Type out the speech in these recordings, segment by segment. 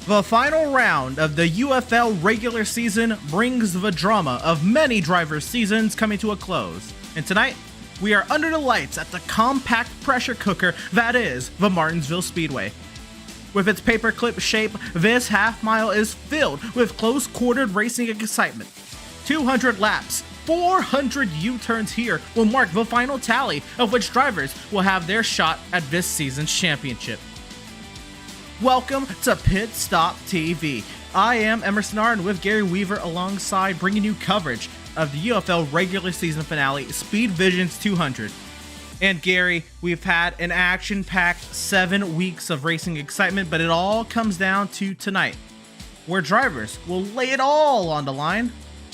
The final round of the UFL regular season brings the drama of many drivers' seasons coming to a close. And tonight, we are under the lights at the compact pressure cooker that is the Martinsville Speedway. With its paperclip shape, this half mile is filled with close-quartered racing excitement. 200 laps, 400 U-turns here will mark the final tally of which drivers will have their shot at this season's championship. Welcome to Pit Stop TV. I am Emerson Arden with Gary Weaver alongside bringing you coverage of the UFL regular season finale, Speed Visions 200. And Gary, we've had an action-packed 7 weeks of racing excitement, but it all comes down to tonight, where drivers will lay it all on the line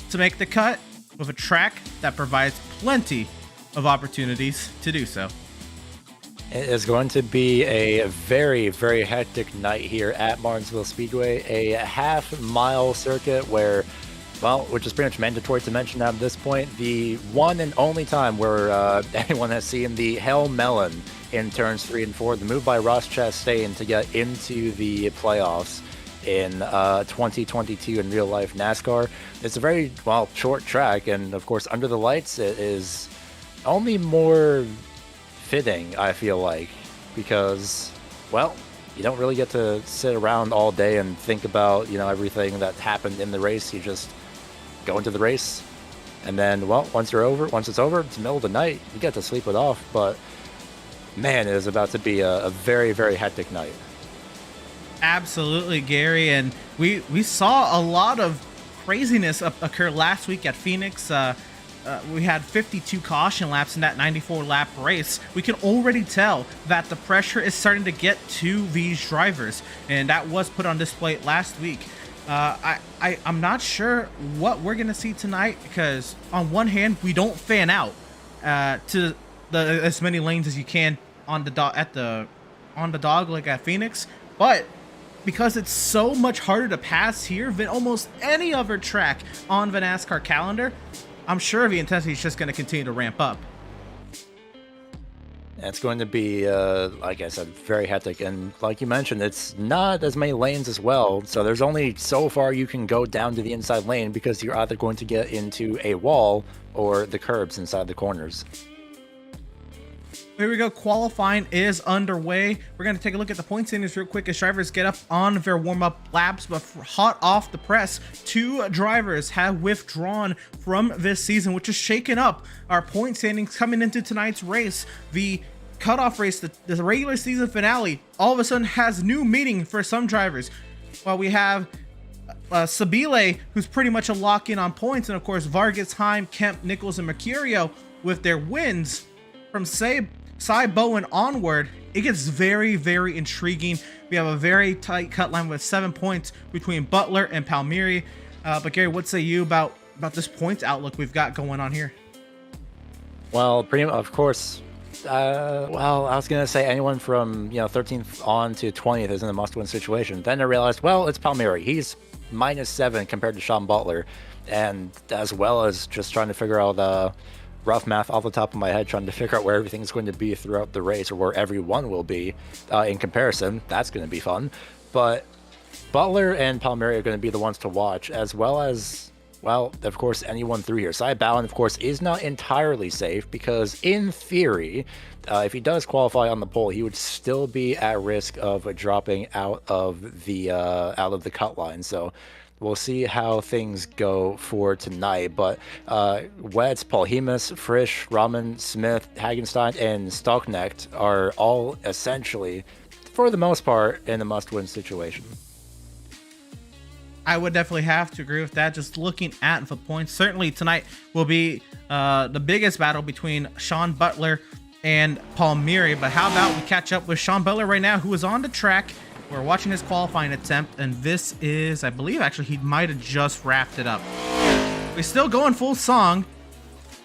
to make the cut with a track that provides plenty of opportunities to do so. It is going to be a very, very hectic night here at Martinsville Speedway, a half-mile circuit where, well, which is pretty much mandatory to mention at this point, the one and only time where anyone has seen the Hell Melon in turns 3 and 4, the move by Ross Chastain to get into the playoffs in 2022 in real-life NASCAR. It's a very, well, short track, and of course, under the lights, it is only more fitting, I feel like, because, well, you don't really get to sit around all day and think about, everything that happened in the race. You just go into the race, and then, well, once it's over, it's the middle of the night, you get to sleep it off. But man, it is about to be a very, very hectic night. Absolutely, Gary, and we saw a lot of craziness occur last week at Phoenix. We had 52 caution laps in that 94-lap race. We can already tell that the pressure is starting to get to these drivers, and that was put on display last week. I'm not sure what we're going to see tonight, because on one hand, we don't fan out to as many lanes as you can on the dog like at Phoenix, but because it's so much harder to pass here than almost any other track on the NASCAR calendar, I'm sure the intensity is just going to continue to ramp up. It's going to be, like I said, very hectic. And like you mentioned, it's not as many lanes as well. So there's only so far you can go down to the inside lane, because you're either going to get into a wall or the curbs inside the corners. Here we go. Qualifying is underway. We're going to take a look at the point standings real quick as drivers get up on their warm-up laps. But hot off the press, 2 drivers have withdrawn from this season, which is shaking up our point standings coming into tonight's race. The cutoff race, the regular season finale, all of a sudden has new meaning for some drivers. While we have Sabile, who's pretty much a lock-in on points, and of course Vargas, Heim, Kemp, Nichols, and Mercurio with their wins. From Cy Bowen onward, it gets very, very intriguing. We have a very tight cut line with 7 points between Butler and Palmieri. But Gary, what say you about this points outlook we've got going on here? Well, of course, I was going to say anyone from 13th on to 20th is in a must-win situation. Then I realized, well, it's Palmieri. He's -7 compared to Sean Butler, and as well as just trying to figure out rough math off the top of my head, trying to figure out where everything's going to be throughout the race, or where everyone will be in comparison. That's going to be fun. But Butler and Palmieri are going to be the ones to watch, as well as, well, of course, anyone through here. Cy Bowen, of course, is not entirely safe, because in theory, if he does qualify on the pole, he would still be at risk of dropping out of the cut line. So we'll see how things go for tonight. But Wetz, Paul Hemus, Frisch, Rahman, Smith, Hagenstein, and Stocknecht are all essentially, for the most part, in a must-win situation. I would definitely have to agree with that. Just looking at the points, certainly tonight will be the biggest battle between Sean Butler and Palmieri. But how about we catch up with Sean Butler right now, who is on the track. We're watching his qualifying attempt, and this is, I believe, actually, he might have just wrapped it up. We're still going full song.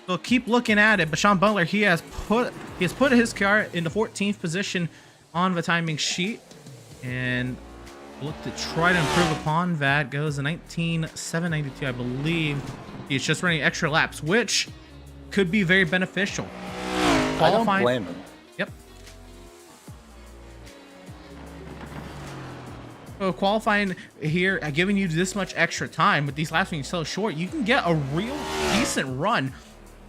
We'll keep looking at it, but Sean Butler, he has put his car in the 14th position on the timing sheet, and look to try to improve upon that. Goes a 19.792, I believe. He's just running extra laps, which could be very beneficial. I don't blame him. Yep. So qualifying here, giving you this much extra time with these laps being so short, you can get a real decent run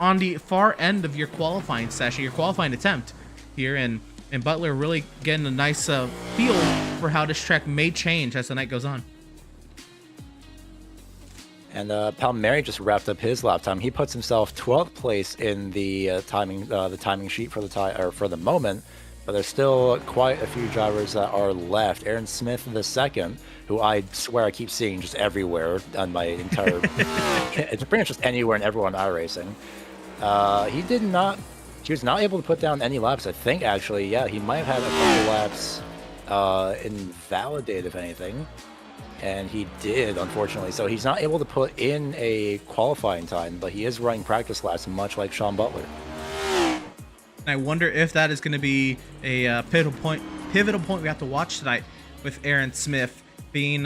on the far end of your qualifying session, your qualifying attempt here, and Butler really getting a nice feel for how this track may change as the night goes on. And Palmieri just wrapped up his lap time. He puts himself 12th place in the timing sheet for the moment. But there's still quite a few drivers that are left. Aaron Smith II, who I swear I keep seeing just everywhere on my entire, it's pretty much just anywhere and everywhere on iRacing. He was not able to put down any laps, I think, actually. Yeah, he might have had a couple laps invalidated, if anything. And he did, unfortunately. So he's not able to put in a qualifying time, but he is running practice laps, much like Sean Butler. And I wonder if that is going to be a pivotal point we have to watch tonight with Aaron Smith being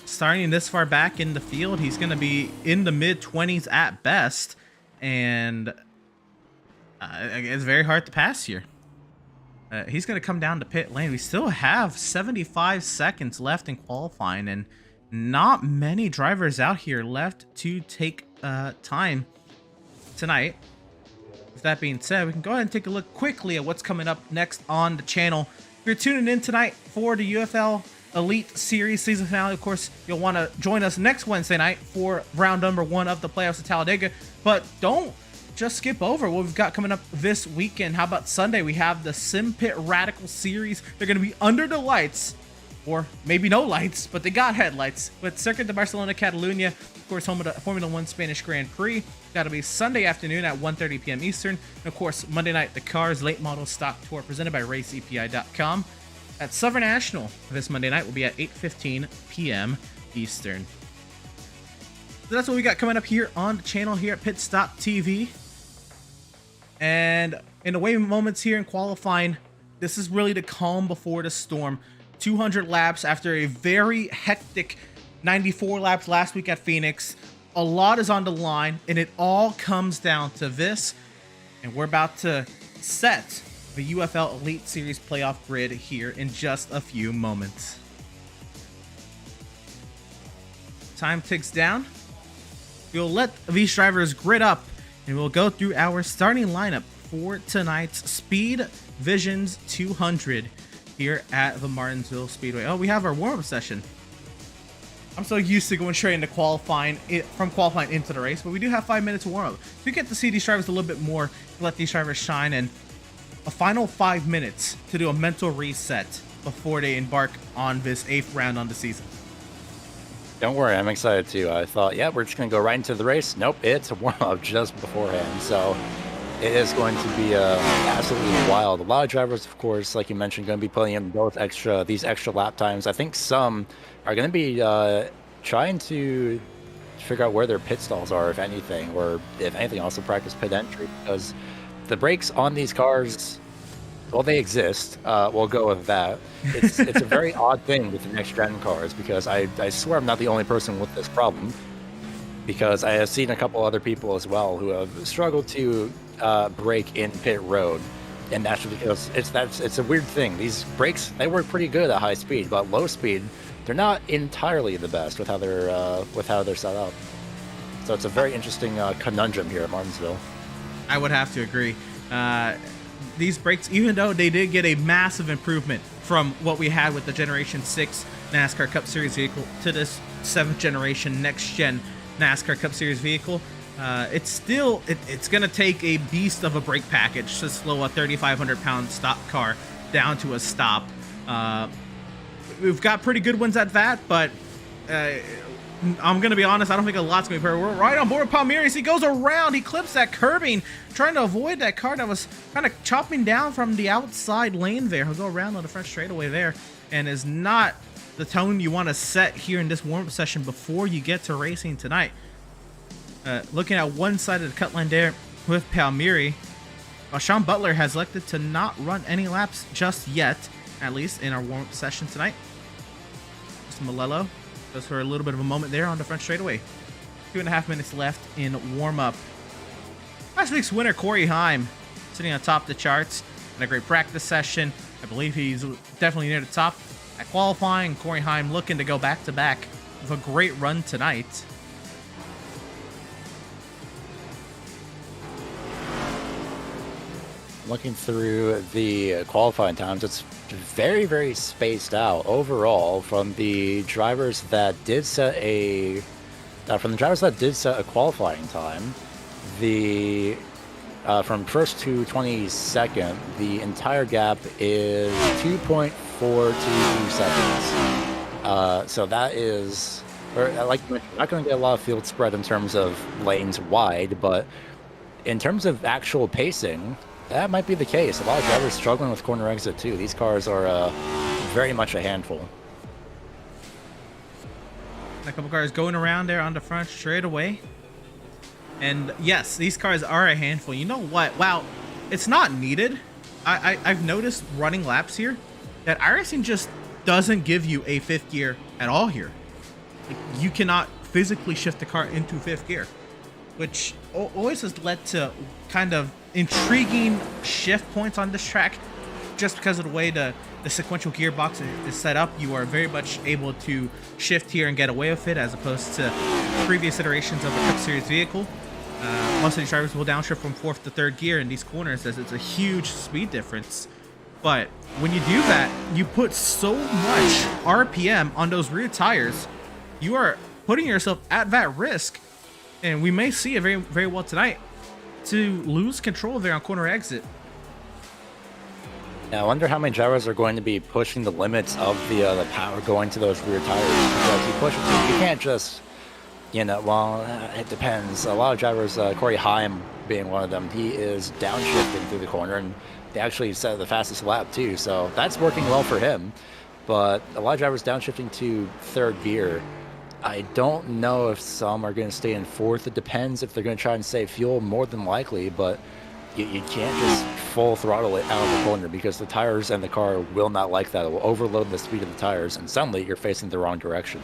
starting this far back in the field. He's going to be in the mid-20s at best, and it's very hard to pass here. He's going to come down to pit lane. We still have 75 seconds left in qualifying, and not many drivers out here left to take time tonight. With that being said, we can go ahead and take a look quickly at what's coming up next on the channel. If you're tuning in tonight for the UFL Elite Series season finale, of course, you'll want to join us next Wednesday night for round number 1 of the playoffs at Talladega. But don't just skip over what we've got coming up this weekend. How about Sunday? We have the Sim Pit Radical Series. They're going to be under the lights, or maybe no lights, but they got headlights, with Circuit de Barcelona, Catalunya, of course, home of the Formula 1 Spanish Grand Prix. That'll be Sunday afternoon at 1:30 p.m. Eastern. And of course, Monday night, the Cars Late Model Stock Tour presented by RaceEPI.com at Southern National. This Monday night will be at 8:15 p.m. Eastern. So that's what we got coming up here on the channel here at Pit Stop TV. And in the waiting moments here in qualifying, this is really the calm before the storm. 200 laps after a very hectic 94 laps last week at Phoenix. A lot is on the line, and it all comes down to this. And we're about to set the UFL Elite Series playoff grid here in just a few moments. Time ticks down. We'll let these drivers grid up, and we'll go through our starting lineup for tonight's Speed Visions 200 here at the Martinsville Speedway. Oh, we have our warm-up session. I'm so used to going straight into qualifying, from qualifying into the race, but we do have 5 minutes to warm up. So we get to see these drivers a little bit more, let these drivers shine, and a final 5 minutes to do a mental reset before they embark on this 8th round on the season. Don't worry, I'm excited too. I thought, yeah, we're just going to go right into the race. Nope, it's a warm-up just beforehand. So it is going to be absolutely wild. A lot of drivers, of course, like you mentioned, going to be putting in these extra lap times. I think some are going to be trying to figure out where their pit stalls are, if anything, or if anything, also practice pit entry, because the brakes on these cars, well, they exist. We'll go with that. It's a very odd thing with the next gen cars, because I swear I'm not the only person with this problem, because I have seen a couple other people as well who have struggled to brake in pit road, and that's because it's a weird thing. These brakes, they work pretty good at high speed, but low speed, they're not entirely the best with how they're set up. So it's a very interesting conundrum here at Martinsville. I would have to agree. These brakes, even though they did get a massive improvement from what we had with the Generation 6 NASCAR Cup Series vehicle to this 7th generation next gen NASCAR Cup Series vehicle, it's going to take a beast of a brake package to slow a 3,500 pound stock car down to a stop. We've got pretty good ones at that, but I'm going to be honest, I don't think a lot's going to be perfect. We're right on board with Palmieri. He goes around, he clips that curbing, trying to avoid that car that was kind of chopping down from the outside lane there. He'll go around on the front straightaway there, and is not the tone you want to set here in this warm-up session before you get to racing tonight. Looking at one side of the cut line there with Palmieri, Sean Butler has elected to not run any laps just yet, at least in our warm-up session tonight. Just Malello goes for a little bit of a moment there on the front straightaway. 2.5 minutes left in warm-up. Last week's winner, Corey Heim, sitting on top of the charts in a great practice session. I believe he's definitely near the top At qualifying, Corey Heim looking to go back-to-back with a great run tonight. Looking through the qualifying times, it's very, very spaced out overall from the drivers that did set a qualifying time. The from first to 22nd, the entire gap is 2.422 seconds. So that is, like you mentioned, not going to get a lot of field spread in terms of lanes wide, but in terms of actual pacing, that might be the case. A lot of drivers struggling with corner exit too. These cars are very much a handful. A couple cars going around there on the front straight away. And yes, these cars are a handful. You know what? Wow, it's not needed. I've noticed running laps here that iRacing just doesn't give you a fifth gear at all here. Like, you cannot physically shift the car into fifth gear, which always has led to kind of intriguing shift points on this track. Just because of the way the sequential gearbox is set up, you are very much able to shift here and get away with it, as opposed to previous iterations of a Cup Series vehicle. Most of these drivers will downshift from fourth to third gear in these corners, as it's a huge speed difference. But when you do that, you put so much RPM on those rear tires, you are putting yourself at that risk, and we may see it very, very well tonight, to lose control there on corner exit. Now, I wonder how many drivers are going to be pushing the limits of the power going to those rear tires. Because you push it to, you can't just, well, it depends. A lot of drivers, Corey Heim being one of them, he is downshifting through the corner, and they actually set the fastest lap too, so that's working well for him. But a lot of drivers downshifting to third gear. I don't know if some are going to stay in fourth. It depends if they're going to try and save fuel, more than likely, but you can't just full throttle it out of the corner, because the tires and the car will not like that. It will overload the speed of the tires, and suddenly you're facing the wrong direction.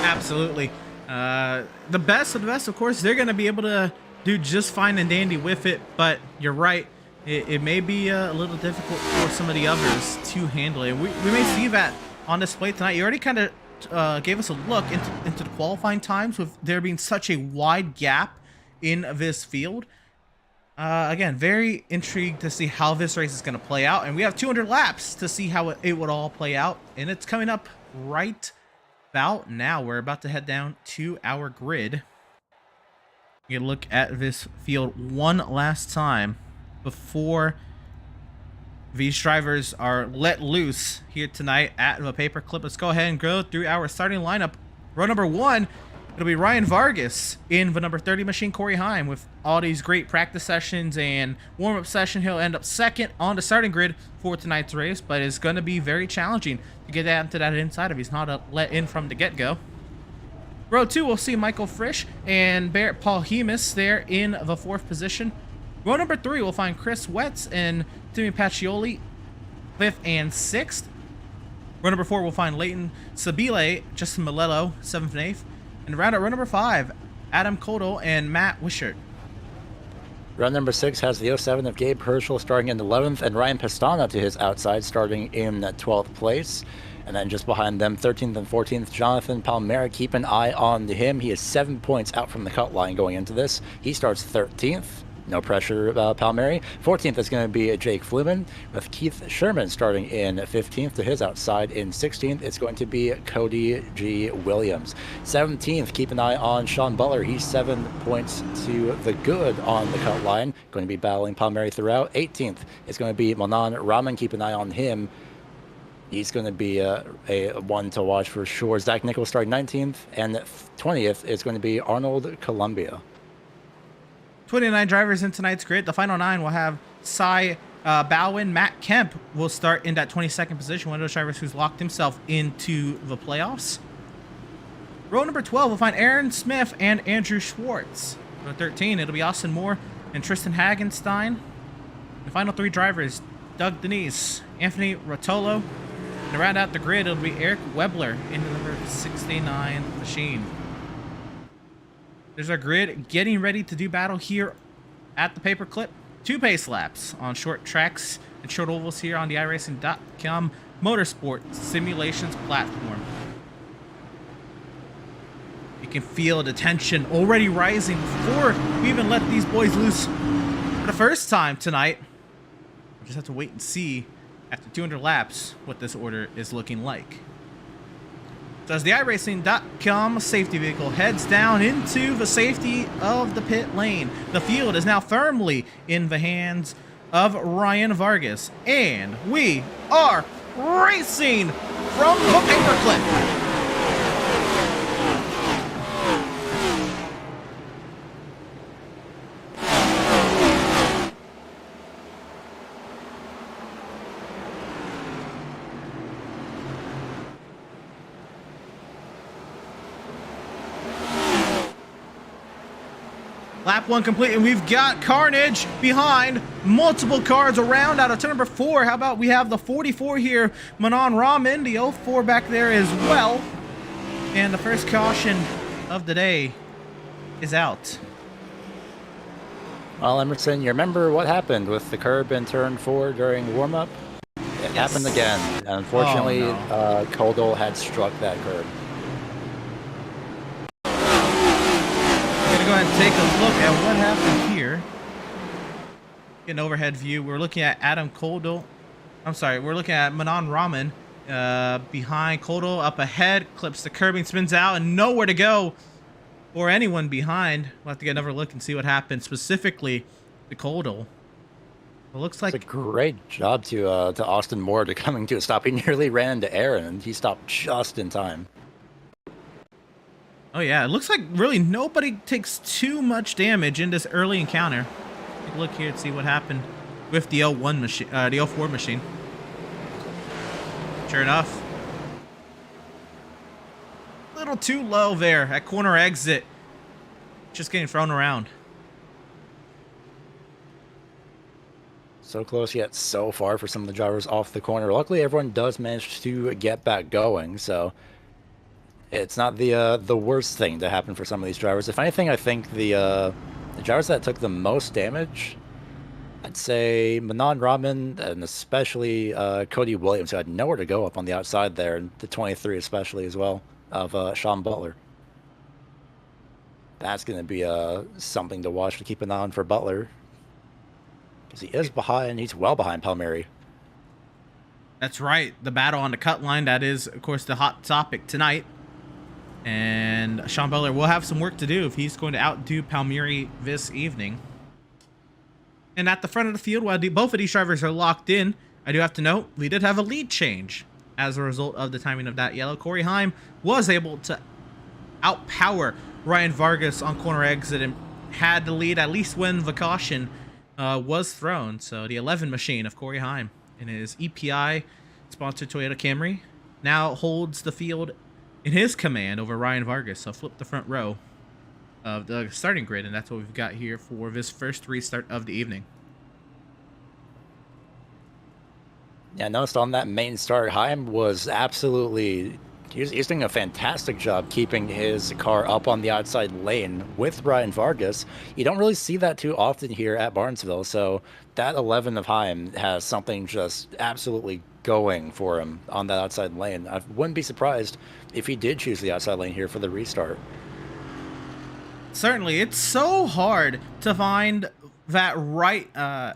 Absolutely. The best of the best, of course, they're going to be able to do just fine and dandy with it, but you're right. It may be a little difficult for some of the others to handle it. We may see that on display tonight. You already kind of gave us a look into the qualifying times, with there being such a wide gap in this field. Again, very intrigued to see how this race is going to play out, and we have 200 laps to see how it would all play out, and it's coming up right about now. We're about to head down to our grid. You look at this field one last time before these drivers are let loose here tonight at the paperclip. Let's go ahead and go through our starting lineup. Row number 1, it'll be Ryan Vargas. In the number 30 machine, Corey Heim. With all these great practice sessions and warm-up session, he'll end up second on the starting grid for tonight's race, but it's going to be very challenging to get into that inside if he's not let in from the get-go. Row 2, we'll see Michael Frisch and Barrett Paul Hemus there in the 4th position. Row number 3, we'll find Chris Wetz and Timmy Pacioli, 5th and 6th. Row number 4, we'll find Leighton Sabile, Justin Malello, 7th and 8th. And round out row number 5, Adam Kodal and Matt Wishart. Round number 6 has the 07 of Gabe Herschel starting in 11th, and Ryan Pastana to his outside starting in 12th place. And then just behind them, 13th and 14th, Jonathan Palmera. Keep an eye on him. He is 7 points out from the cut line going into this. He starts 13th. No pressure, Palmieri. 14th is going to be Jake Fluman, with Keith Sherman starting in 15th to his outside. In 16th, it's going to be Cody G. Williams. 17th, keep an eye on Sean Butler. He's 7 points to the good on the cut line, going to be battling Palmieri throughout. 18th is going to be Manan Rahman. Keep an eye on him. He's going to be a one to watch for sure. Zach Nichols starting 19th, and 20th is going to be Arnold Columbia. 29 drivers in tonight's grid. The final 9 will have Cy Bowen. Matt Kemp will start in that 22nd position, one of those drivers who's locked himself into the playoffs. Row number 12 will find Aaron Smith and Andrew Schwartz. Row 13, it'll be Austin Moore and Tristan Hagenstein. The final 3 drivers, Doug Denise, Anthony Rotolo. And to round out the grid, it'll be Eric Webler in the number 69 machine. There's our grid getting ready to do battle here at the paperclip. 2 pace laps on short tracks and short ovals here on the iRacing iRacing.com motorsport simulations platform. You can feel the tension already rising before we even let these boys loose for the first time tonight. We just have to wait and see after 200 laps what this order is looking like. So as the iRacing.com safety vehicle heads down into the safety of the pit lane, the field is now firmly in the hands of Ryan Vargas, and we are racing from the paperclip. Lap 1 complete, and we've got carnage behind. Multiple cars around out of turn number 4. How about we have the 44 here, Manon Raman, the 04 back there as well. And the first caution of the day is out. Well, Emerson, you remember what happened with the curb in turn 4 during warm-up? It happened again. Unfortunately, Koldal had struck that curb. Go ahead and take a look at what happened here. Get an overhead view. We're looking at Adam Koldal. I'm sorry, we're looking at Manon Raman behind Koldal. Up ahead, clips the curbing, spins out, and nowhere to go or anyone behind. We'll have to get another look and see what happened specifically to Koldal. It looks like it's a great job to Austin Moore to coming to a stop. He nearly ran into Aaron, and he stopped just in time. Oh yeah, it looks like really nobody takes too much damage in this early encounter. Take a look here and see what happened with the 01 machine, the 04 machine. Sure enough, a little too low there at corner exit. Just getting thrown around. So close yet so far for some of the drivers off the corner. Luckily, everyone does manage to get back going, so it's not the worst thing to happen for some of these drivers. If anything, I think the drivers that took the most damage, I'd say Manon Raman and especially Cody Williams, who had nowhere to go up on the outside there, and the 23 especially as well, of Sean Butler. That's going to be something to watch to keep an eye on for Butler, because he is behind. He's well behind Palmieri. That's right. The battle on the cut line, that is, of course, the hot topic tonight. And Sean Butler will have some work to do if he's going to outdo Palmieri this evening. And at the front of the field, while both of these drivers are locked in, I do have to note, we did have a lead change as a result of the timing of that yellow. Corey Heim was able to outpower Ryan Vargas on corner exit and had the lead at least when the caution was thrown. So the 11 machine of Corey Heim in his EPI-sponsored Toyota Camry now holds the field in his command over Ryan Vargas. So flip the front row of the starting grid, and that's what we've got here for this first restart of the evening. Yeah, I noticed on that main start, Heim was absolutely... He's doing a fantastic job keeping his car up on the outside lane with Ryan Vargas. You don't really see that too often here at Barnesville, so that 11 of Heim has something just absolutely going for him on that outside lane. I wouldn't be surprised if he did choose the outside lane here for the restart. Certainly, it's so hard to find that right, I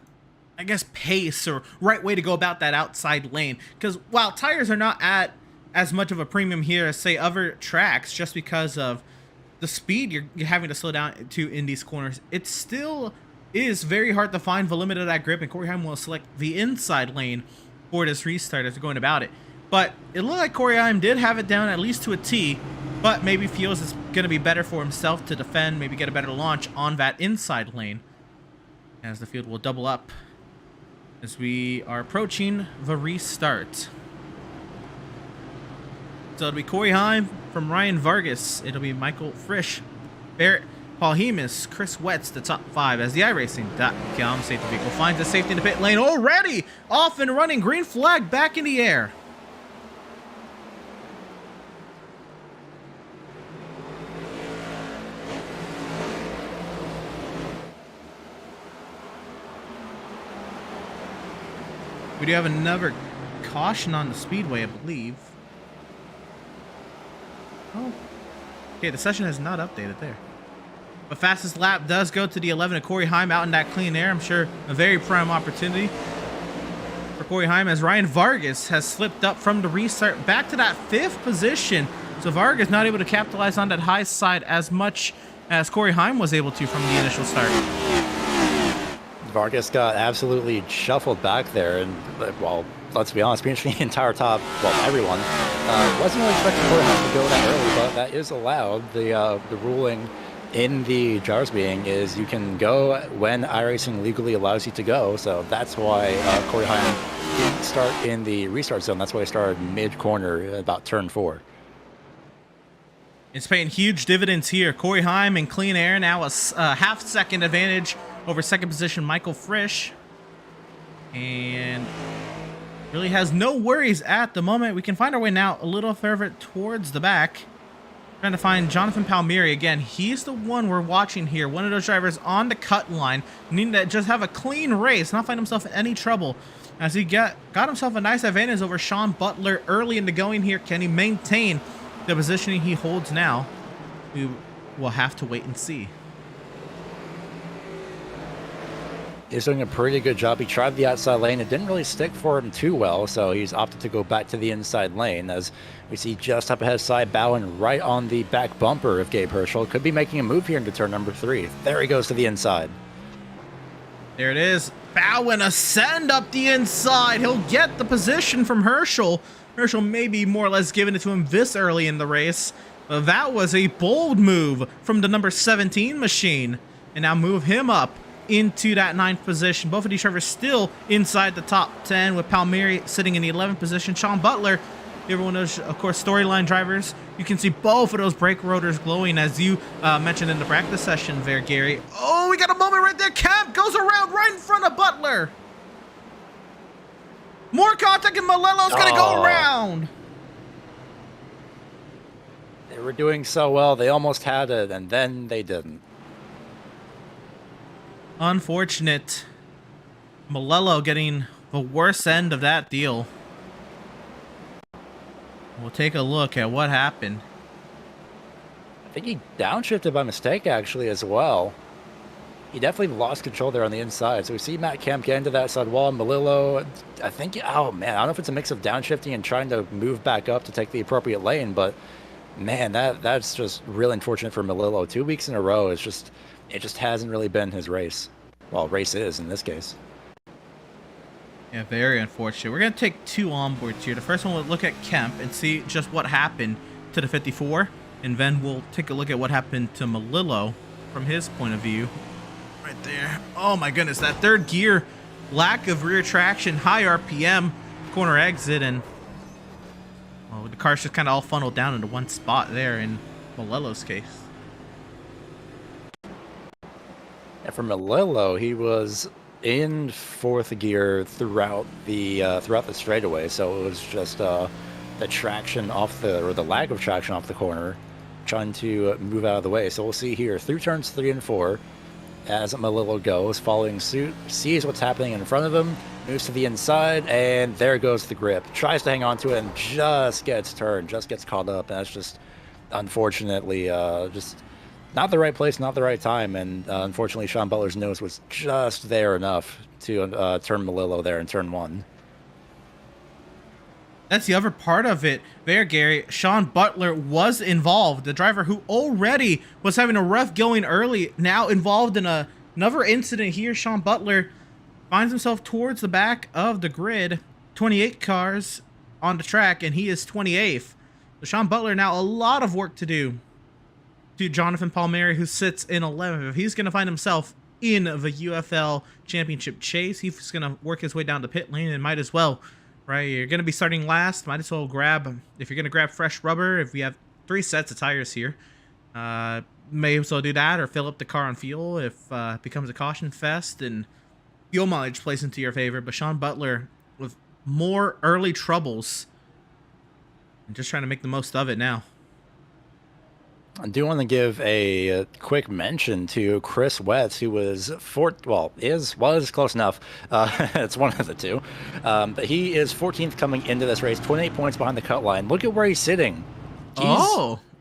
guess, pace or right way to go about that outside lane. Because while tires are not at as much of a premium here as, say, other tracks, just because of the speed you're having to slow down to in these corners, it still is very hard to find the limit of that grip, and Corey Heim will select the inside lane for this restart as we're going about it. But it looked like Corey Heim did have it down at least to a T, but maybe feels it's going to be better for himself to defend, maybe get a better launch on that inside lane, as the field will double up as we are approaching the restart. So it'll be Corey Heim from Ryan Vargas. It'll be Michael Frisch, Barrett, Paul Hemus, Chris Wetz, the top 5 as the iRacing.com safety vehicle finds the safety in the pit lane already. Off and running, green flag back in the air. We do have another caution on the speedway, I believe. Oh, okay, the session has not updated there. But fastest lap does go to the 11 of Corey Heim out in that clean air. I'm sure a very prime opportunity for Corey Heim as Ryan Vargas has slipped up from the restart back to that 5th position. So Vargas not able to capitalize on that high side as much as Corey Heim was able to from the initial start. Vargas got absolutely shuffled back there, and well, let's be honest, pretty much the entire top, well, everyone wasn't really expecting Corey Heim to go that early, but that is allowed. The ruling in the jars being is you can go when iRacing legally allows you to go, so that's why Corey Heim didn't start in the restart zone. That's why he started mid-corner about turn 4. It's paying huge dividends here. Corey Heim in clean air, now a half-second advantage over second position Michael Frisch. And really has no worries at the moment. We can find our way now a little further towards the back. Trying to find Jonathan Palmieri. Again, he's the one we're watching here. One of those drivers on the cut line, needing to just have a clean race, not find himself in any trouble. As he got himself a nice advantage over Sean Butler early in the going here. Can he maintain the positioning he holds now? We will have to wait and see. He's doing a pretty good job. He tried the outside lane. It didn't really stick for him too well, so he's opted to go back to the inside lane. As we see just up ahead, side bowing right on the back bumper of Gabe Herschel. Could be making a move here into turn number 3. There he goes to the inside. There it is. Bowen ascend up the inside. He'll get the position from Herschel. Herschel may be more or less giving it to him this early in the race. But that was a bold move from the number 17 machine. And now move him up into that 9th position. Both of these drivers still inside the top 10, with Palmieri sitting in the 11th position. Sean Butler, everyone knows, of course, storyline drivers. You can see both of those brake rotors glowing, as you mentioned in the practice session there, Gary. Oh, we got a moment right there. Kemp goes around right in front of Butler. More contact, and Malello's going to go around. They were doing so well. They almost had it, and then they didn't. Unfortunate. Malello getting the worst end of that deal. We'll take a look at what happened. I think he downshifted by mistake, actually, as well. He definitely lost control there on the inside. So we see Matt Kemp get into that side wall. Malillo, I think, oh man, I don't know if it's a mix of downshifting and trying to move back up to take the appropriate lane, but man, that's just really unfortunate for Malillo. 2 weeks in a row, it just hasn't really been his race. Well, race is in this case. Yeah, very unfortunate. We're going to take 2 onboards here. The first one, we'll look at Kemp and see just what happened to the 54. And then we'll take a look at what happened to Malillo from his point of view. Right there. Oh my goodness, that third gear, lack of rear traction, high RPM, corner exit, and well, the car's just kind of all funneled down into one spot there in Malillo's case. And for Malillo, he was in 4th gear throughout the straightaway, so it was just the traction off the lack of traction off the corner, trying to move out of the way. So we'll see here through turns 3 and 4 as Malillo goes, following suit, sees what's happening in front of him, moves to the inside, and there goes the grip. Tries to hang on to it and just gets turned, just gets caught up. And that's just, unfortunately, just not the right place, not the right time. And unfortunately, Sean Butler's nose was just there enough to turn Malillo there in turn 1. That's the other part of it there, Gary. Sean Butler was involved. The driver who already was having a rough going early, now involved in another incident here. Sean Butler finds himself towards the back of the grid. 28 cars on the track, and he is 28th. So Sean Butler now a lot of work to do to Jonathan Palmieri, who sits in 11th. If he's going to find himself in the UFL championship chase, he's going to work his way down the pit lane, and might as well. Right, you're going to be starting last. Might as well grab, if you're going to grab fresh rubber, if we have 3 sets of tires here, may as well do that, or fill up the car on fuel if it becomes a caution fest and fuel mileage plays into your favor. But Sean Butler with more early troubles and just trying to make the most of it now. I do want to give a quick mention to Chris Wetz, who was is close enough. It's one of the two, but he is 14th coming into this race, 28 points behind the cut line. Look at where he's sitting.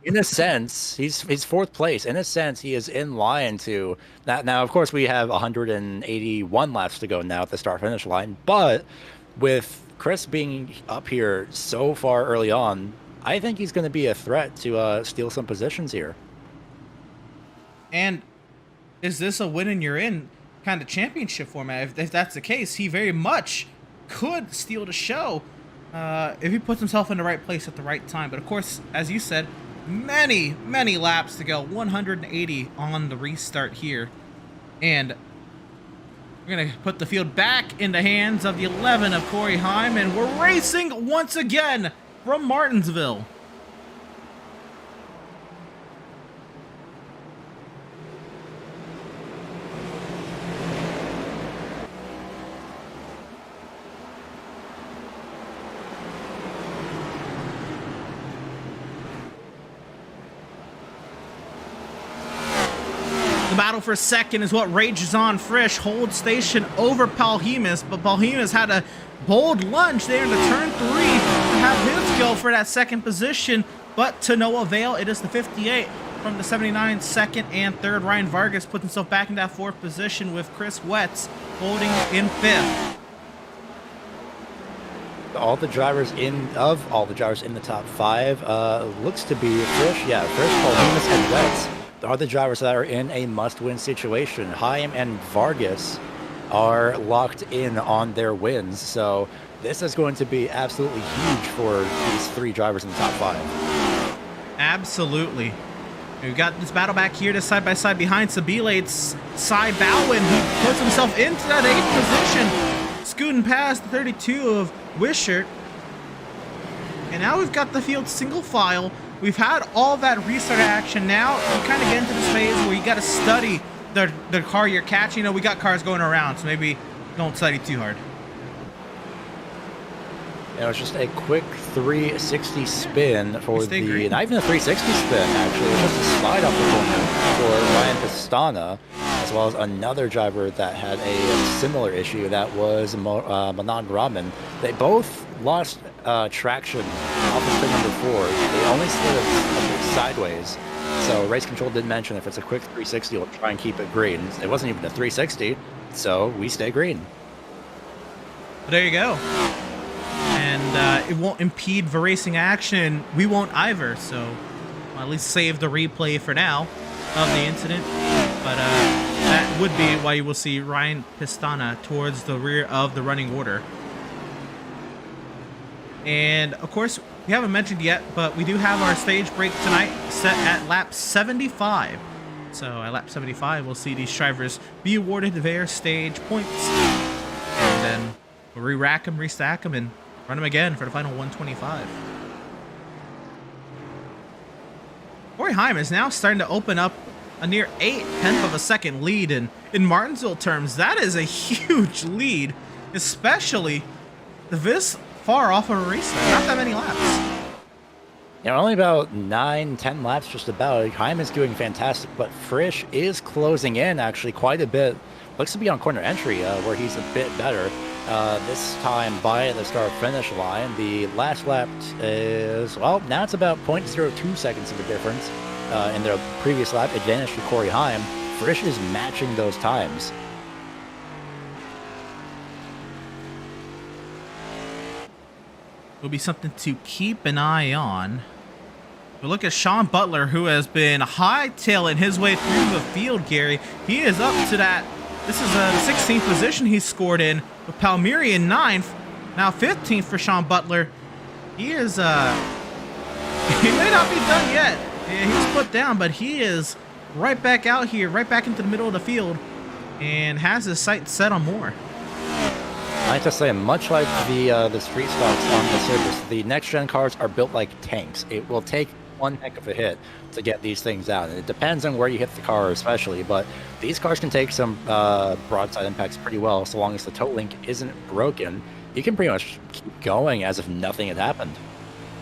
In a sense, he's fourth place. In a sense, he is in line to that. Now, of course, we have 181 laps to go now at the start-finish line, but with Chris being up here so far early on, I think he's going to be a threat to steal some positions here. And is this a win and you're in kind of championship format? If that's the case, he very much could steal the show if he puts himself in the right place at the right time. But of course, as you said, many laps to go, 180 on the restart here. And we're going to put the field back in the hands of the 11 of Corey Heim, and we're racing once again from Martinsville. The battle for second is what rages on. Frisch holds station over Palhemus, but Palhemus had a bold lunge there into turn 3 to have his go for that second position, but to no avail. It is the 58 from the 79, second and third. Ryan Vargas puts himself back in that fourth position with Chris Wetz holding in fifth. All the drivers in the top 5 looks to be Frisch. Yeah, Frisch, Palhemus, and Wetz are the drivers that are in a must-win situation. Heim and Vargas are locked in on their wins, so this is going to be absolutely huge for these 3 drivers in the top 5. Absolutely. We've got this battle back here to side-by-side behind Sabilate's Cy Bowen, who puts himself into that 8th position, scooting past the 32 of Wishart. And now we've got the field single file. We've had all that restart action. Now you kind of get into this phase where you got to study the car you're catching. You know, we got cars going around, so maybe don't study too hard. It was just a quick 360 spin for the, green. Not even a 360 spin actually, it was just a slide off the corner for Ryan Pistana, as well as another driver that had a similar issue. That was Manan Rahman. They both lost traction off of pin number 4. They only slid a bit sideways. So Race Control did mention if it's a quick 360, we'll try and keep it green. It wasn't even a 360, so we stay green. There you go. And it won't impede the racing action. We won't either, so I'll at least save the replay for now of the incident. But that would be why you will see Ryan Pistana towards the rear of the running order. And of course, we haven't mentioned yet, but we do have our stage break tonight set at lap 75. So at lap 75, we'll see these drivers be awarded their stage points. And then we'll re-rack them, restack them, and run them again for the final 125. Corey Heim is now starting to open up a near 0.8 of a second lead. And in Martinsville terms, that is a huge lead, especially this far off of a restart. Not that many laps. Yeah, only about 9-10 laps just about. Heim is doing fantastic, but Frisch is closing in actually quite a bit. Looks to be on corner entry where he's a bit better. This time by the start-finish line. The last lap is, well, now it's about 0.02 seconds of a difference. In the previous lap, advantage to Corey Heim. Frisch is matching those times. Will be something to keep an eye on. But look at Sean Butler, who has been hightailing his way through the field, Gary. He is up to that. This is the 16th position he scored in, with Palmieri in 9th. Now 15th for Sean Butler. He is, he may not be done yet. Yeah, he's put down, but he is right back out here, right back into the middle of the field, and has his sights set on more. I have to say, much like the street stocks on the surface, the next-gen cars are built like tanks. It will take one heck of a hit to get these things out. And it depends on where you hit the car especially, but these cars can take some broadside impacts pretty well. So long as the tow link isn't broken, you can pretty much keep going as if nothing had happened.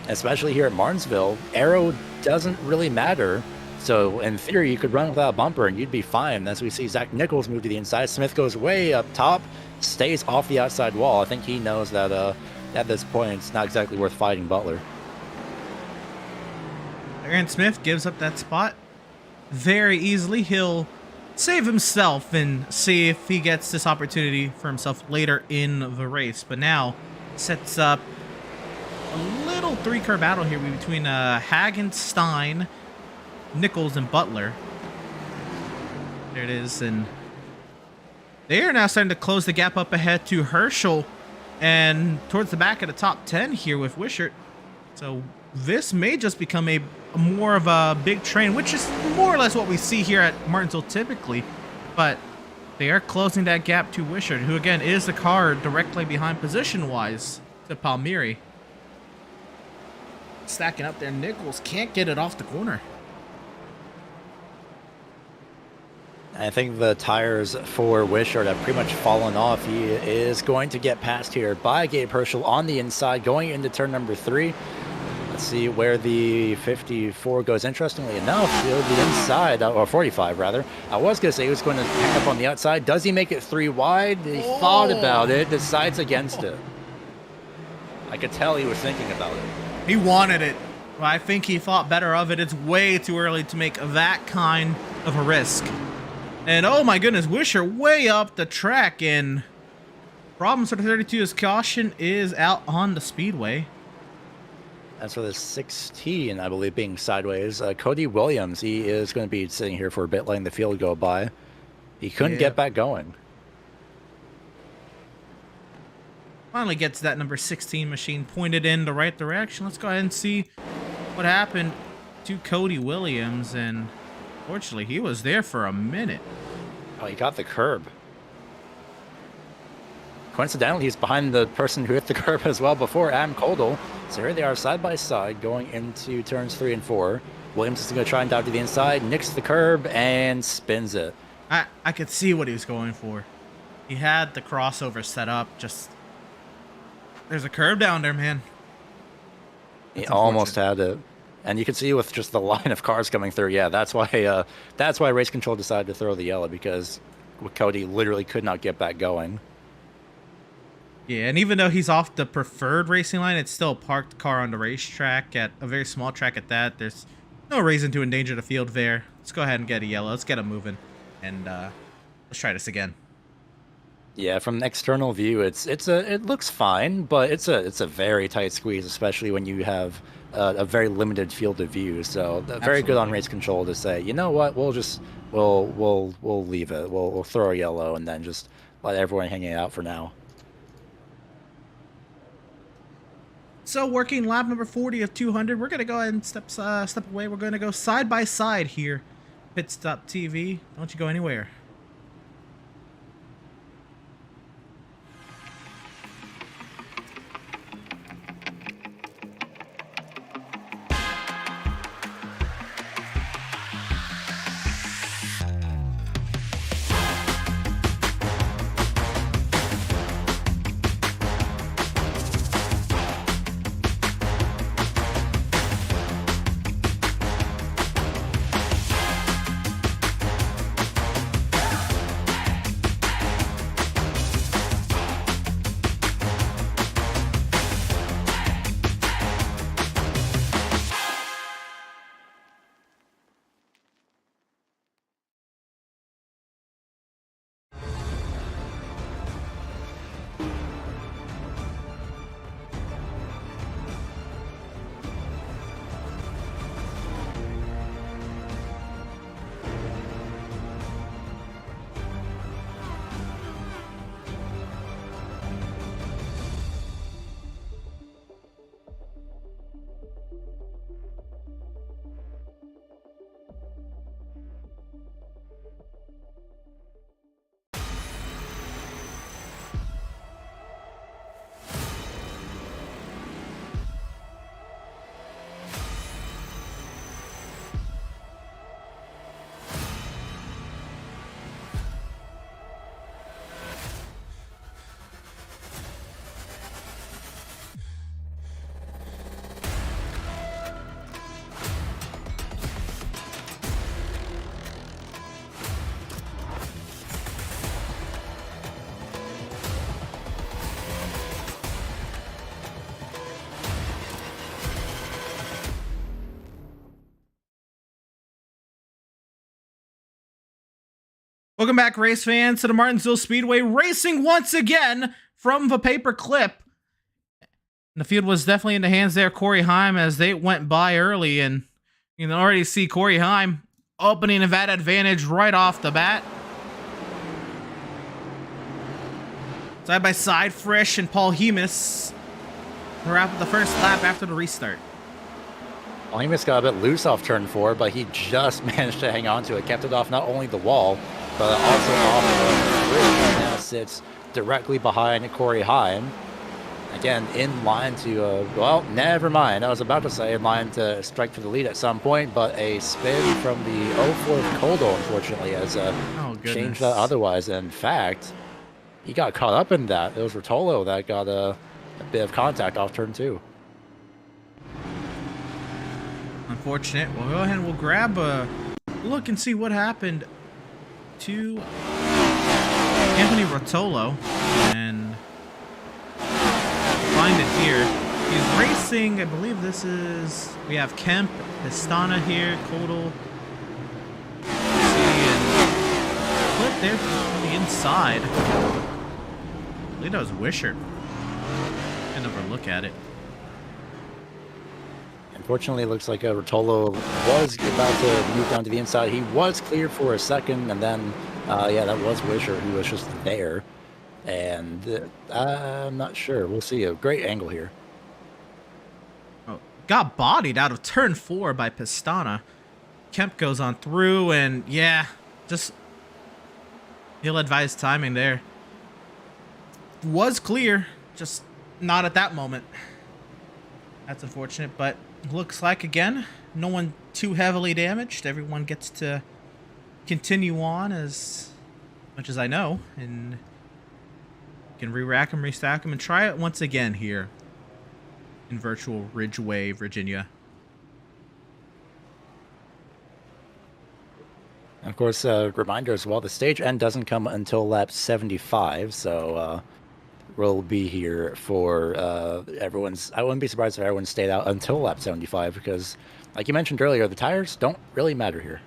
Especially here at Martinsville, aero doesn't really matter So in theory, you could run without a bumper and you'd be fine. As we see Zach Nichols move to the inside, Smith goes way up top, stays off the outside wall. I think he knows that at this point it's not exactly worth fighting Butler. Aaron Smith gives up that spot very easily. He'll save himself and see if he gets this opportunity for himself later in the race. But now sets up a little three-car battle here between Hagenstein, Nichols, and Butler. There it is, and they are now starting to close the gap up ahead to Herschel and towards the back of the top 10 here with Wishart. So this may just become a more of a big train, which is more or less what we see here at Martinsville typically, but they are closing that gap to Wishart, who again is the car directly behind position-wise to Palmieri. Stacking up there, Nichols can't get it off the corner. I think the tires for Wishart have pretty much fallen off. He is going to get passed here by Gabe Herschel on the inside, going into turn number 3. Let's see where the 54 goes. Interestingly enough, to the inside, or 45 rather. I was going to say he was going to hang up on the outside. Does he make it 3 wide? He thought about it, decides against it. I could tell he was thinking about it. He wanted it. Well, I think he thought better of it. It's way too early to make that kind of a risk. And oh my goodness, Wishart way up the track, and problems for the 32 is caution is out on the speedway. As for the 16, I believe, being sideways, Cody Williams, he is going to be sitting here for a bit, letting the field go by. He couldn't get back going. Finally gets that number 16 machine pointed in the right direction. Let's go ahead and see what happened to Cody Williams. And fortunately, he was there for a minute. Oh, he got the curb. Coincidentally, he's behind the person who hit the curb as well before, Adam Koldel. So here they are side by side going into turns 3 and 4. Williams is going to try and dive to the inside, nicks the curb, and spins it. I could see what he was going for. He had the crossover set up. Just there's a curb down there, man. He almost had it. And you can see with just the line of cars coming through, yeah, that's why Race Control decided to throw the yellow, because Cody literally could not get back going. Yeah, and even though he's off the preferred racing line, it's still a parked car on the racetrack, at a very small track at that. There's no reason to endanger the field there. Let's go ahead and get a yellow. Let's get him moving, and let's try this again. Yeah, from an external view, it looks fine, but it's a very tight squeeze, especially when you have a very limited field of view. So very good on Race Control to say, you know what, we'll leave it. We'll throw a yellow and then just let everyone hang it out for now. So working lap number 40 of 200, we're going to go ahead and step away. We're going to go side by side here. Pit Stop TV. Don't you go anywhere. Welcome back, race fans, to the Martinsville Speedway racing once again from the paper clip. The field was definitely in the hands there, Corey Heim, as they went by early, and you can already see Corey Heim opening that advantage right off the bat. Side by side, Frisch and Paul Hemus wrap up the first lap after the restart. Paul Hemus got a bit loose off turn 4, but he just managed to hang on to it, kept it off not only the wall, but also off the bridge, and now sits directly behind Corey Heim. Again, in line to, well, never mind. I was about to say in line to strike for the lead at some point, but a spin from the 04th Koldo, unfortunately, has changed that otherwise. In fact, he got caught up in that. It was Rotolo that got a bit of contact off turn 2. Unfortunate. We'll go ahead and we'll grab a look and see what happened to Anthony Rotolo and find it here. He's racing, I believe this is, we have Kemp, Pistana here, Kodal. See, and flip there on the inside. I believe that was Wisher. Can't overlook at it. Unfortunately, it looks like Rotolo was about to move down to the inside. He was cleared for a second, and then, yeah, that was Wisher who was just there. And I'm not sure. We'll see. A great angle here. Oh, got bodied out of turn 4 by Pistana. Kemp goes on through, and yeah, just ill-advised timing there. Was clear, just not at that moment. That's unfortunate, but looks like, again, no one too heavily damaged. Everyone gets to continue on as much as I know, and can re-rack them, restack them, and try it once again here in virtual Ridgeway, Virginia. Of course, reminder as well, the stage end doesn't come until lap 75, so we'll be here for everyone's. I wouldn't be surprised if everyone stayed out until lap 75 because, like you mentioned earlier, the tires don't really matter here.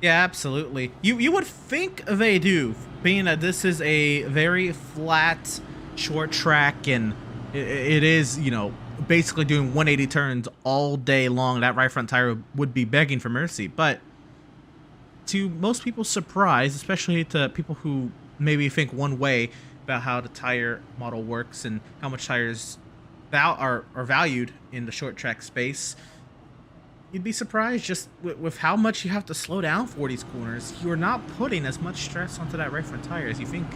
Yeah, absolutely. You would think they do, being that this is a very flat, short track, and it is, you know, basically doing 180 turns all day long. That right front tire would be begging for mercy. But to most people's surprise, especially to people who maybe think one way about how the tire model works and how much tires are valued in the short track space, you'd be surprised just with how much you have to slow down for these corners. You're not putting as much stress onto that right front tire as you think.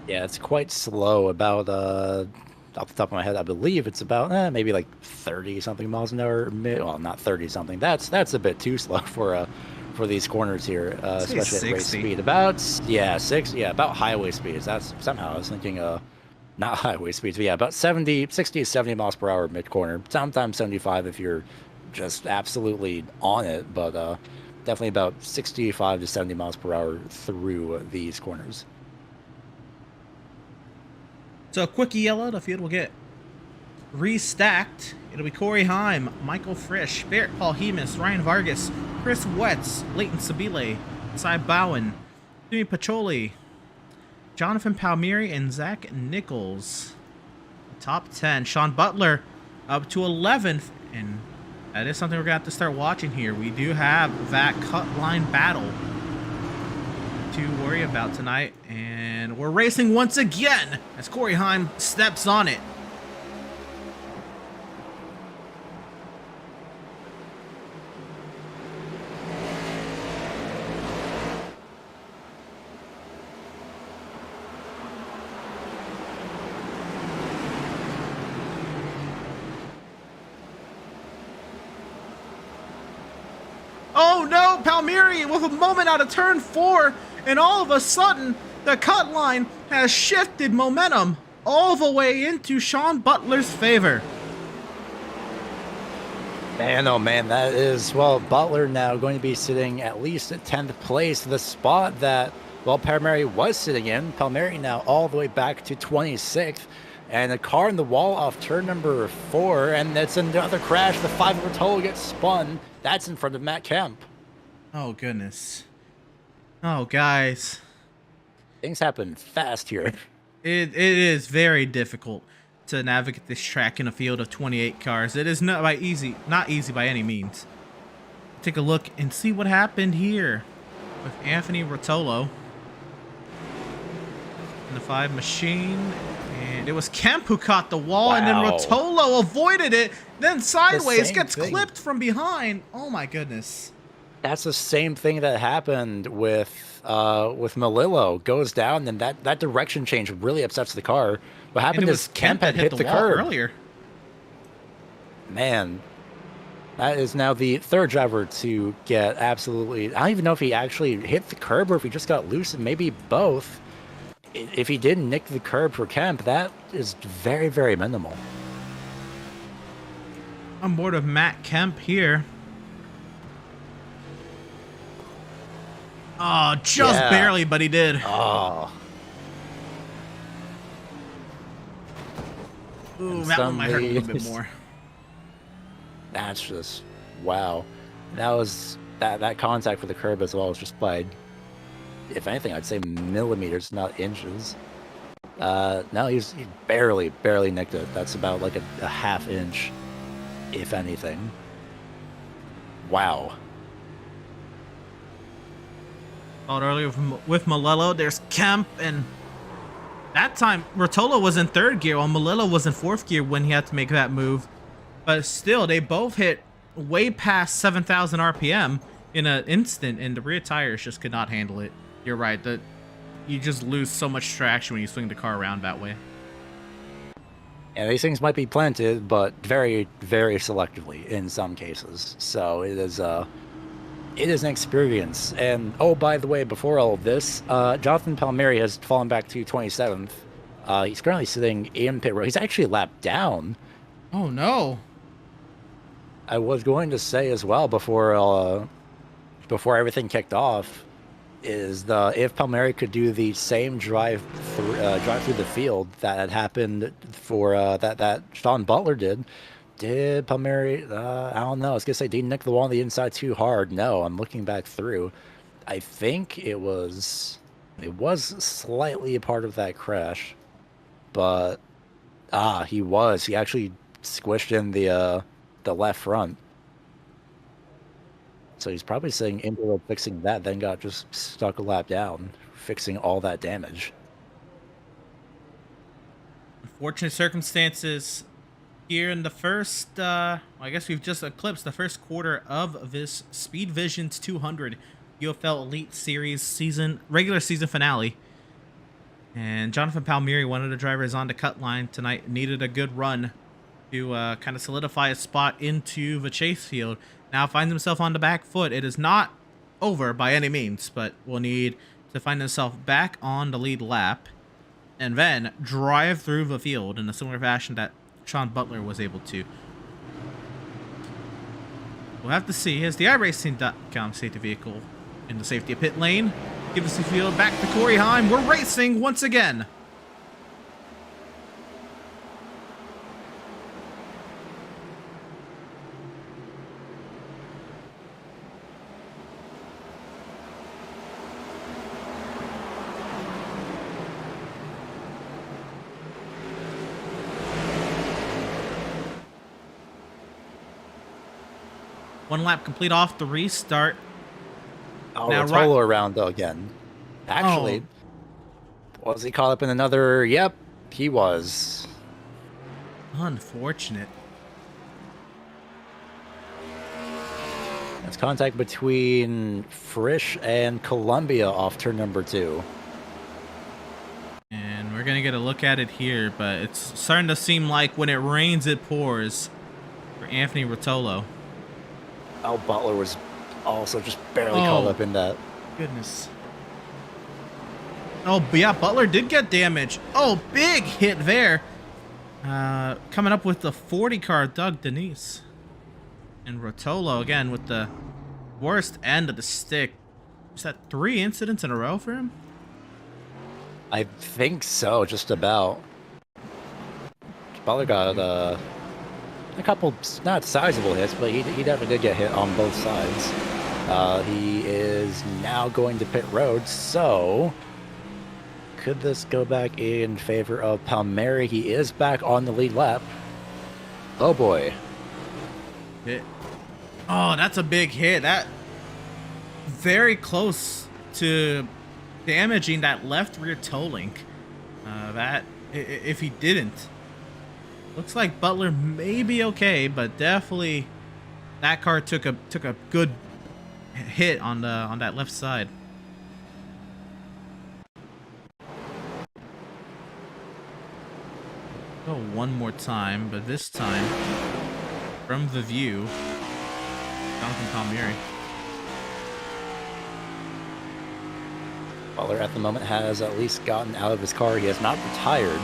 Yeah, it's quite slow. About off the top of my head, I believe it's about maybe like 30 something miles an hour. Well, not 30 something. That's a bit too slow for these corners here, especially at race speed. About about highway speeds. That's somehow I was thinking not highway speeds, but yeah, about 60 to 70 miles per hour mid corner. Sometimes 75 if you're just absolutely on it, but definitely about 65 to 70 miles per hour through these corners. So a quick yellow, the field will get restacked. It'll be Corey Heim, Michael Frisch, Barrett Paul Hemus, Ryan Vargas, Chris Wetz, Leighton Sabile, Cy Bowen, Jimmy Pacholi, Jonathan Palmieri, and Zach Nichols. Top 10. Sean Butler up to 11th, and that is something we're going to have to start watching here. We do have that cut line battle to worry about tonight, and we're racing once again as Corey Heim steps on it. Oh no, Palmieri with a moment out of turn 4, and all of a sudden, the cut line has shifted momentum all the way into Sean Butler's favor. Man, oh man, that is, well, Butler now going to be sitting at least at 10th place, the spot that, well, Palmieri was sitting in. Palmieri now all the way back to 26th, and a car in the wall off turn number 4, and it's another crash. The 5 over total gets spun. That's in front of Matt Kemp. Oh, goodness. Oh, guys. Things happen fast here. It is very difficult to navigate this track in a field of 28 cars. It is not easy by any means. Take a look and see what happened here with Anthony Rotolo in the 5 machine. And it was Kemp who caught the wall, and then Rotolo avoided it, then sideways gets clipped from behind. Oh my goodness. That's the same thing that happened with Melillo. Goes down, and that direction change really upsets the car. What happened is Kemp had hit the curb earlier. Man, that is now the 3rd driver to get absolutely... I don't even know if he actually hit the curb or if he just got loose, and maybe both. If he didn't nick the curb for Kemp, that is very, very minimal. On board of Matt Kemp here. Oh, just barely, but he did. Oh. Ooh, that one might hurt a little bit more. That's just, wow. That was, that contact with the curb as well was just by, if anything, I'd say millimeters, not inches. No, he barely nicked it. That's about like a half inch, if anything. Wow. Earlier with Melillo, there's Kemp, and that time Rotolo was in 3rd gear while Melillo was in 4th gear when he had to make that move. But still, they both hit way past 7,000 RPM in an instant, and the rear tires just could not handle it. You're right, that you just lose so much traction when you swing the car around that way. And these things might be planted, but very, very selectively in some cases. So it is an experience. And oh, by the way, before all of this, Jonathan Palmieri has fallen back to 27th. He's currently sitting in pit road. He's actually lapped down. Oh no! I was going to say as well before everything kicked off, is if Palmieri could do the same drive through the field that had happened for that Sean Butler did. Did Palmieri, I don't know. I was going to say, did he nick the wall on the inside too hard? No, I'm looking back through. I think it was slightly a part of that crash. But, he actually squished in the left front. So he's probably saying into fixing that, then got just stuck a lap down, fixing all that damage. Unfortunate circumstances here in the first, I guess we've just eclipsed the first quarter of this Speed Visions 200 UFL Elite Series regular season finale. And Jonathan Palmieri, one of the drivers on the cut line tonight, needed a good run to kind of solidify a spot into the chase field. Now finds himself on the back foot. It is not over by any means, but will need to find himself back on the lead lap and then drive through the field in a similar fashion that Sean Butler was able to. We'll have to see. As the iRacing.com safety vehicle in the safety pit lane, give us the field back to Corey Heim. We're racing once again. One lap complete off the restart. Oh, now Rotolo around though again. Actually, was he caught up in another? Yep, he was. Unfortunate. That's contact between Frisch and Columbia off turn number 2. And we're going to get a look at it here, but it's starting to seem like when it rains, it pours for Anthony Rotolo. Oh, Butler was also just barely caught up in that. Goodness. Oh, yeah, Butler did get damage. Oh, big hit there. Coming up with the 40 car, Doug Denise. And Rotolo, again, with the worst end of the stick. Is that 3 incidents in a row for him? I think so, just about. Butler got a couple, not sizable hits, but he definitely did get hit on both sides. He is now going to pit road, so could this go back in favor of Palmieri? He is back on the lead lap. Oh boy. Oh, that's a big hit. That very close to damaging that left rear toe link. That if he didn't, looks like Butler may be okay, but definitely that car took a good hit on that left side. Go one more time, but this time from the view, Jonathan Palmieri. Butler at the moment has at least gotten out of his car. He has not retired.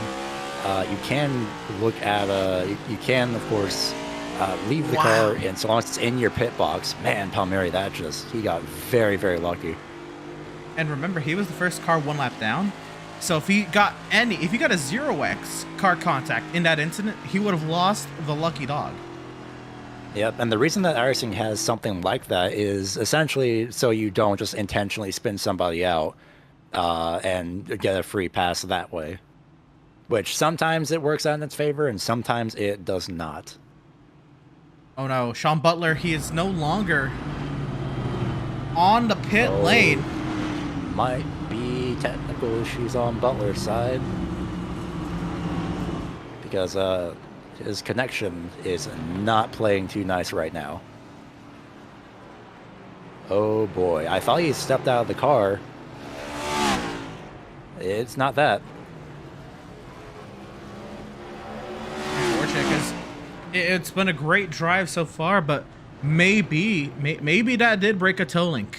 You can look at, you can, of course, leave the car, and so long as it's in your pit box, man, Palmieri, he got very, very lucky. And remember, he was the first car one lap down. So if he got a 0x car contact in that incident, he would have lost the lucky dog. Yep, and the reason that iRacing has something like that is essentially so you don't just intentionally spin somebody out and get a free pass that way. Which sometimes it works out in its favor, and sometimes it does not. Oh no, Sean Butler, he is no longer on the pit lane. Might be technical issues on Butler's side. Because his connection is not playing too nice right now. Oh boy, I thought he stepped out of the car. It's not that. Unfortunate, because it's been a great drive so far, but maybe that did break a toe link.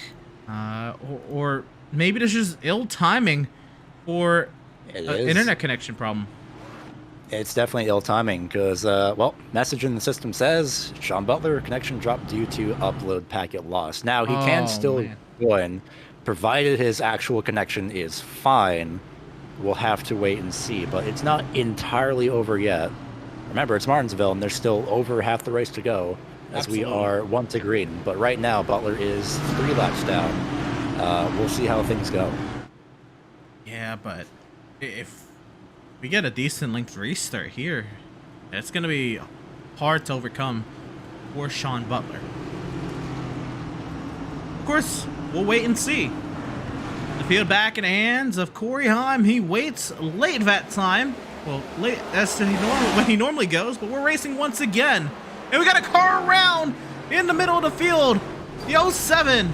Or maybe this is ill timing for an internet connection problem. It's definitely ill timing because, well, message in the system says Sean Butler connection dropped due to upload packet loss. Now, he can still join, provided his actual connection is fine. We'll have to wait and see, but it's not entirely over yet. Remember, it's Martinsville, and there's still over half the race to go as we are 1 to green. But right now, Butler is 3 laps down. We'll see how things go. Yeah, but if we get a decent length restart here, it's going to be hard to overcome for Sean Butler. Of course, we'll wait and see. The field back in the hands of Corey Heim. He waits late that time. Well, late as to when he normally goes, but we're racing once again. And we got a car around in the middle of the field. The 07.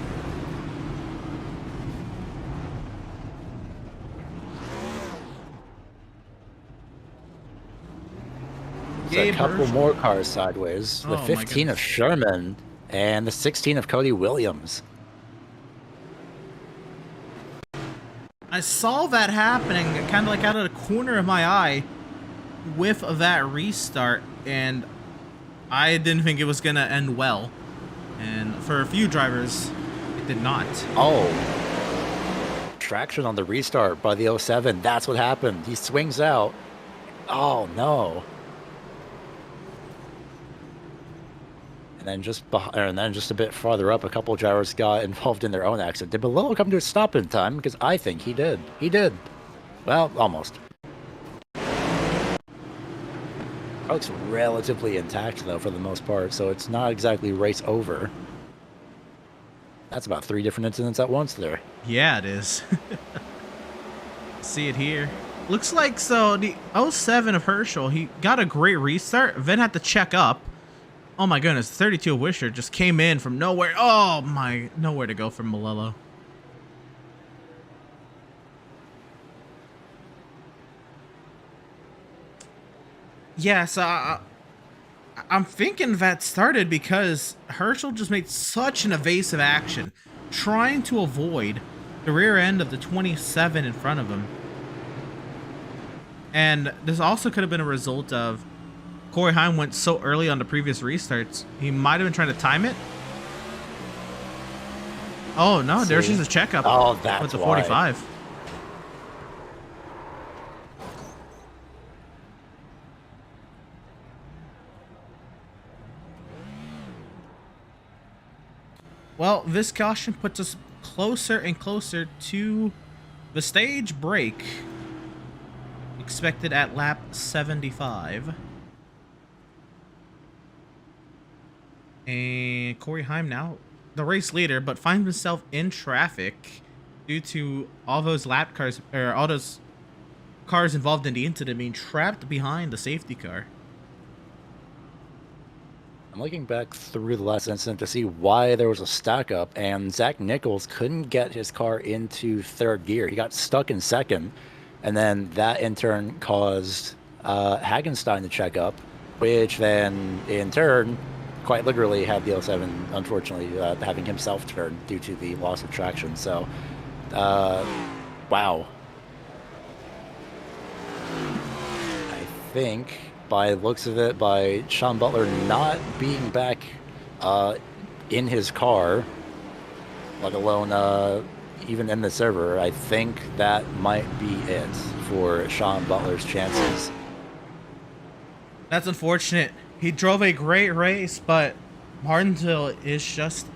A couple more cars sideways. The 15 of Sherman and the 16 of Cody Williams. I saw that happening kind of like out of the corner of my eye with that restart, and I didn't think it was going to end well. And for a few drivers, it did not. Oh. Traction on the restart by the 07. That's what happened. He swings out. Oh, no. And then just a bit farther up, a couple of drivers got involved in their own accident. Did Malillo come to a stop in time? Because I think he did. He did. Well, almost. Looks relatively intact, though, for the most part, so it's not exactly race over. That's about 3 different incidents at once there. Yeah, it is. See it here. Looks like, so the 07 of Herschel, he got a great restart, then had to check up. Oh my goodness, 32 of Wisher just came in from nowhere. Oh my, nowhere to go from Malillo. Yeah, so I'm thinking that started because Herschel just made such an evasive action, trying to avoid the rear end of the 27 in front of him. And this also could have been a result of Corey Heim went so early on the previous restarts. He might have been trying to time it. Oh, no, there's just a checkup with the 45. Well, this caution puts us closer and closer to the stage break, expected at lap 75. And Corey Heim now the race leader, but finds himself in traffic due to all those lap cars, or all those cars involved in the incident being trapped behind the safety car. I'm looking back through the last incident to see why there was a stack up, and Zach Nichols couldn't get his car into third gear. He got stuck in second, and then that in turn caused Hagenstein to check up, which then in turn quite literally had the 07 unfortunately having himself turn due to the loss of traction. So wow. I think by the looks of it, by Sean Butler not being back in his car, let alone even in the server, I think that might be it for Sean Butler's chances. That's unfortunate. He drove a great race, but Martinsville is just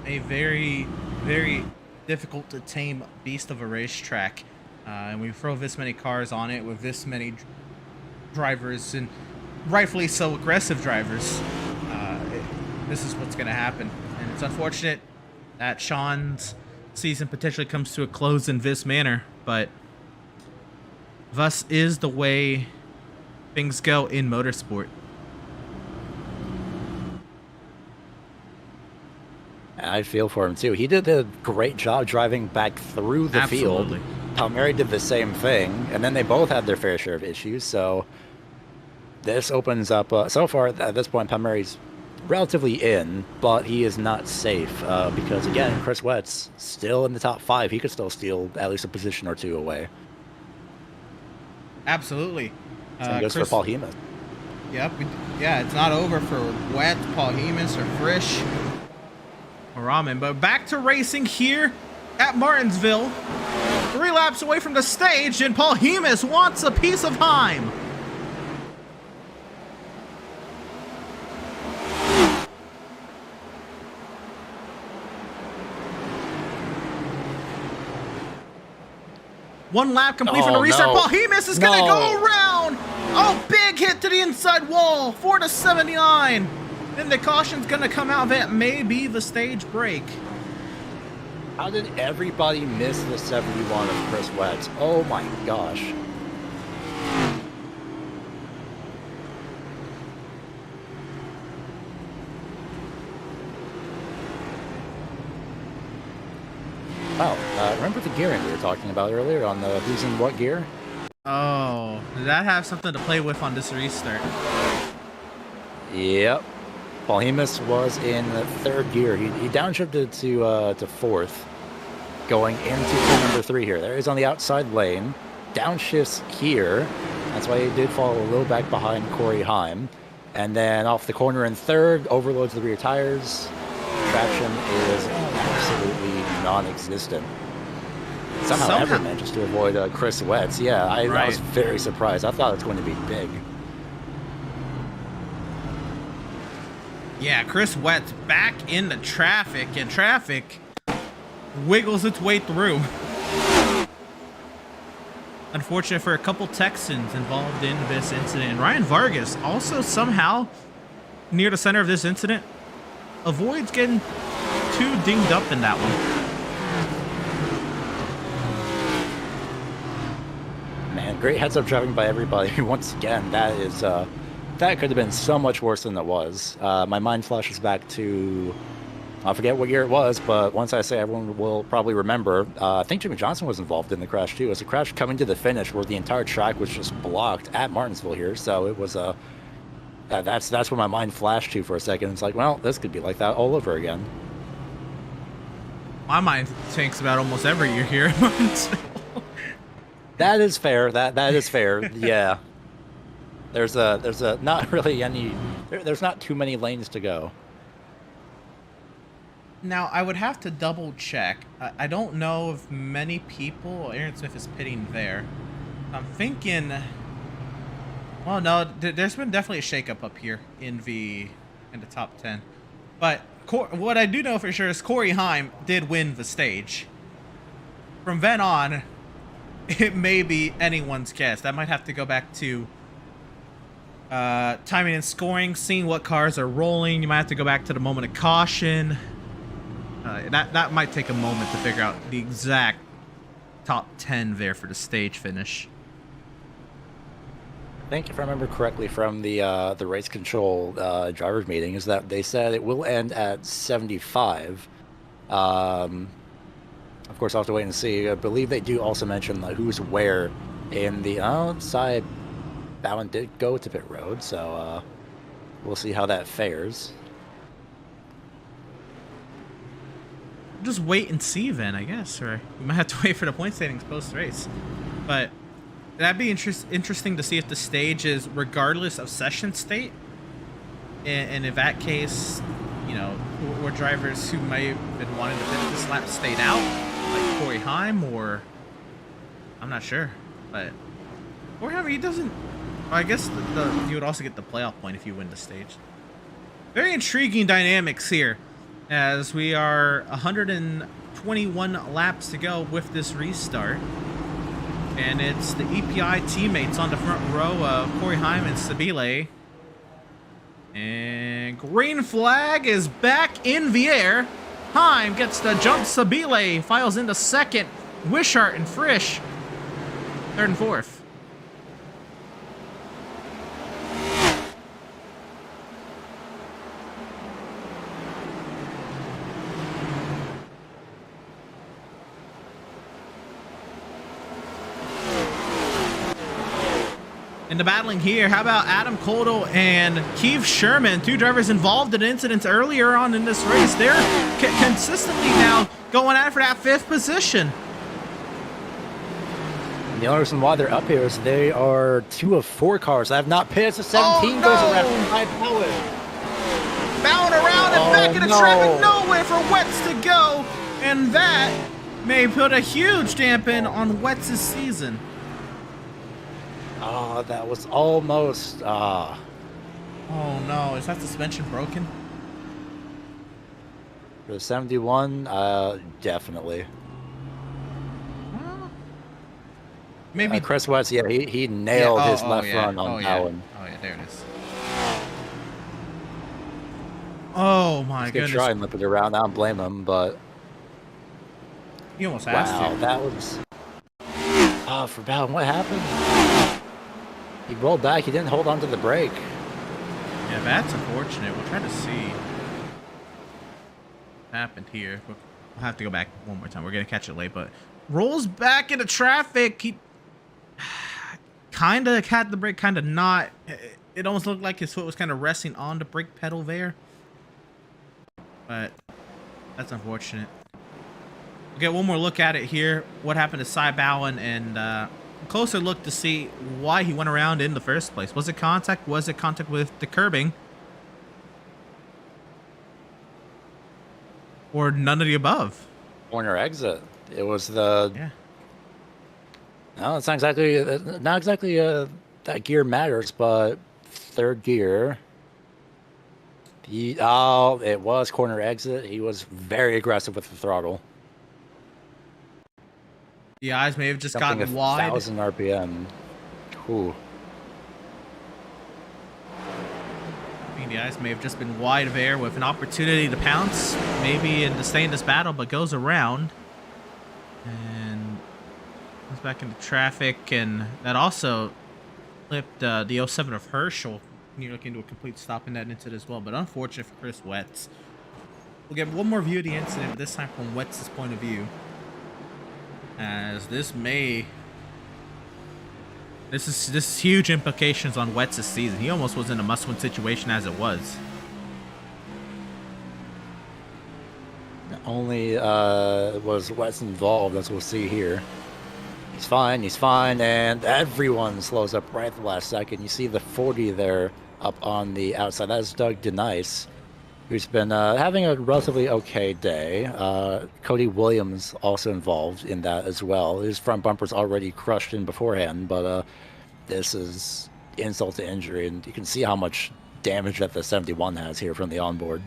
a very, very difficult to tame beast of a racetrack. And we throw this many cars on it with this many drivers, and rightfully so aggressive drivers. This is what's going to happen. And it's unfortunate that Sean's season potentially comes to a close in this manner, but thus is the way things go in motorsport. I feel for him too. He did a great job driving back through the Absolutely. field. Palmieri did the same thing, and then they both had their fair share of issues. So this opens up. So far at this point, Palmieri's relatively in, but he is not safe because again, Chris Wett's still in the top 5. He could still steal at least a position or two away. Absolutely. Same goes for Paul Hemus. Yep. Yeah, it's not over for Wett, Paul Hemus, or Frisch, or Ramen. But back to racing here at Martinsville. 3 laps away from the stage, and Paul Hemus wants a piece of Heim. One lap complete from the restart. No. Paul Hemus is going to go around. Oh, big hit to the inside wall. 4 to 79. Then the caution's going to come out. That may be the stage break. How did everybody miss the 71 of Chris Wett? Oh my gosh. Wow, remember the gearing we were talking about earlier on the who's in what gear? Oh, did that have something to play with on this restart? Yep. Paul Hemus was in the 3rd gear. He downshifted to 4th, going into turn number 3 here. There he's on the outside lane, downshifts here. That's why he did fall a little back behind Corey Heim. And then off the corner in 3rd, overloads the rear tires. Traction is absolutely non-existent. Somehow ever manages to avoid Chris Wetz. Yeah, I was very surprised. I thought it was going to be big. Yeah, Chris Wett's back into traffic, and traffic wiggles its way through. Unfortunate for a couple Texans involved in this incident. And Ryan Vargas also somehow, near the center of this incident, avoids getting too dinged up in that one. Man, great heads-up driving by everybody. Once again, that is that could have been so much worse than it was. My mind flashes back to, I forget what year it was, but once I say everyone will probably remember, I think Jimmy Johnson was involved in the crash too. It was a crash coming to the finish where the entire track was just blocked at Martinsville here. So it was that's where my mind flashed to for a second. It's like, well, this could be like that all over again. My mind thinks about almost every year here. That is fair. That is fair. Yeah. There's a not really any. There's not too many lanes to go. Now, I would have to double check. I don't know if many people. Aaron Smith is pitting there. I'm thinking. Well, no, there's been definitely a shakeup up here in the top 10. But what I do know for sure is Corey Heim did win the stage. From then on, it may be anyone's guess. That might have to go back to timing and scoring, seeing what cars are rolling. You might have to go back to the moment of caution. That might take a moment to figure out the exact top 10 there for the stage finish. I think if I remember correctly from the race control drivers meeting, is that they said it will end at 75. Of course, I'll have to wait and see. I believe they do also mention who's where in the outside. That one did go to pit road, so we'll see how that fares. Just wait and see then, I guess, or we might have to wait for the point standings post-race. But that'd be interesting to see if the stage is regardless of session state, and in that case, you know, or drivers who may have been wanting to finish this lap stayed out, like Corey Heim, or I'm not sure, but Corey Heim, he doesn't. Well, I guess you would also get the playoff point if you win the stage. Very intriguing dynamics here, as we are 121 laps to go with this restart. And it's the EPI teammates on the front row of Corey Heim and Sabile. And green flag is back in the air. Heim gets the jump. Sabile files into second. Wishart and Frisch third and fourth. In the battling here, how about Adam Koldel and Keith Sherman, two drivers involved in incidents earlier on in this race. They're consistently now going at it for that 5th position. And the only reason why they're up here is they are 2 of 4 cars that have not pitted. So 17 goes around by Bowen. Bowing around and back into traffic, nowhere for Wetz to go. And that may put a huge dampen on Wetz's season. Oh, that was almost. Oh no, is that suspension broken? For the 71, definitely. Well, maybe Chris Wetz, yeah, he nailed his left front on that one. Oh yeah, there it is. Oh my goodness. Try and flip it around. I don't blame him, but he almost asked you. Wow, that was. Oh, for Bowden, what happened? He rolled back. He didn't hold on to the brake. Yeah, that's unfortunate. We'll try to see what happened here. We'll have to go back one more time. We're going to catch it late, but rolls back into traffic. He kind of had the brake, kind of not. It almost looked like his foot was kind of resting on the brake pedal there. But that's unfortunate. We'll get one more look at it here. What happened to Cy Bowen, and closer look to see why he went around in the first place. Was it contact? Was it contact with the curbing? Or none of the above? Corner exit. It was the. Yeah. No, it's not exactly. That gear matters, but 3rd gear. It was corner exit. He was very aggressive with the throttle. The eyes may have just Something gotten wide. 1,000 RPM. Ooh. I mean, the eyes may have just been wide of air with an opportunity to pounce, maybe and to stay in this battle, but goes around and comes back into traffic, and that also flipped the 07 of Herschel nearly into a complete stop in that incident as well. But unfortunate for Chris Wetz. We'll get one more view of the incident, but this time from Wetz's point of view. As this is huge implications on Wetz's season. He almost was in a must-win situation as it was. Not only was Wetz involved, as we'll see here. He's fine, and everyone slows up right at the last second. You see the 40 there up on the outside. That is Doug Denice, who's been having a relatively okay day. Cody Williams also involved in that as well. His front bumper's already crushed in beforehand, but this is insult to injury, and you can see how much damage that the 71 has here from the onboard.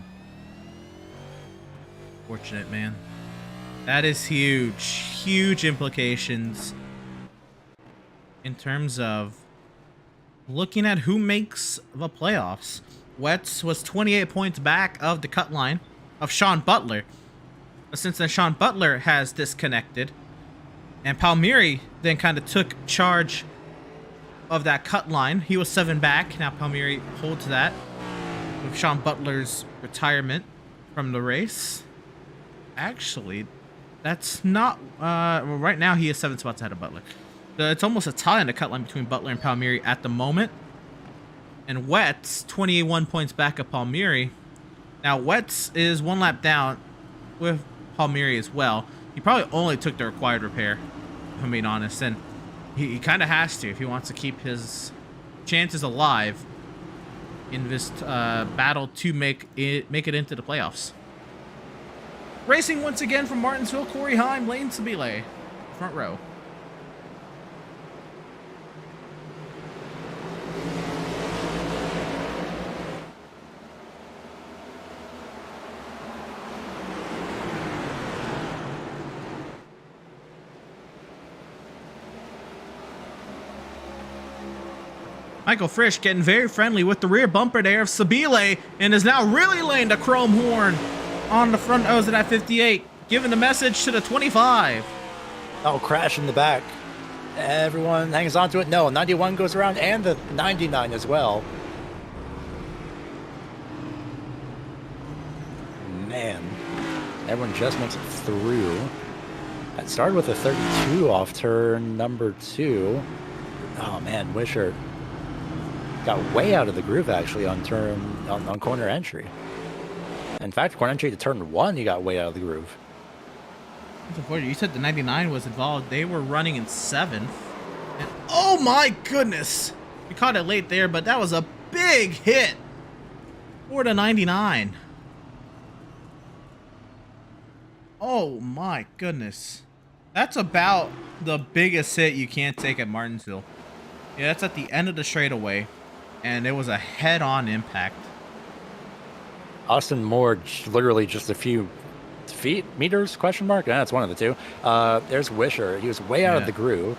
Fortunate, man. That is huge. Huge implications in terms of looking at who makes the playoffs. Wets was 28 points back of the cut line of Sean Butler. But since then, Sean Butler has disconnected. And Palmieri then kind of took charge of that cut line. He was 7 back. Now Palmieri holds that with Sean Butler's retirement from the race. Actually, that's not... right now, he is 7 spots ahead of Butler. It's almost a tie in the cut line between Butler and Palmieri at the moment. And Wets, 21 points back of Palmieri. Now, Wets is 1 lap down with Palmieri as well. He probably only took the required repair, if I'm being honest. And he kind of has to if he wants to keep his chances alive in this battle to make it into the playoffs. Racing once again from Martinsville, Corey Heim, Lane Sabile, front row. Michael Frisch getting very friendly with the rear bumper there of Sabile and is now really laying the chrome horn on the front nose of that 58, giving the message to the 25. Oh, crash in the back. Everyone hangs on to it. No, 91 goes around and the 99 as well. Man, everyone just makes it through. That started with a 32 off turn number 2. Oh man, Wisher got way out of the groove actually on corner entry. In fact, corner entry to turn 1, he got way out of the groove. You said the 99 was involved. They were running in 7th. And oh my goodness! We caught it late there, but that was a big hit for the 99. Oh my goodness. That's about the biggest hit you can't take at Martinsville. Yeah, that's at the end of the straightaway. And it was a head-on impact. Austin Moore, literally just a few meters, question mark? Yeah, it's one of the two. There's Wisher. He was way out of the groove.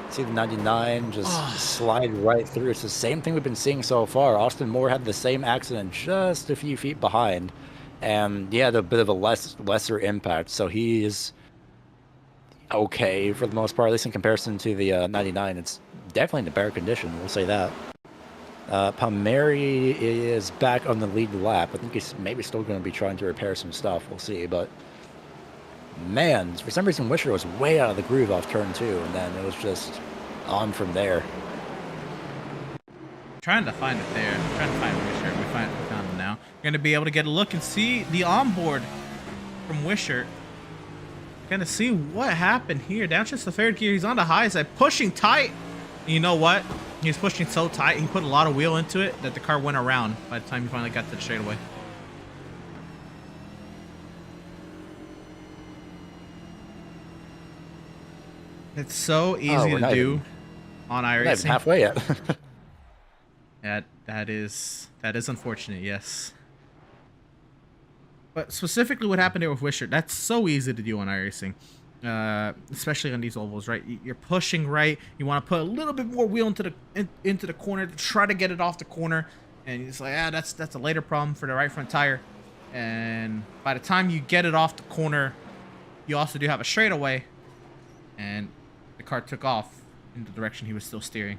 See the 99 just slide right through. It's the same thing we've been seeing so far. Austin Moore had the same accident just a few feet behind. And he had a bit of a lesser impact. So he's okay for the most part, at least in comparison to the 99. It's definitely in a better condition, we'll say that. Palmieri is back on the lead lap. I think he's maybe still going to be trying to repair some stuff. We'll see. But, man, for some reason, Wisher was way out of the groove off turn 2. And then it was just on from there. Trying to find it there. Trying to find Wisher. We found him now. We're going to be able to get a look and see the onboard from Wisher. Going to see what happened here. Down just the third gear. He's on the high side, pushing tight. And you know what? He was pushing so tight, he put a lot of wheel into it that the car went around by the time he finally got to the straightaway. It's so easy to do on iRacing. Not even halfway yet. That is unfortunate, yes. But specifically what happened here with Wisher, that's so easy to do on iRacing. Especially on these ovals, right? You're pushing right. You want to put a little bit more wheel into the corner to try to get it off the corner, and it's like, that's a later problem for the right front tire. And by the time you get it off the corner, you also do have a straightaway, and the car took off in the direction he was still steering.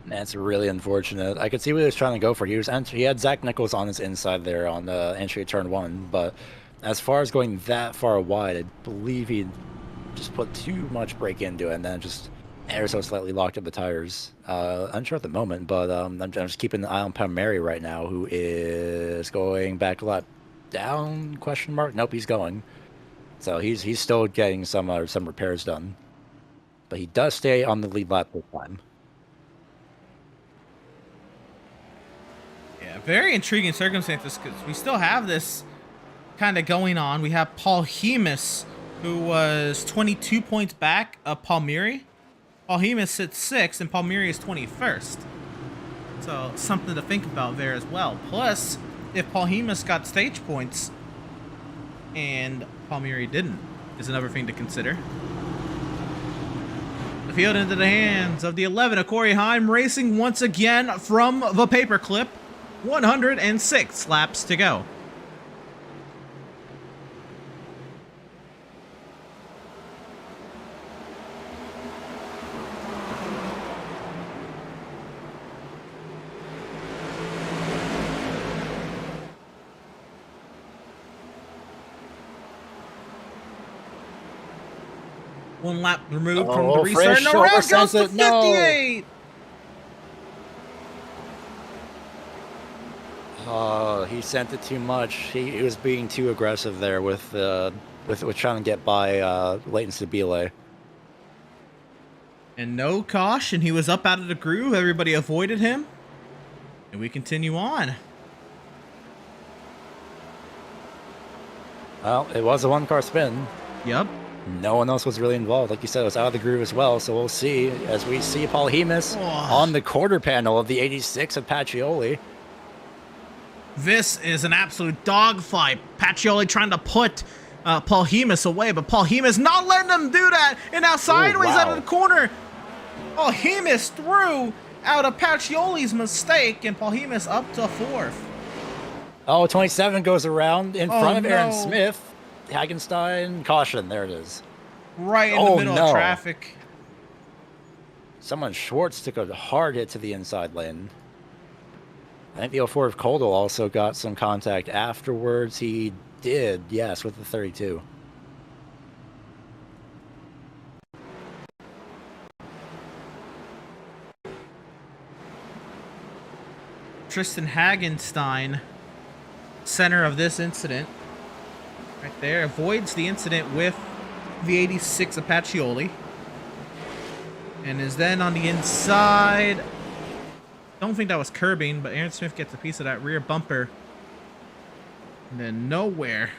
That's really unfortunate. I could see what he was trying to go for. He had Zach Nichols on his inside there on the entry of turn 1, but as far as going that far wide, I believe he just put too much brake into it and then just ever so slightly locked up the tires. Unsure at the moment, but I'm just keeping an eye on Palmieri right now, who is going back a lap down, question mark? Nope, he's going. So he's still getting some repairs done. But he does stay on the lead lap this time. Yeah, very intriguing circumstances because we still have this kind of going on. We have Paul Hemus, who was 22 points back of Palmieri. Paul Hemus sits 6th and Palmieri is 21st. So something to think about there as well. Plus, if Paul Hemus got stage points and Palmieri didn't, is another thing to consider. The field into the hands of the 11 of Corey Heim, racing once again from the paperclip. 106 laps to go. One lap removed from the restart. No, around goes to 58. Oh, he sent it too much. He was being too aggressive there with trying to get by Leighton Stabile. And no caution. He was up out of the groove. Everybody avoided him. And we continue on. Well, it was a one-car spin. Yep. No one else was really involved. Like you said, it was out of the groove as well. So we'll see as we see Paul Hemus on the quarter panel of the 86 of Pacioli. This is an absolute dogfight. Pacioli trying to put Paul Hemus away, but Paul Hemus not letting him do that. And now sideways out of the corner. Paul Hemus threw out of Pacioli's mistake, and Paul Hemus up to 4th. Oh, 27 goes around in front of Aaron Smith. Hagenstein, caution, there it is. Right in the middle of traffic. Schwartz took a hard hit to the inside lane. I think the 04 of Koldel also got some contact afterwards. He did, yes, with the 32. Tristan Hagenstein, center of this incident. Right there, avoids the incident with the 86 of Pacioli. And is then on the inside. Don't think that was curbing, but Aaron Smith gets a piece of that rear bumper. And then nowhere.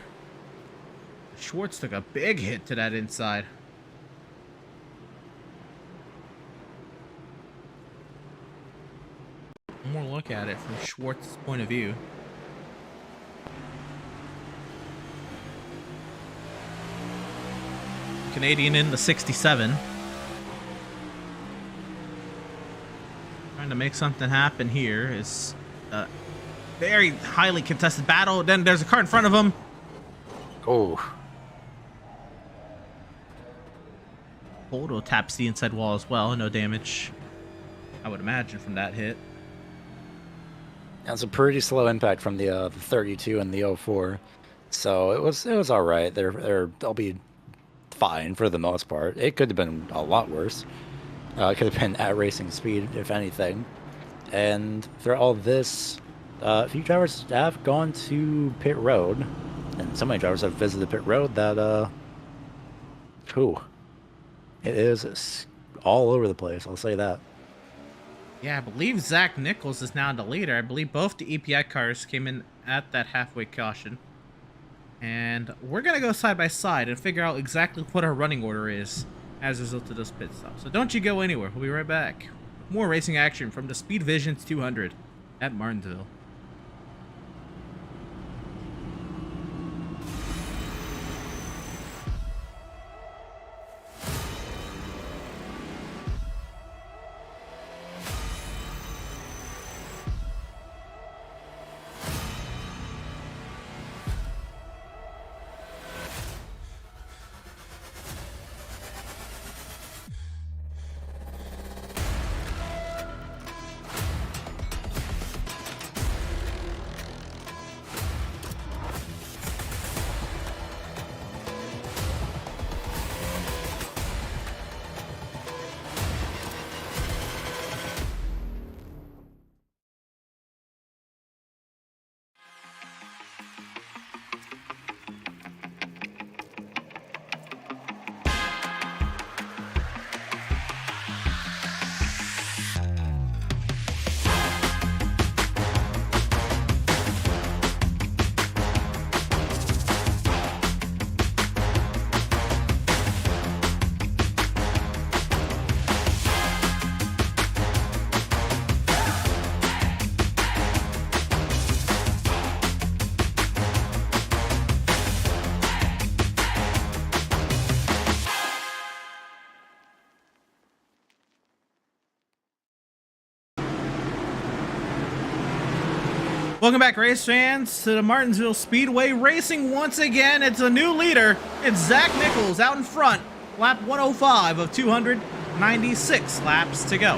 Schwartz took a big hit to that inside. One more look at it from Schwartz's point of view. Canadian in the 67. Trying to make something happen here is a very highly contested battle. Then there's a car in front of him. Oh. Boldo taps the inside wall as well. No damage, I would imagine, from that hit. That's a pretty slow impact from the 32 and the 04. So it was all right. They'll be fine for the most part. It could have been a lot worse. It could have been at racing speed, if anything. And through all this, a few drivers have gone to pit road, and so many drivers have visited pit road that, it is all over the place, I'll say that. Yeah, I believe Zach Nichols is now the leader. I believe both the EPI cars came in at that halfway caution. And we're going to go side by side and figure out exactly what our running order is as a result of those pit stops. So don't you go anywhere. We'll be right back. More racing action from the Speed Visions 200 at Martinsville. Welcome back, race fans, to the Martinsville Speedway racing once again. It's a new leader. It's Zach Nichols out in front. Lap 105 of 296 laps to go.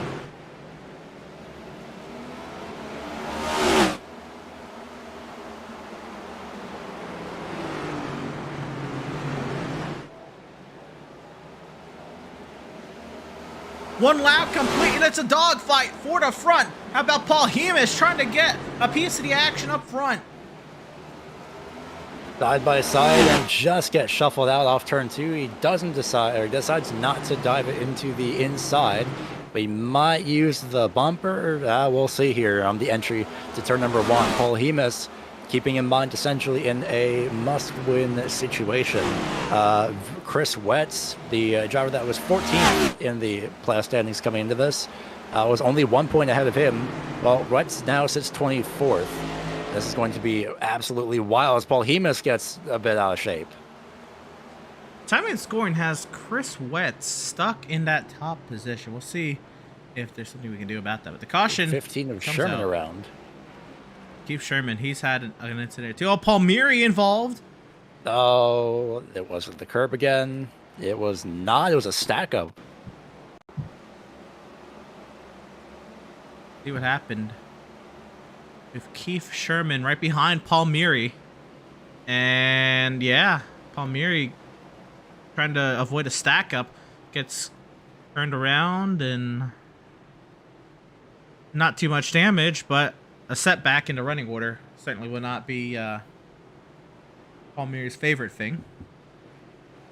One lap complete, and it's a dogfight for the front. How about Paul Hemus trying to get a piece of the action up front? Side by side and just get shuffled out off turn 2. He doesn't decide, or decides not to dive it into the inside. But he might use the bumper. We'll see here on the entry to turn number 1. Paul Hemus, keeping in mind essentially in a must-win situation. Chris Wetz, the driver that was 14th in the playoff standings coming into this, was only 1 point ahead of him. Well, Wetz now sits 24th. This is going to be absolutely wild as Paul Hemus gets a bit out of shape. Timing and scoring has Chris Wetz stuck in that top position. We'll see if there's something we can do about that. But the caution 15 of Sherman out. Around. Keith Sherman, he's had an incident too. Oh, Paul Meary involved. Oh, it wasn't the curb again. It was not. It was a stack up. See what happened with Keith Sherman right behind Paul Meary. And yeah, Paul Meary trying to avoid a stack up gets turned around and not too much damage, but a setback in the running order certainly will not be Paul Meary's favorite thing.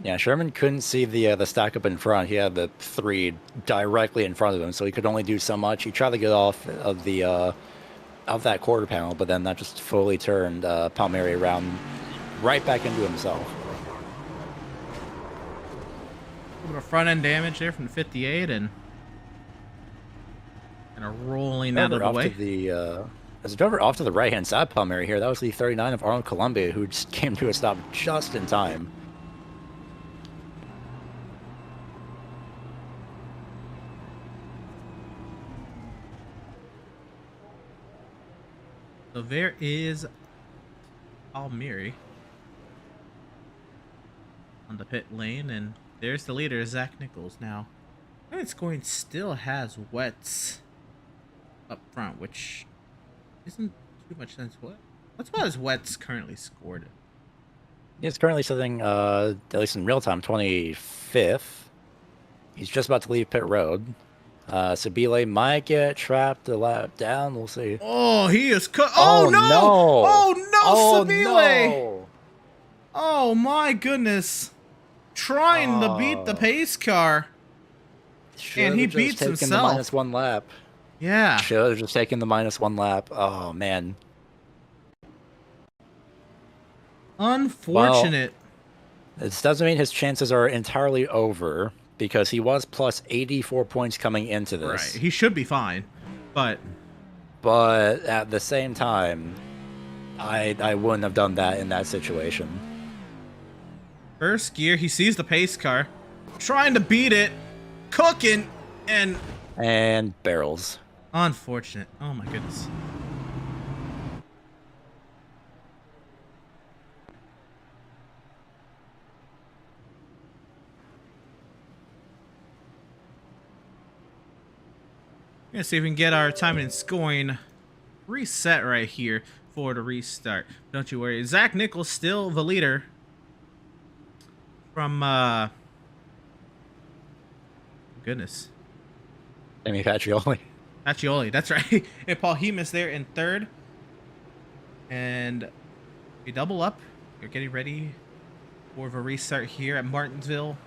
Yeah, Sherman couldn't see the stack up in front. He had the 3 directly in front of him, so he could only do so much. He tried to get off of the of that quarter panel, but then that just fully turned Paul Meary around right back into himself. A little bit of front end damage there from the 58 and kind of rolling out of the way. As a driver off to the right-hand side, Paul Meary here. That was the 39 of Arnold Columbia, who just came to a stop just in time. So there is Paul Meary on the pit lane, and there's the leader, Zach Nichols. Now, Timing scoring still has Wetz up front, which isn't too much sense. What's about his Wetz currently scored? He's currently sitting, at least in real time, 25th. He's just about to leave pit road. Sabile might get trapped a lap down. We'll see. Oh, he is cut. Oh, no! Oh, no, Sabile! No. Oh, my goodness. Trying to beat the pace car. And he beats himself. The -1 lap. Yeah. Should have just taken the -1 lap. Oh, man. Unfortunate. Well, this doesn't mean his chances are entirely over, because he was plus 84 points coming into this. Right. He should be fine. But at the same time, I wouldn't have done that in that situation. First gear, he sees the pace car, trying to beat it, cooking, and barrels. Unfortunate. Oh my goodness. We're gonna see if we can get our timing and scoring reset right here for the restart. Don't you worry. Zach Nichols still the leader from goodness. Amy Patrioli. Patrioli, that's right. And Paul Hemus there in third. And we double up. We're getting ready for the restart here at Martinsville.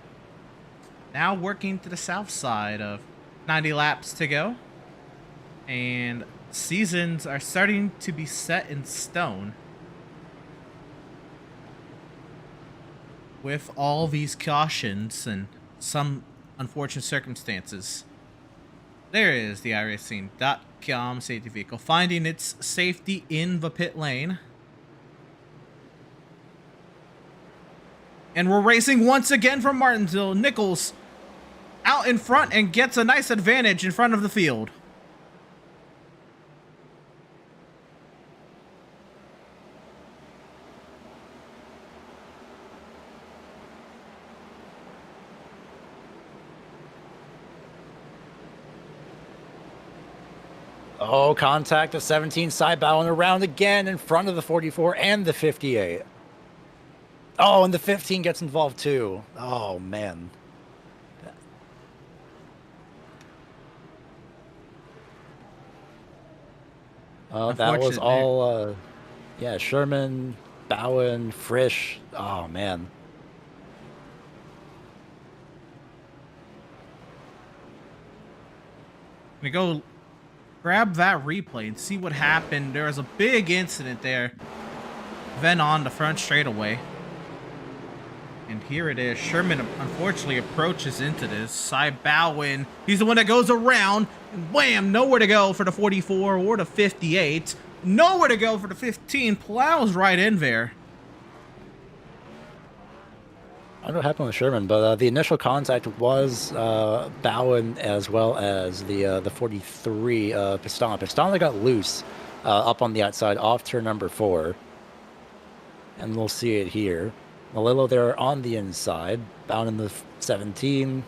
Now working to the south side of 90 laps to go. And seasons are starting to be set in stone with all these cautions and some unfortunate circumstances. There is the iRacing.com safety vehicle finding its safety in the pit lane. And we're racing once again from Martinsville. Nichols out in front and gets a nice advantage in front of the field. Oh, contact, the 17 side bowing around again in front of the 44 and the 58. Oh, and the 15 gets involved too. Oh, man. That was all, yeah, Sherman, Bowen, Frisch. Oh, man. We go grab that replay and see what happened. There was a big incident there. Then on the front straightaway. And here it is. Sherman unfortunately approaches into this. Cy Bowen, he's the one that goes around. And wham, nowhere to go for the 44 or the 58. Nowhere to go for the 15. Plows right in there. I don't know what happened with Sherman, but the initial contact was Bowen as well as the 43 Pistana. Pistana got loose up on the outside off turn number 4. And we'll see it here. Malillo there on the inside, bound in the 17.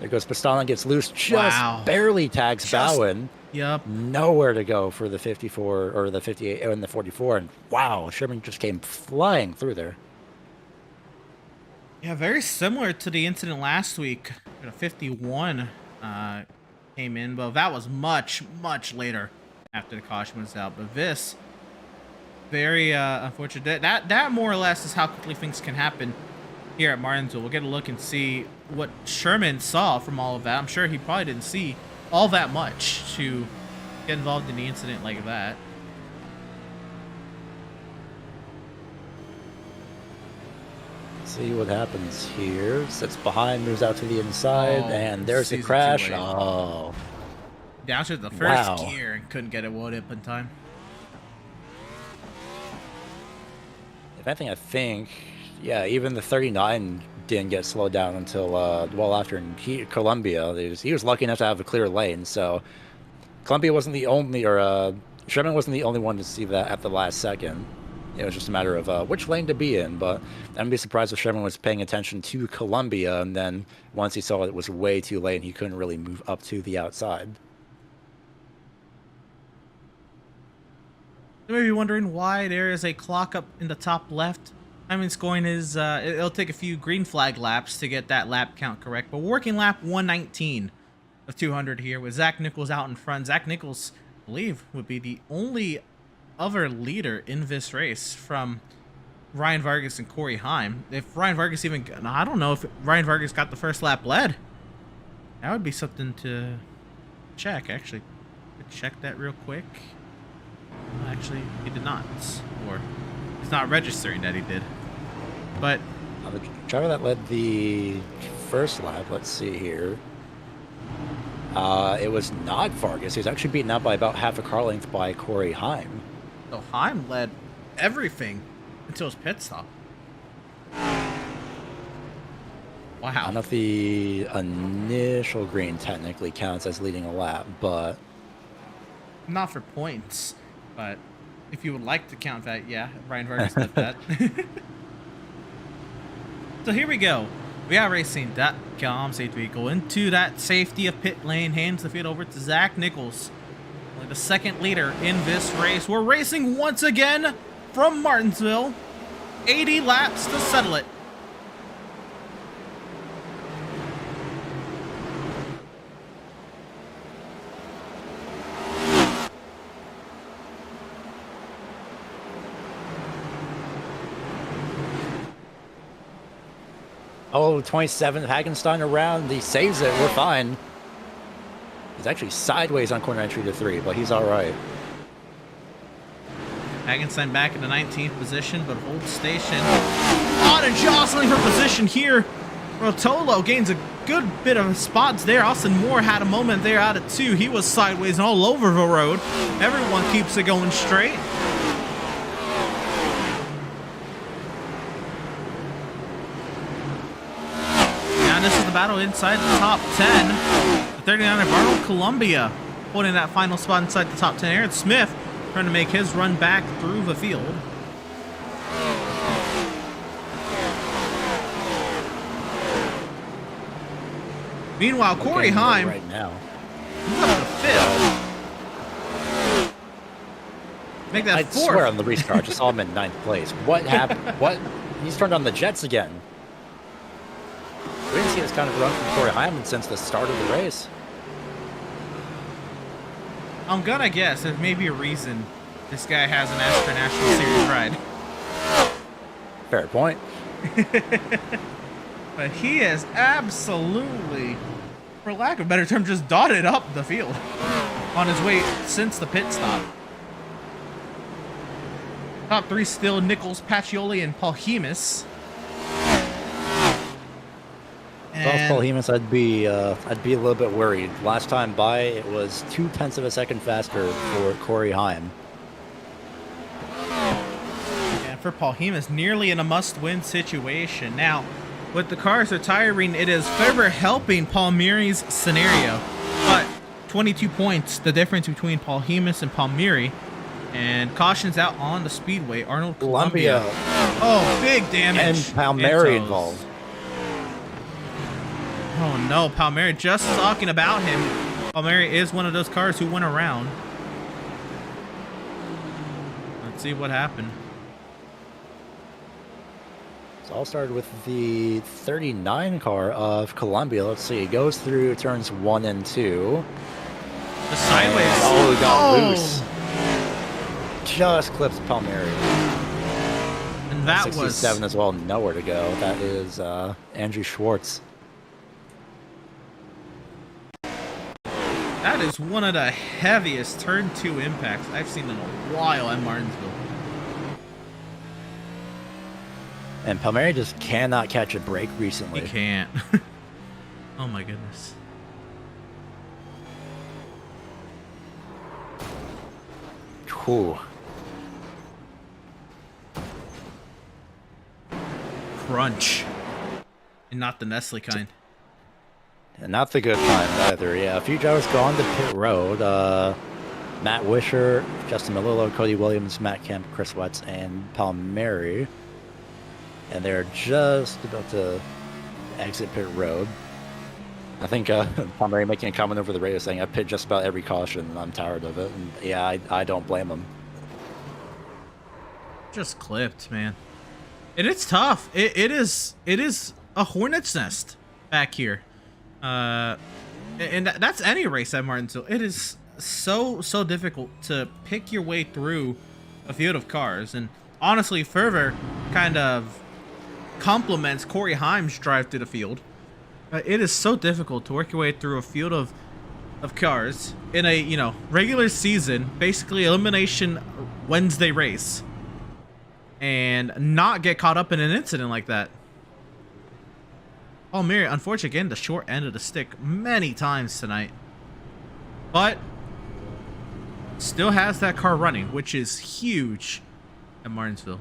There goes Pistana, gets loose, just barely tags Bowen. Yep. Nowhere to go for the 54 or the 58 and the 44. And wow, Sherman just came flying through there. Yeah, very similar to the incident last week. The 51 came in, but that was much, much later after the caution was out. But this, very unfortunate. That more or less is how quickly things can happen here at Martinsville. We'll get a look and see what Sherman saw from all of that. I'm sure he probably didn't see all that much to get involved in the incident like that. See what happens here. Sits behind, moves out to the inside, and there's the crash. Oh. Down to the first gear and couldn't get it wood up in time. If anything, I think, yeah, even the 39 didn't get slowed down until well after Columbia. He was lucky enough to have a clear lane, so Columbia wasn't the only, or Sherman wasn't the only one to see that at the last second. It was just a matter of which lane to be in, but I'd be surprised if Sherman was paying attention to Columbia, and then once he saw it was way too late, he couldn't really move up to the outside. You may be wondering why there is a clock up in the top left. I mean, scoring is, it'll take a few green flag laps to get that lap count correct, but working lap 119 of 200 here with Zach Nichols out in front. Zach Nichols, I believe, would be the only other leader in this race from Ryan Vargas and Corey Heim. If Ryan Vargas even, I don't know if Ryan Vargas got the first lap led. That would be something to check, actually. Check that real quick. Actually, he did not, or he's not registering that he did. But the driver that led the first lap, let's see here. It was not Vargas. He was actually beaten out by about half a car length by Corey Heim. So Heim led everything until his pit stop. Wow. I don't know if the initial green technically counts as leading a lap, but not for points. But if you would like to count that, yeah, Ryan Vargas did that. So here we go. We are racing.com. Safe vehicle into that safety of pit lane. Hands the field over to Zach Nichols. Only the second leader in this race. We're racing once again from Martinsville. 80 laps to settle it. Oh, 27, Hagenstein around. He saves it. We're fine. He's actually sideways on corner entry to 3, but he's all right. Hagenstein back in the 19th position, but holds station. On and jostling for position here. Rotolo gains a good bit of spots there. Austin Moore had a moment there out of 2. He was sideways all over the road. Everyone keeps it going straight. This is the battle inside the top 10. The 39 of Arnold Columbia holding that final spot inside the top 10. Aaron Smith trying to make his run back through the field. Meanwhile, Corey Heim right now. he's up to 5th. Make that I fourth. swear on the restart, I just saw him in 9th place. What happened? What? He's turned on the jets again. We didn't see this kind of run from Corey Hyman since the start of the race. I'm gonna guess there may be a reason this guy has an NASCAR National Series ride. Fair point. But he is absolutely, for lack of a better term, just dotted up the field on his way since the pit stop. Top 3 still Nichols, Pacioli, and Paul Hemus. Well, Paul Hemus, I'd be a little bit worried. Last time by, it was 0.2 of a second faster for Corey Heim. And for Paul Hemus, nearly in a must-win situation. Now, with the cars retiring, it is further helping Palmieri's scenario. But 22 points, the difference between Paul Hemus and Palmieri. And cautions out on the speedway. Arnold Columbia. Oh, big damage. And Palmieri involved. Oh no, Palmieri, just talking about him. Palmieri is one of those cars who went around. Let's see what happened. So all started with the 39 car of Columbia. Let's see, it goes through turns 1 and 2. The sideways. Oh, it got loose. Just clips Palmieri. And that 67 was as well, nowhere to go. That is Andrew Schwartz. That is one of the heaviest turn 2 impacts I've seen in a while at Martinsville. And Palmieri just cannot catch a break recently. He can't. Oh my goodness. Whew. Crunch. And not the Nestle kind. And not the good kind either. Yeah, a few drivers gone to pit road. Matt Wisher, Justin Melillo, Cody Williams, Matt Kemp, Chris Wetz, and Palmieri. And they're just about to exit pit road. I think Palmieri making a comment over the radio saying, I pit just about every caution and I'm tired of it. And yeah, I don't blame him. Just clipped, man. And it's tough. It is a hornet's nest back here. And that's any race at Martinsville. It is so difficult to pick your way through a field of cars. And honestly, further kind of complements Corey Heim's drive through the field. It is so difficult to work your way through a field of cars in a regular season, basically elimination Wednesday race, and not get caught up in an incident like that. Palmieri, unfortunately, getting the short end of the stick many times tonight. But still has that car running, which is huge at Martinsville.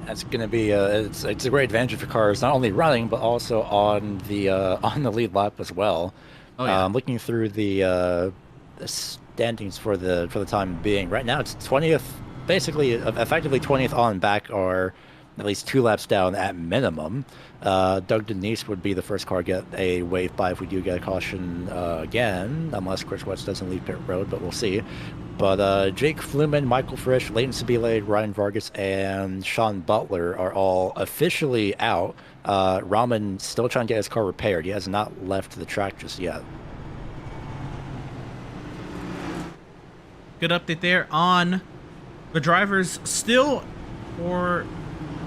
That's going to be it's a great advantage for cars, not only running but also on the lead lap as well. Oh, yeah. Looking through the standings for the time being, right now it's 20th, basically effectively 20th on back, or at least 2 laps down at minimum. Doug Denise would be the first car to get a wave by if we do get a caution again, unless Chris Wetz doesn't leave pit road, but we'll see. But Jake Fluman, Michael Frisch, Leighton Sabile, Ryan Vargas, and Sean Butler are all officially out. Rahman still trying to get his car repaired. He has not left the track just yet. Good update there on the drivers still or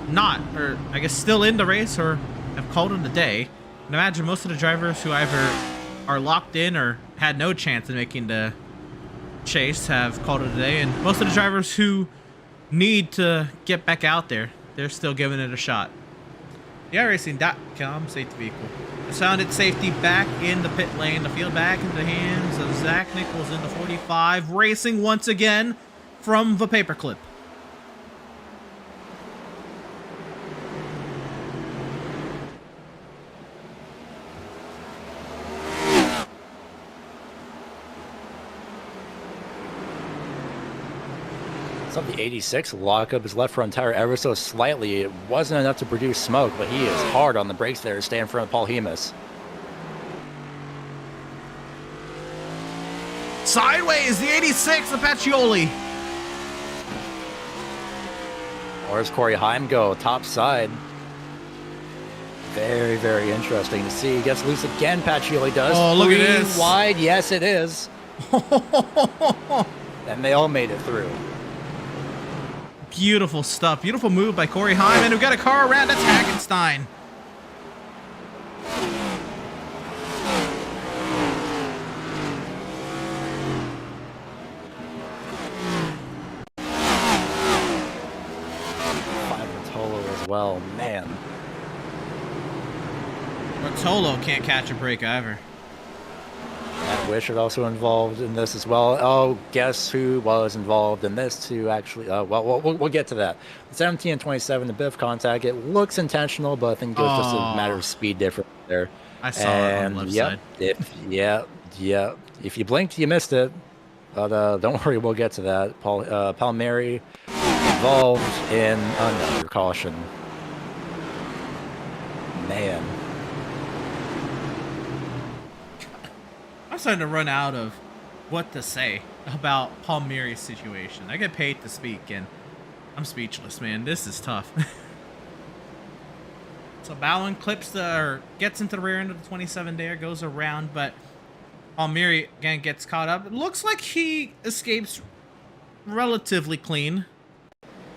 not, or I guess still in the race or have called it a day. And imagine most of the drivers who either are locked in or had no chance of making the chase have called it a day, and most of the drivers who need to get back out there, they're still giving it a shot. iRacing.com safety vehicle. The sounded safety back in the pit lane. The field back in the hands of Zach Nichols in the 45, racing once again from the paperclip. Up the 86 lockup is left front tire ever so slightly. It wasn't enough to produce smoke, but he is hard on the brakes there to stay in front of Paul Hemus. Sideways, the 86 of Pacioli. Or does Corey Heim go top side? Very, very interesting to see. He gets loose again, Pacioli does. Oh, look at this. Wide, yes it is. And they all made it through. Beautiful stuff. Beautiful move by Corey Heim. And we've got a car around. That's Hagenstein. As well, man. Rotolo can't catch a break either. Matt Wishart also involved in this as well. Oh, guess who was involved in this too, actually? Well, we'll get to that. 17 and 27, a bit of contact. It looks intentional, but I think it was just a matter of speed difference there. I saw it on the left side. If you blinked, you missed it. But don't worry, we'll get to that. Palmieri involved in another caution. Man. I'm starting to run out of what to say about Palmieri's situation. I get paid to speak, and I'm speechless, man. This is tough. So Bowen gets into the rear end of the 27 there, goes around, but Palmieri again gets caught up. It looks like he escapes relatively clean,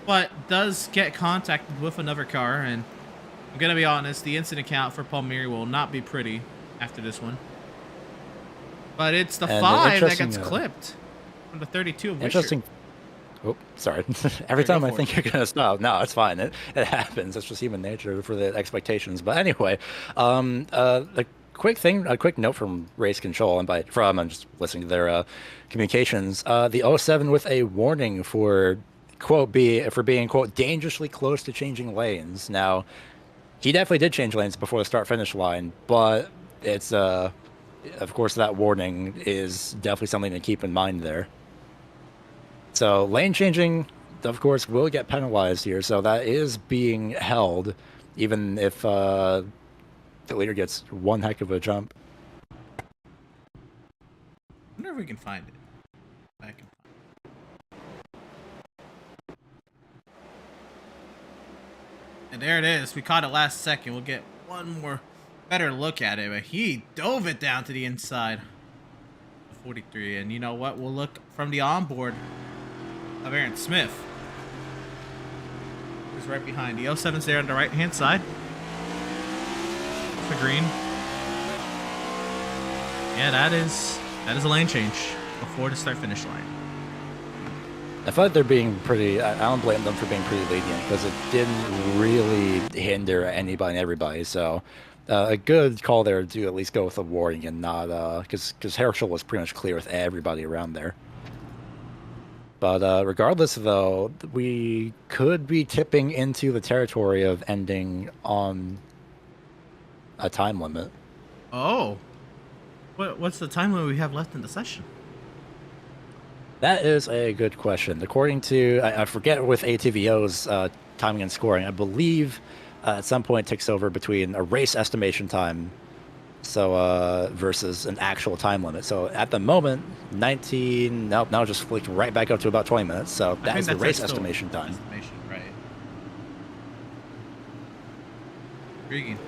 but does get contacted with another car, and I'm gonna be honest, the incident count for Palmieri will not be pretty after this one. But it's the 5 that gets clipped from the 32 of Wishart. Interesting. Oh, sorry. Every time I think you're going to stop. No, it's fine. It happens. It's just human nature for the expectations. But anyway, a quick note from Race Control, and I'm just listening to their communications. The 07 with a warning for being, quote, dangerously close to changing lanes. Now, he definitely did change lanes before the start-finish line, but it's, of course, that warning is definitely something to keep in mind there. So lane changing, of course, will get penalized here. So that is being held, even if the leader gets one heck of a jump. I wonder if we can find it. I can find it. And there it is. We caught it last second. We'll get one more better look at it. But he dove it down to the inside. 43. And you know what? We'll look from the onboard of Aaron Smith. Who's right behind. The 07's there on the right-hand side. The green. Yeah, that is a lane change before the start-finish line. I thought they're being pretty. I don't blame them for being pretty lenient because it didn't really hinder anybody and everybody. So a good call there to at least go with a warning and not because Herschel was pretty much clear with everybody around there. But regardless, though, we could be tipping into the territory of ending on a time limit. Oh. What's the time limit we have left in the session? That is a good question. According to, I forget with ATVO's timing and scoring, I believe at some point it takes over between a race estimation time versus an actual time limit. So at the moment, 19, now just flicked right back up to about 20 minutes. So that is the race estimation time. Right. Intriguing.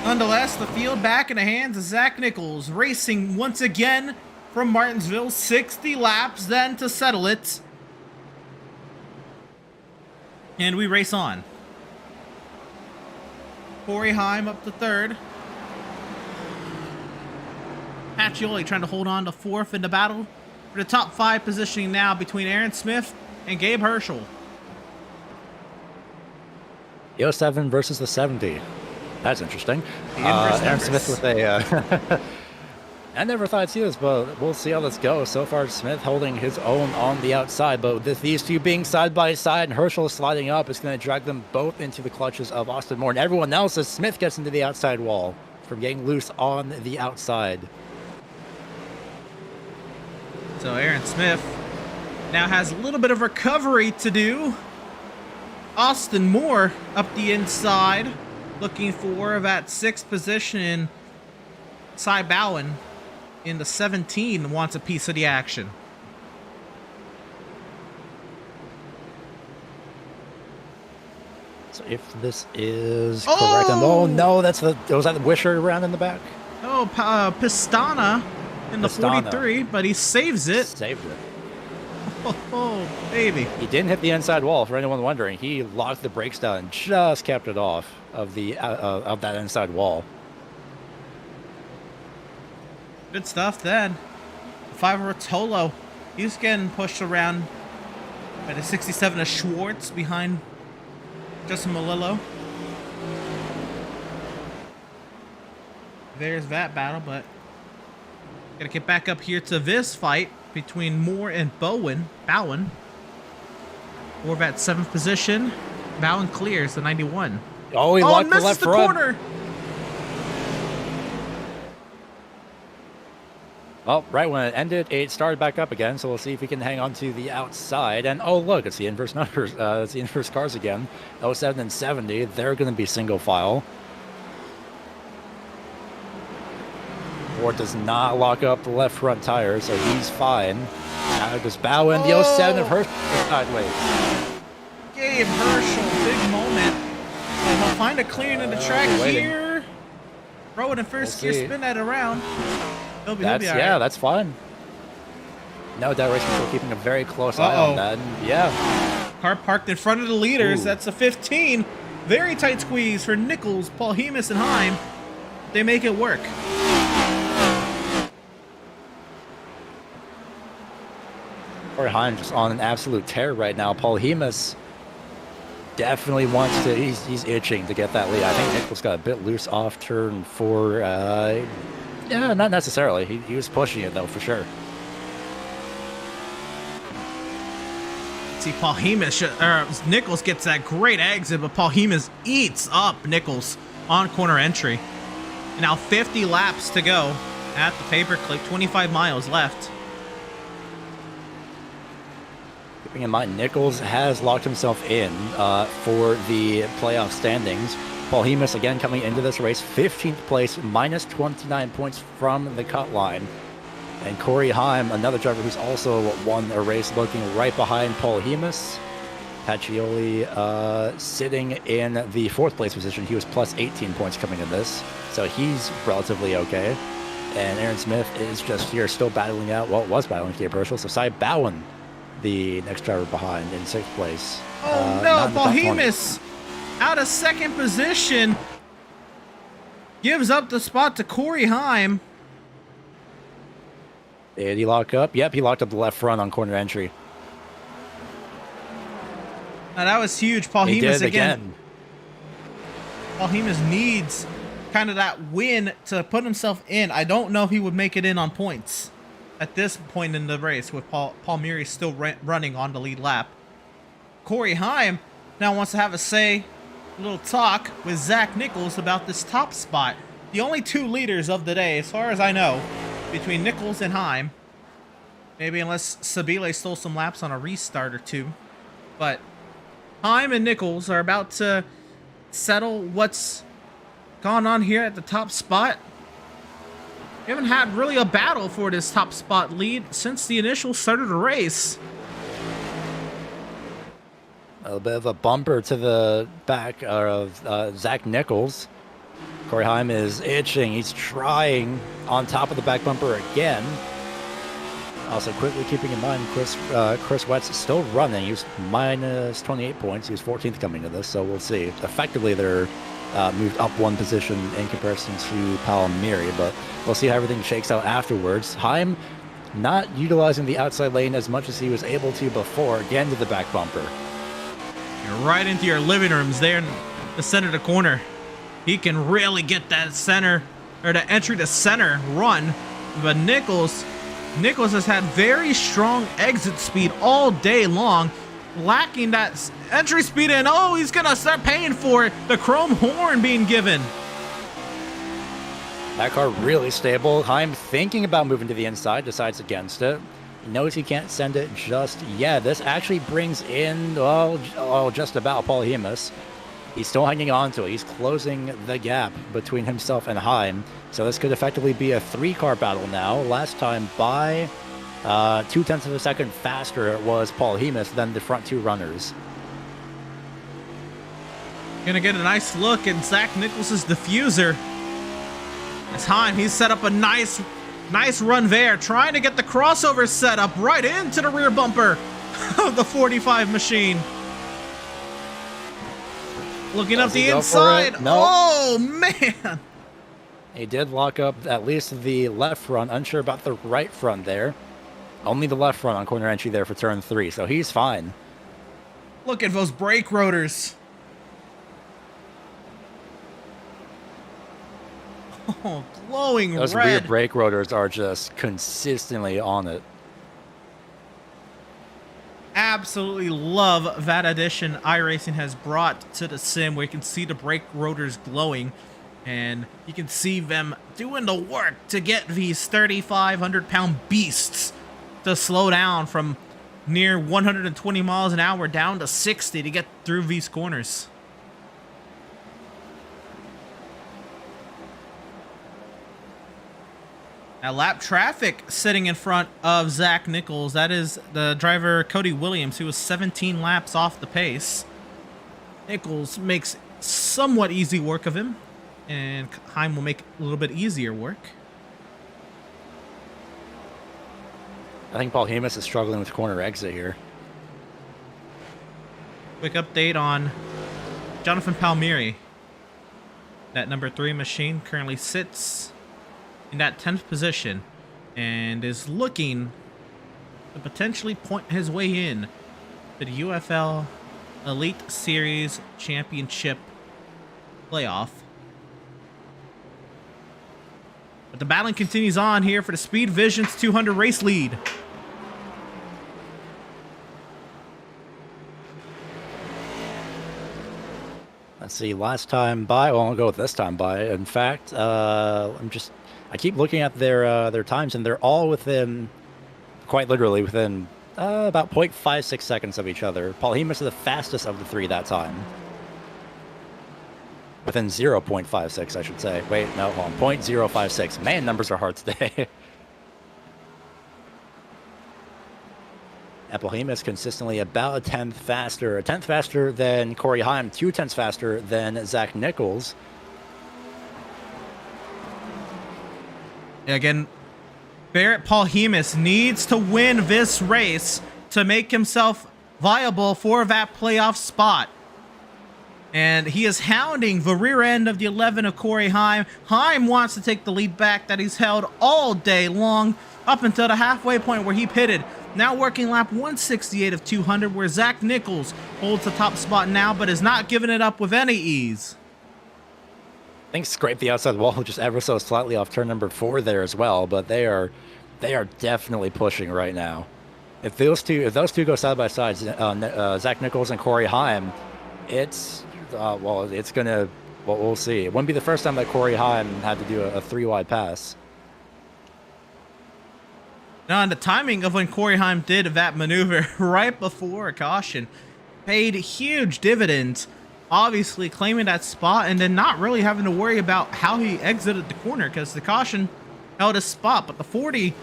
Nonetheless, the field back in the hands of Zach Nichols, racing once again from Martinsville, 60 laps then to settle it. And we race on. Corey Heim up to third. Pacioli trying to hold on to fourth in the battle for the top 5 positioning now between Aaron Smith and Gabe Herschel. The 07 versus the 70. That's interesting. Aaron Smith with a... I never thought I'd see this, but we'll see how this goes. So far, Smith holding his own on the outside, but with these two being side by side and Herschel sliding up, it's going to drag them both into the clutches of Austin Moore. And everyone else, as Smith gets into the outside wall from getting loose on the outside. So Aaron Smith now has a little bit of recovery to do. Austin Moore up the inside, looking for that 6th position in Cy Bowen. in the 17 wants a piece of the action. So if this is correct, oh no, was that the Wisher around in the back? Oh, Pistana in the 43, but he saves it. Saved it. Oh, baby. He didn't hit the inside wall, for anyone wondering. He locked the brakes down and just kept it off of the of that inside wall. Good stuff then. 5 Rotolo. He's getting pushed around by the 67 of Schwartz behind Justin Malillo. There's that battle, but gotta get back up here to this fight between Moore and Bowen. Moore at 7th position. Bowen clears the 91. Oh, he locked the left front. Corner. Well, right when it ended, it started back up again, so we'll see if we can hang on to the outside. And oh, look, it's the inverse numbers. It's the inverse cars again. 07 and 70, they're going to be single file. Ford does not lock up the left front tire, so he's fine. Now goes Bowen, the 07 of Herschel sideways. Gabe Herschel, big moment. And he'll find a clearing in the track here. Throw it in first gear, spin that around. He'll be all right. Yeah, that's fine. No doubt Racing still keeping a very close eye on that. And yeah. Car parked in front of the leaders. Ooh. That's a 15. Very tight squeeze for Nichols, Paul Hemus, and Heim. They make it work. Corey Heim just on an absolute tear right now. Paul Hemus definitely wants to. He's itching to get that lead. I think Nichols got a bit loose off turn 4. Yeah, not necessarily. He was pushing it, though, for sure. See, Paul Hemus, Nichols gets that great exit, but Paul Hemus eats up Nichols on corner entry. And now 50 laps to go at the pay-per-click, 25 miles left. Keeping in mind, Nichols has locked himself in for the playoff standings. Paul Hemus, again, coming into this race, 15th place, minus 29 points from the cut line. And Corey Heim, another driver who's also won a race, looking right behind Paul Hemus. Pacioli sitting in the 4th place position. He was plus 18 points coming in this, so he's relatively okay. And Aaron Smith is just here still battling out, well, was battling Gabe Herschel, so Cy Bowen, the next driver behind, in 6th place. Oh no, Paul Hemus out of 2nd position. Gives up the spot to Corey Heim. Did he lock up? Yep, he locked up the left front on corner entry. Now that was huge. Paul Hemus again. Paul Hemus needs kind of that win to put himself in. I don't know if he would make it in on points at this point in the race with Paul Murray still running on the lead lap. Corey Heim now wants to have a little talk with Zach Nichols about this top spot. The only 2 leaders of the day, as far as I know, between Nichols and Heim. Maybe unless Sabile stole some laps on a restart or 2. But Heim and Nichols are about to settle what's gone on here at the top spot. We haven't had really a battle for this top spot lead since the initial start of the race. A little bit of a bumper to the back of Zach Nichols. Corey Heim is itching. He's trying on top of the back bumper again. Also, quickly keeping in mind, Chris Wett's is still running. He was minus 28 points. He was 14th coming to this, so we'll see. Effectively, they're moved up 1 position in comparison to Palmieri, but we'll see how everything shakes out afterwards. Heim not utilizing the outside lane as much as he was able to before. Again to the back bumper. You're right into your living rooms there in the center of the corner. He can really get that center, or the entry to center run. But Nichols has had very strong exit speed all day long, lacking that entry speed, and oh, he's gonna start paying for it. The chrome horn being given. That car really stable. Heim thinking about moving to the inside, decides against it. He knows he can't send it just yet. This actually brings in, well, just about Paul Hemus. He's still hanging on to it. He's closing the gap between himself and Heim. So this could effectively be a 3-car battle now. Last time by 0.2 of a second faster it was Paul Hemus than the front 2 runners. Gonna get a nice look at Zach Nichols's diffuser. As Heim, he's set up a nice run there, trying to get the crossover set up right into the rear bumper of the 45 machine. Looking up the inside. No. Oh, man. He did lock up at least the left front. Unsure about the right front there. Only the left front on corner entry there for turn 3, so he's fine. Look at those brake rotors. Oh, glowing Those red. rear brake rotors are just consistently on it. Absolutely love that addition iRacing has brought to the sim, where you can see the brake rotors glowing and you can see them doing the work to get these 3,500-pound beasts to slow down from near 120 miles an hour down to 60 to get through these corners. Now, lap traffic sitting in front of Zach Nichols. That is the driver, Cody Williams, who was 17 laps off the pace. Nichols makes somewhat easy work of him, and Heim will make a little bit easier work. I think Paul Hemus is struggling with corner exit here. Quick update on Jonathan Palmieri. That number 3 machine currently sits in that 10th position and is looking to potentially point his way in to the UFL Elite Series Championship playoff. But the battling continues on here for the Speed Visions 200 race lead. Let's see, last time by, well, I'll go with this time by. In fact, I keep looking at their times, and they're all within, quite literally within about 0.56 seconds of each other. Paul Hemus is the fastest of the 3 that time. Within 0.56, I should say. Wait, no, hold on, 0.056. Man, numbers are hard today. Paul Hemus consistently about a tenth faster than Corey Heim, 0.2 faster than Zach Nichols. Again, Barrett Paul Hemus needs to win this race to make himself viable for that playoff spot. And he is hounding the rear end of the 11 of Corey Heim. Heim wants to take the lead back that he's held all day long up until the halfway point where he pitted. Now working lap 168 of 200, where Zach Nichols holds the top spot now, but is not giving it up with any ease. I think scraped the outside wall just ever so slightly off turn number 4 there as well, but they are definitely pushing right now. If those two go side by side, Zach Nichols and Corey Heim, we'll see. It wouldn't be the first time that Corey Heim had to do a 3-wide pass. Now, and the timing of when Corey Heim did that maneuver right before a caution paid huge dividends. Obviously claiming that spot and then not really having to worry about how he exited the corner because the caution held his spot. But the 40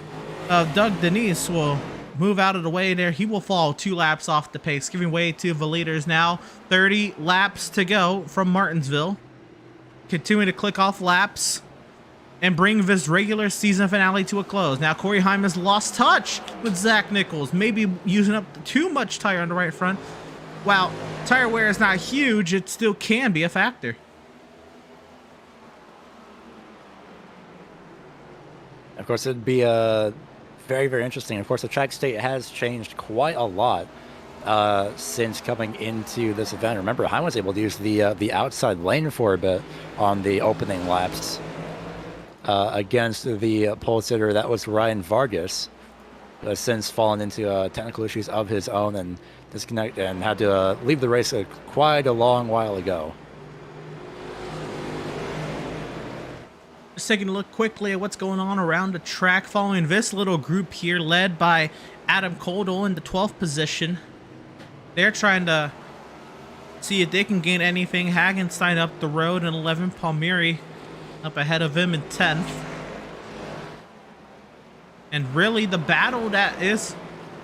of Doug Denise will move out of the way there. He will fall 2 laps off the pace, giving way to the leaders now. 30 laps to go from Martinsville. Continuing to click off laps and bring this regular season finale to a close. Now Corey Heim has lost touch with Zach Nichols, maybe using up too much tire on the right front. While tire wear is not huge, it still can be a factor. Of course, it'd be very, very interesting. Of course, the track state has changed quite a lot since coming into this event. Remember, Heim was able to use the outside lane for a bit on the opening laps against the pole sitter. That was Ryan Vargas, who has since fallen into technical issues of his own and had to leave the race quite a long while ago. Just taking a look quickly at what's going on around the track following this little group here led by Adam Koldel in the 12th position. They're trying to See if they can gain anything. Hagenstein up the road in 11th. Palmieri up ahead of him in 10th. And really the battle that is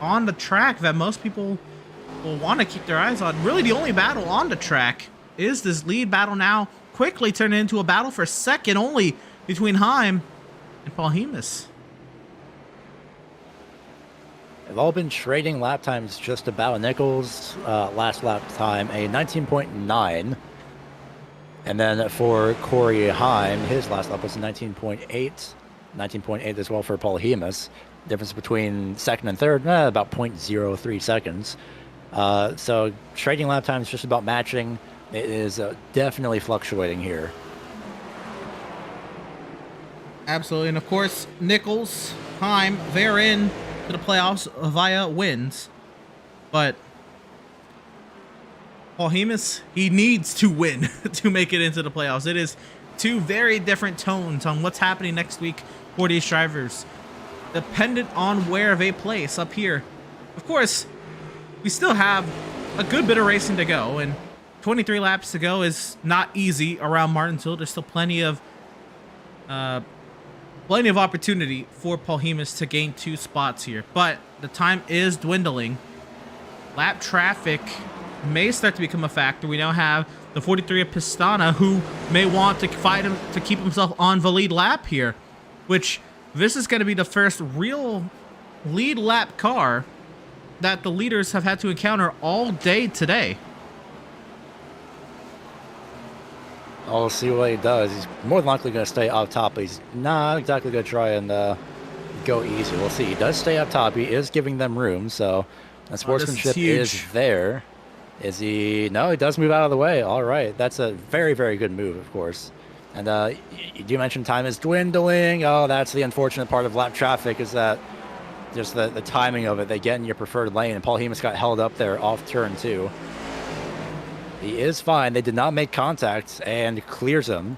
on the track that most people will want to keep their eyes on. Really the only battle on the track is this lead battle now. Quickly turned into a battle for second only between Heim and Paul Hemus. They've all been trading lap times just about. Nichols, last lap time, a 19.9. And then for Corey Heim, his last lap was a 19.8. 19.8 as well for Paul Hemus. Difference between second and third, about 0.03 seconds. So trading lap times just about matching. It is definitely fluctuating here. Absolutely. And of course, Nichols, Heim, they're in to the playoffs via wins. But Paul Hemus, he needs to win to make it into the playoffs. It is two very different tones on what's happening next week for these drivers, dependent on where they place up here. Of course, we still have a good bit of racing to go, and 23 laps to go is not easy around Martinsville. There's still plenty of opportunity for Paul Hemus to gain 2 spots here, but the time is dwindling. Lap traffic may start to become a factor. We now have the 43 of Pistana, who may want to fight him to keep himself on the lead lap here, which this is going to be the first real lead lap car that the leaders have had to encounter all day today. I'll see what he does. He's more than likely going to stay up top, but he's not exactly going to try and go easy. We'll see. He does stay up top. He is giving them room, so the sportsmanship is there. Is he? No, he does move out of the way. All right. That's a very, very good move, of course. And you mentioned time is dwindling. Oh, that's the unfortunate part of lap traffic, is that just the timing of it. They get in your preferred lane, and Paul Hemus got held up there off turn 2. He is fine. They did not make contact and clears him.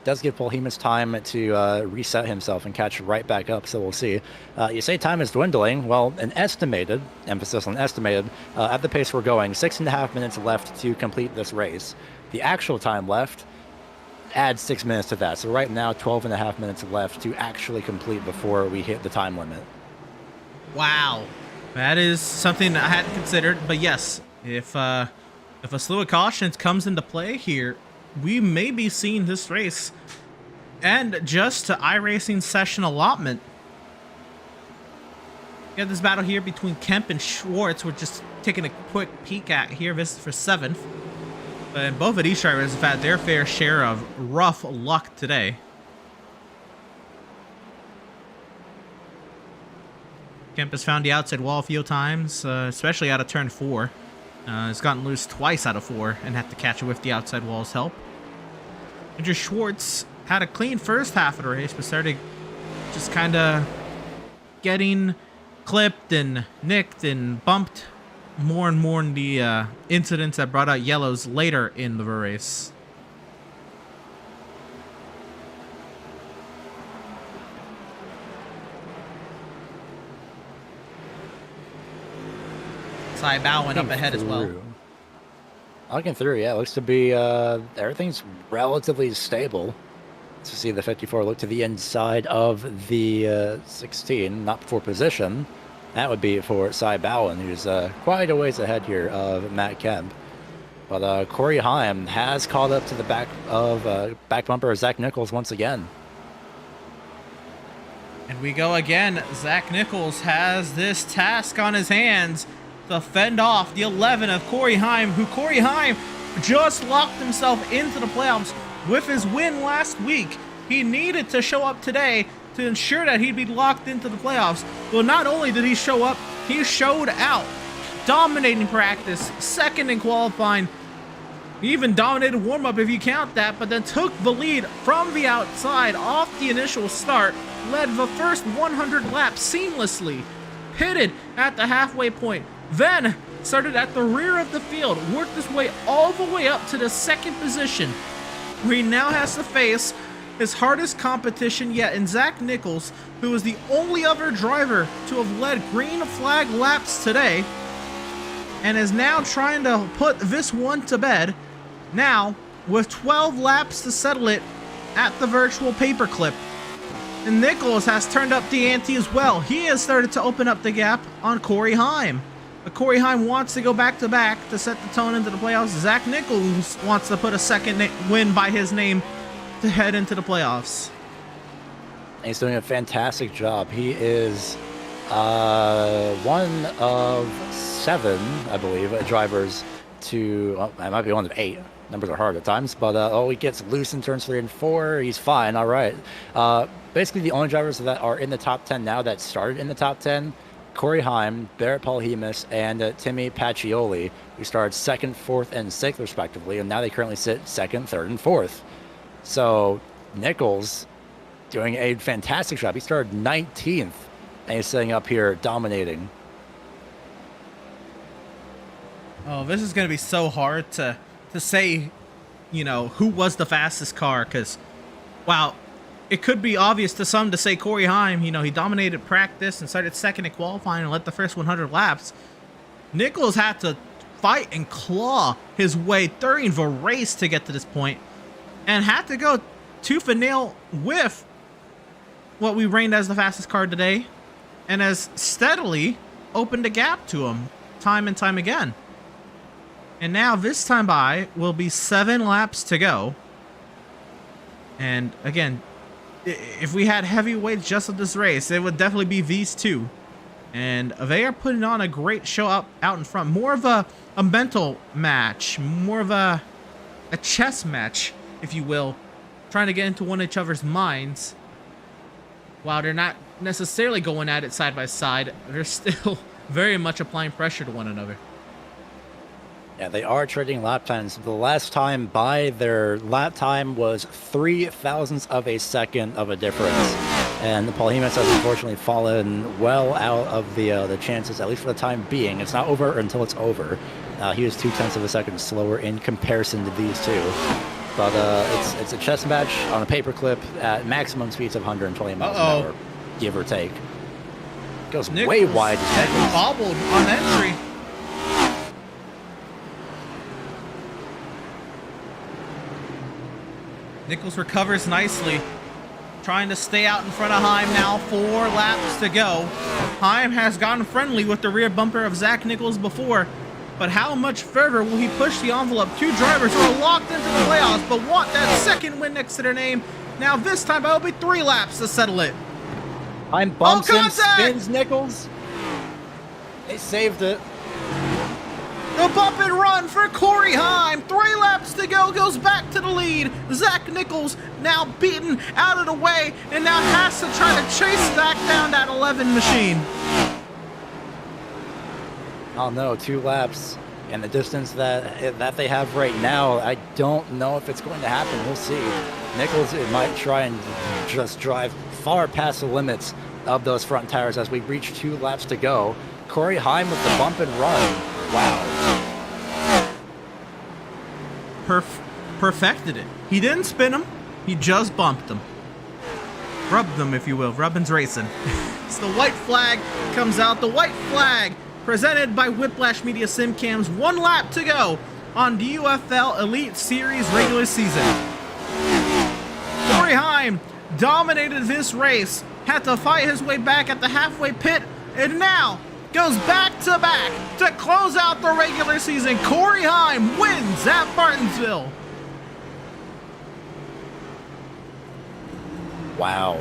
Does give Paul Hemus time to reset himself and catch right back up, so we'll see. You say time is dwindling. Well, an estimated, emphasis on estimated, at the pace we're going, 6.5 minutes left to complete this race. The actual time left, add 6 minutes to that. So right now, 12.5 minutes left to actually complete before we hit the time limit. Wow. That is something I hadn't considered, but yes, if a slew of cautions comes into play here, we may be seeing this race and just to iRacing session allotment. You have this battle here between Kemp and Schwartz. We're just taking a quick peek at here. This is for 7th. And both of these drivers have had their fair share of rough luck today. Kemp has found the outside wall a few times, especially out of turn 4. Has gotten loose twice out of 4 and had to catch it with the outside wall's help. Andrew Schwartz had a clean first half of the race, but started just kind of getting clipped and nicked and bumped more and more in the incidents that brought out yellows later in the race. Cy Bowen up ahead as well. Looking through, yeah, looks to be everything's relatively stable. To see the 54 look to the inside of the 16, not for position. That would be for Cy Bowen, who's quite a ways ahead here of Matt Kemp. But Corey Heim has caught up to the back bumper of Zach Nichols once again. And we go again. Zach Nichols has this task on his hands to fend off the 11 of Corey Heim, who Corey Heim just locked himself into the playoffs with his win last week. He needed to show up today to ensure that he'd be locked into the playoffs. Well, not only did he show up, he showed out. Dominating practice, second in qualifying, he even dominated warm-up if you count that, but then took the lead from the outside off the initial start, led the first 100 laps seamlessly, pitted at the halfway point, then started at the rear of the field, worked his way all the way up to the second position, where he now has to face his hardest competition yet in Zach Nichols, who is the only other driver to have led green flag laps today. and is now trying to put this one to bed. Now, with 12 laps to settle it at the virtual paperclip. And Nichols has turned up the ante as well. He has started to open up the gap on Corey Heim. But Corey Heim wants to go back-to-back to set the tone into the playoffs. Zach Nichols wants to put a second win by his name to head into the playoffs. He's doing a fantastic job. He is one of 7, I believe, drivers to, well, I might be one of 8. Numbers are hard at times, but he gets loose in turns 3 and 4. He's fine. All right. Basically, the only drivers that are in the top 10 now that started in the top 10, Corey Heim, Barrett Paul-Hemus, and Timmy Pacioli, who started 2nd, 4th, and 6th, respectively, and now they currently sit 2nd, 3rd, and 4th. So Nichols doing a fantastic job. He started 19th, and he's sitting up here dominating. Oh, this is going to be so hard to say, you know, who was the fastest car, because, wow, it could be obvious to some to say Corey Heim. You know, he dominated practice and started 2nd at qualifying and led the first 100 laps. Nichols had to fight and claw his way during the race to get to this point, and had to go tooth and nail with what we reigned as the fastest car today, and has steadily opened a gap to him time and time again. And now this time by will be 7 laps to go. And again, if we had heavyweights just at this race, it would definitely be these two. And they are putting on a great show out in front. More of a mental match, more of a chess match, if you will. Trying to get into one of each other's minds. While they're not necessarily going at it side by side, they're still very much applying pressure to one another. Yeah, they are trading lap times. The last time by, their lap time was 0.003 of a second of a difference. And Paul-Hemus has unfortunately fallen well out of the chances, at least for the time being. It's not over until it's over. He was 0.2 of a second slower in comparison to these two. But it's a chess match on a paperclip at maximum speeds of 120 miles an hour, give or take. Goes Nichols way wide. Bobbled on entry. Nichols recovers nicely, trying to stay out in front of Heim now. 4 laps to go. Heim has gotten friendly with the rear bumper of Zach Nichols before, but how much further will he push the envelope? 2 drivers who are locked into the playoffs but want that second win next to their name. Now this time it'll be 3 laps to settle it. Heim bumps him, spins Nichols. They saved it. The bump and run for Corey Heim. 3 laps to go, goes back to the lead. Zach Nichols now beaten out of the way and now has to try to chase Zach down that 11 machine. Oh no, 2 laps and the distance that they have right now, I don't know if it's going to happen. We'll see. Nichols might try and just drive far past the limits of those front tires as we reach 2 laps to go. Corey Heim with the bump and run. Wow. Perfected it. He didn't spin him. He just bumped him. Rubbed them, if you will. Rubbin's racing. So the white flag comes out. The white flag presented by Whiplash Media SimCams. 1 lap to go on the UFL Elite Series regular season. Corey Heim dominated this race. Had to fight his way back at the halfway pit. And now goes back-to-back to close out the regular season. Corey Heim wins at Martinsville. Wow.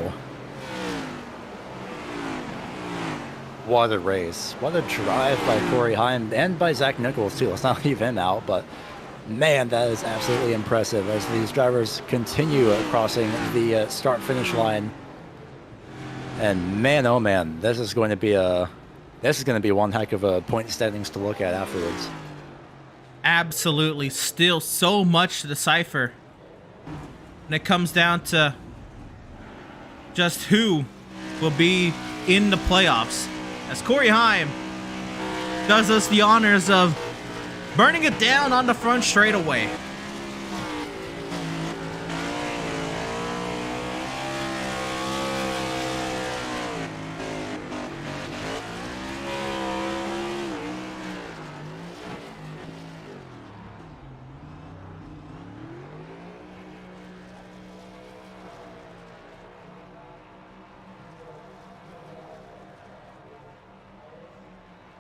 What a race. What a drive by Corey Heim and by Zach Nichols, too. Let's not leave him out, but man, that is absolutely impressive as these drivers continue crossing the start-finish line. And man, oh man, this is going to be one heck of a point standings to look at afterwards. Absolutely. Still so much to decipher. And it comes down to just who will be in the playoffs. As Corey Heim does us the honors of burning it down on the front straightaway.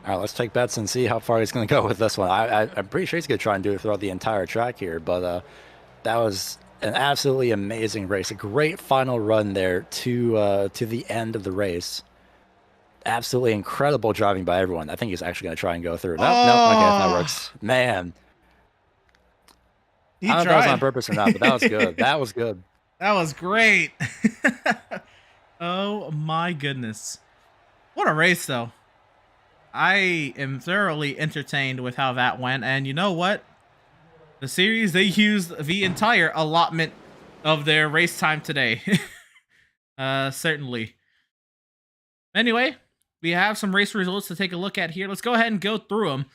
All right, let's take bets and see how far he's going to go with this one. I'm pretty sure he's going to try and do it throughout the entire track here, but that was an absolutely amazing race. A great final run there to the end of the race. Absolutely incredible driving by everyone. I think he's actually going to try and go through. No, okay, that works. Man. I don't know if that was on purpose or not, but that was good. That was good. That was great. Oh my goodness. What a race, though. I am thoroughly entertained with how that went. And you know what? The series, they used the entire allotment of their race time today. Certainly. Anyway, we have some race results to take a look at here. Let's go ahead and go through them.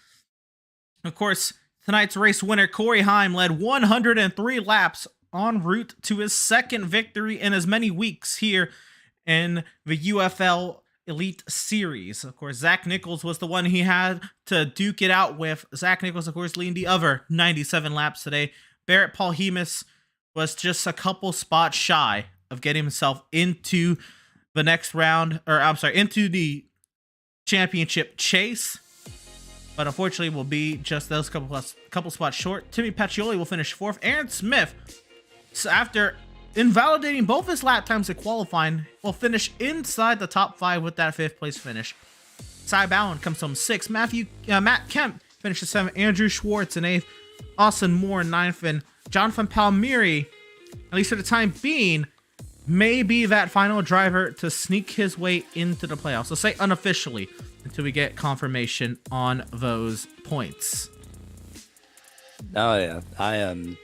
Of course, tonight's race winner, Corey Heim, led 103 laps en route to his second victory in as many weeks here in the UFL Elite Series. Of course, Zach Nichols was the one he had to duke it out with. Zach Nichols, of course, leading the other 97 laps today. Barrett Paul Hemus was just a couple spots shy of getting himself into the next round, or I'm sorry, into the championship chase. But unfortunately, will be just those couple spots short. Timmy Pacioli will finish 4th. Aaron Smith, so after invalidating both his lap times at qualifying, will finish inside the top 5 with that 5th place finish. Cy Bowen comes home 6th. Matt Kemp finishes 7th. Andrew Schwartz in 8th. Austin Moore in 9th. And Jonathan Palmieri, at least for the time being, may be that final driver to sneak his way into the playoffs. So say unofficially until we get confirmation on those points. Oh yeah, I am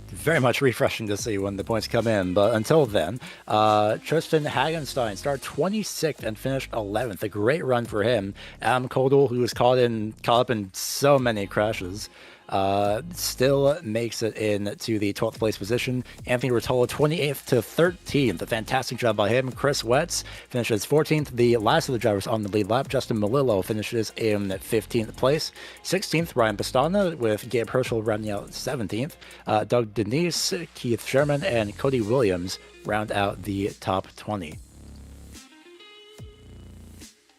very much refreshing to see when the points come in, but until then, Tristan Hagenstein started 26th and finished 11th. A great run for him. Adam Koldel, who was caught up in so many crashes, still makes it into the 12th place position. Anthony Rotolo 28th to 13th. A fantastic job by him. Chris Wetz finishes 14th. The last of the drivers on the lead lap, Justin Malillo, finishes in 15th place. 16th, Ryan Pastana, with Gabe Herschel rounding out 17th. Doug Denise, Keith Sherman, and Cody Williams round out the top 20.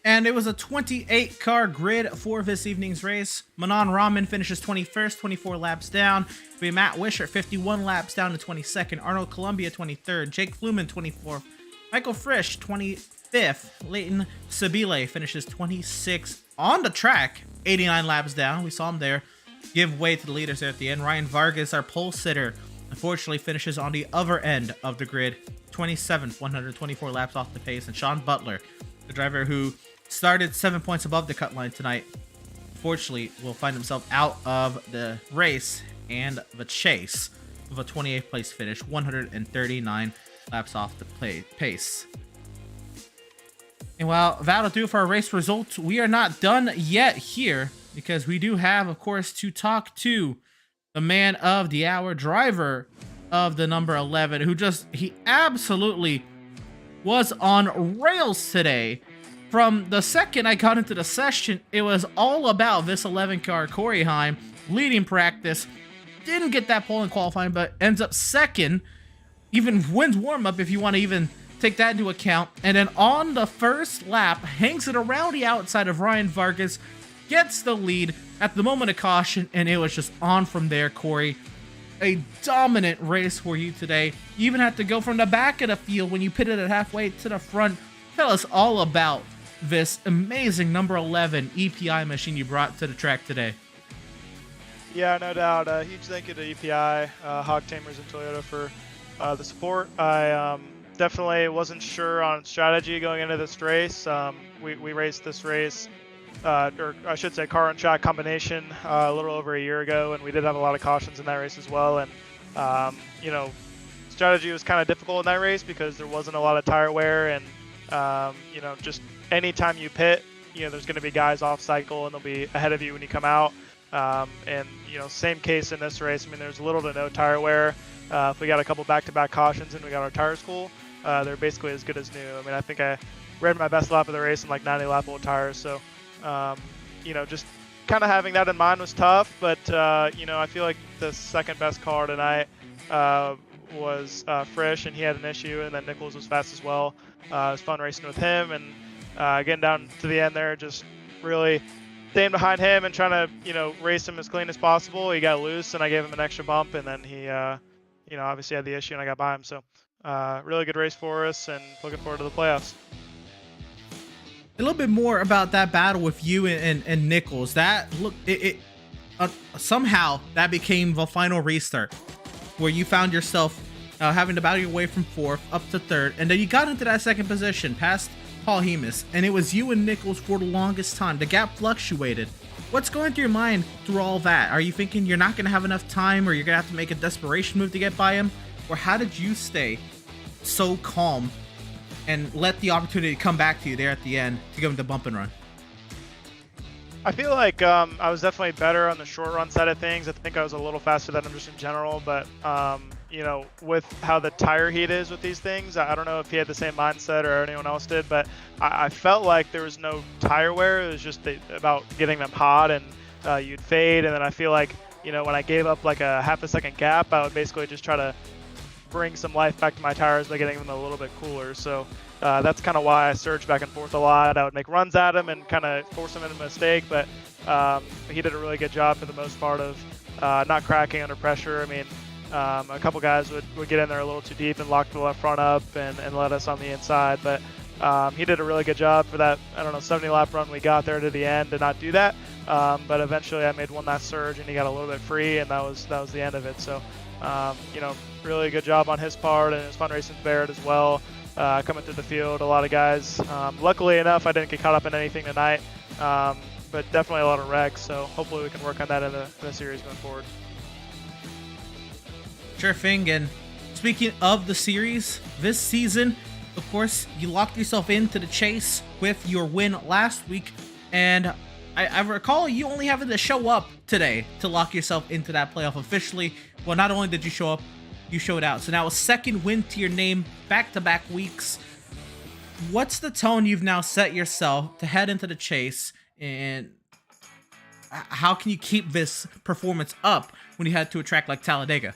And it was a 28-car grid for this evening's race. Manon Rahman finishes 21st, 24 laps down. We Matt Wisher, 51 laps down to 22nd. Arnold Columbia, 23rd. Jake Fluman, 24th. Michael Frisch, 25th. Leighton Sabile finishes 26th on the track, 89 laps down. We saw him there give way to the leaders there at the end. Ryan Vargas, our pole sitter, unfortunately finishes on the other end of the grid, 27th, 124 laps off the pace. And Sean Butler, the driver who started 7 points above the cut line tonight, unfortunately will find himself out of the race and the chase with a 28th place finish, 139 laps off the pace. And while that'll do for our race results, we are not done yet here, because we do have, of course, to talk to the man of the hour, driver of the number 11, who he absolutely was on rails today. From the second I got into the session, it was all about this 11-car Corey Heim leading practice. Didn't get that pole in qualifying, but ends up second. Even wins warm-up if you want to even take that into account. And then on the first lap, hangs it around the outside of Ryan Vargas, gets the lead at the moment of caution, and it was just on from there, Corey. A dominant race for you today. You even had to go from the back of the field when you pitted it halfway to the front. Tell us all about this amazing number 11 EPI machine you brought to the track today. Yeah, no doubt. Huge thank you to EPI, Hog Tamers, and Toyota for the support. I definitely wasn't sure on strategy going into this race. We raced this race, or I should say car and track combination, a little over a year ago, and we did have a lot of cautions in that race as well. And, strategy was kind of difficult in that race because there wasn't a lot of tire wear, and, just anytime you pit, there's going to be guys off cycle and they'll be ahead of you when you come out. Same case in this race. I mean, there's little to no tire wear. If we got a couple back-to-back cautions and we got our tires cool, they're basically as good as new. I mean, I think I ran my best lap of the race in like 90 lap old tires. So, just kind of having that in mind was tough. But, I feel like the second best car tonight was Frisch, and he had an issue, and then Nichols was fast as well. It was fun racing with him, and getting down to the end there, just really staying behind him and trying to, race him as clean as possible. He got loose, and I gave him an extra bump, and then he, obviously had the issue, and I got by him. So, really good race for us, and looking forward to the playoffs. A little bit more about that battle with you and Nichols. That somehow that became the final restart, where you found yourself having to battle your way from 4th up to 3rd, and then you got into that 2nd position past Paul Hemus, and it was you and Nichols for the longest time. The gap fluctuated. What's going through your mind through all that? Are you thinking you're not going to have enough time, or you're going to have to make a desperation move to get by him? Or how did you stay so calm and let the opportunity come back to you there at the end to go into bump and run? I feel like I was definitely better on the short run side of things. I think I was a little faster than him just in general, but with how the tire heat is with these things, I don't know if he had the same mindset or anyone else did, but I felt like there was no tire wear. It was just about getting them hot, and you'd fade, and then I feel like, when I gave up like a half a second gap, I would basically just try to bring some life back to my tires by getting them a little bit cooler. So that's kind of why I surged back and forth a lot. I would make runs at him and kind of force him into a mistake, but he did a really good job for the most part of not cracking under pressure. I mean, a couple guys would get in there a little too deep and lock the left front up and let us on the inside, but he did a really good job for that, 70 lap run we got there to the end to not do that. But eventually I made one last surge and he got a little bit free, and that was the end of it. So, really good job on his part, and it was fun racing Barrett as well. Coming through the field, a lot of guys. Luckily enough, I didn't get caught up in anything tonight, but definitely a lot of wrecks. So hopefully we can work on that in the series going forward. Sure thing. And speaking of the series, this season, of course, you locked yourself into the chase with your win last week, and I recall you only having to show up today to lock yourself into that playoff officially. Well, not only did you show up, you showed out. So now a second win to your name, back-to-back weeks. What's the tone you've now set yourself to head into the chase, and how can you keep this performance up when you head to a track like Talladega?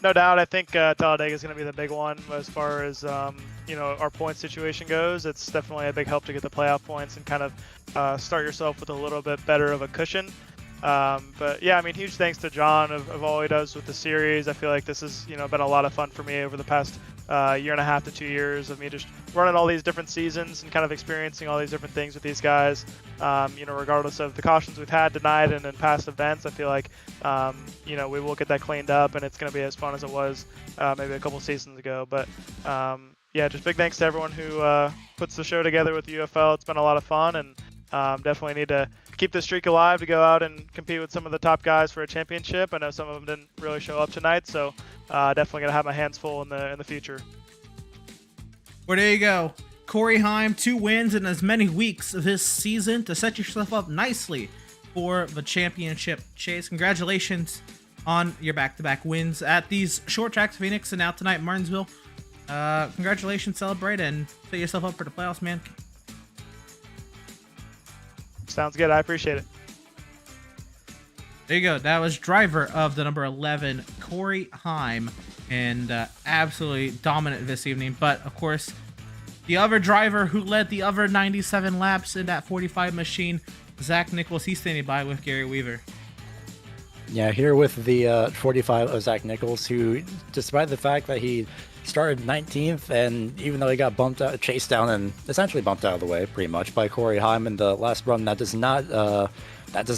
No doubt. I think Talladega is going to be the big one as far as our point situation goes. It's definitely a big help to get the playoff points and kind of start yourself with a little bit better of a cushion. But yeah, I mean, huge thanks to John of all he does with the series. I feel like this has been a lot of fun for me over the past year and a half to 2 years of me just running all these different seasons and kind of experiencing all these different things with these guys. Regardless of the cautions we've had tonight and in past events, I feel like we will get that cleaned up, and it's going to be as fun as it was maybe a couple seasons ago. But yeah, just big thanks to everyone who puts the show together with the UFL. It's been a lot of fun, and definitely need to keep the streak alive to go out and compete with some of the top guys for a championship. I know some of them didn't really show up tonight, so definitely gonna have my hands full in the future. Well, there you go. Corey Heim, 2 wins in as many weeks this season to set yourself up nicely for the championship chase. Congratulations on your back-to-back wins at these short tracks, Phoenix, and now tonight Martinsville. Congratulations, celebrate, and set yourself up for the playoffs, man. Sounds good. I appreciate it. There you go. That was driver of the number 11, Corey Heim, and absolutely dominant this evening. But, of course, the other driver who led the other 97 laps in that 45 machine, Zach Nichols, he's standing by with Gary Weaver. Yeah, here with the 45 of Zach Nichols, who, despite the fact that he started 19th, and even though he got chased down and essentially bumped out of the way pretty much by Corey Heim in the last run, that does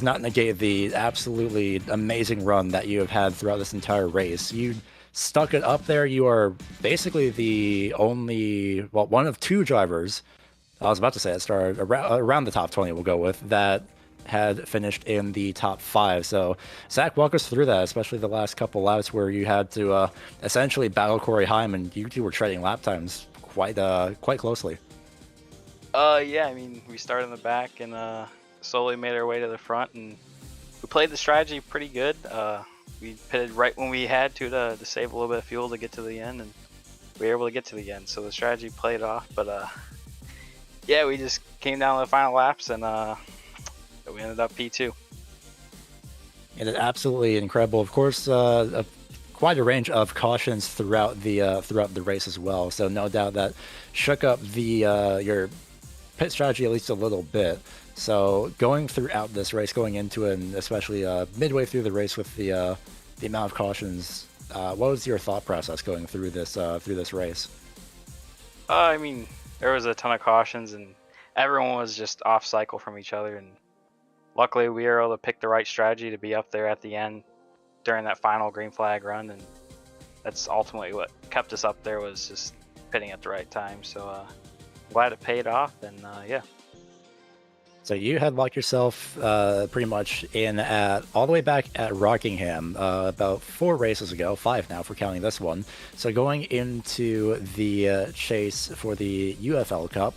not negate the absolutely amazing run that you have had throughout this entire race. You stuck it up there. You are basically the only, one of 2 drivers, I was about to say that started around the top 20, we'll go with, that had finished in the top 5. So Zach, walk us through that, especially the last couple laps where you had to essentially battle Corey Heim, and you 2 were trading lap times quite closely. Yeah, I mean, we started in the back and slowly made our way to the front, and we played the strategy pretty good. We pitted right when we had to save a little bit of fuel to get to the end, and we were able to get to the end. So the strategy played off, but yeah, we just came down to the final laps, and we ended up P2. It is absolutely incredible. Of course, quite a range of cautions throughout the race as well. So no doubt that shook up the your pit strategy at least a little bit. So going throughout this race, going into it, and especially midway through the race with the amount of cautions, what was your thought process going through this race? I mean, there was a ton of cautions, and everyone was just off cycle from each other. And luckily, we were able to pick the right strategy to be up there at the end during that final green flag run, and that's ultimately what kept us up there, was just pitting at the right time. So glad it paid off, and yeah. So you had locked yourself pretty much in at all the way back at Rockingham about 4 races ago, 5 now if we're counting this one. So going into the chase for the UFL Cup,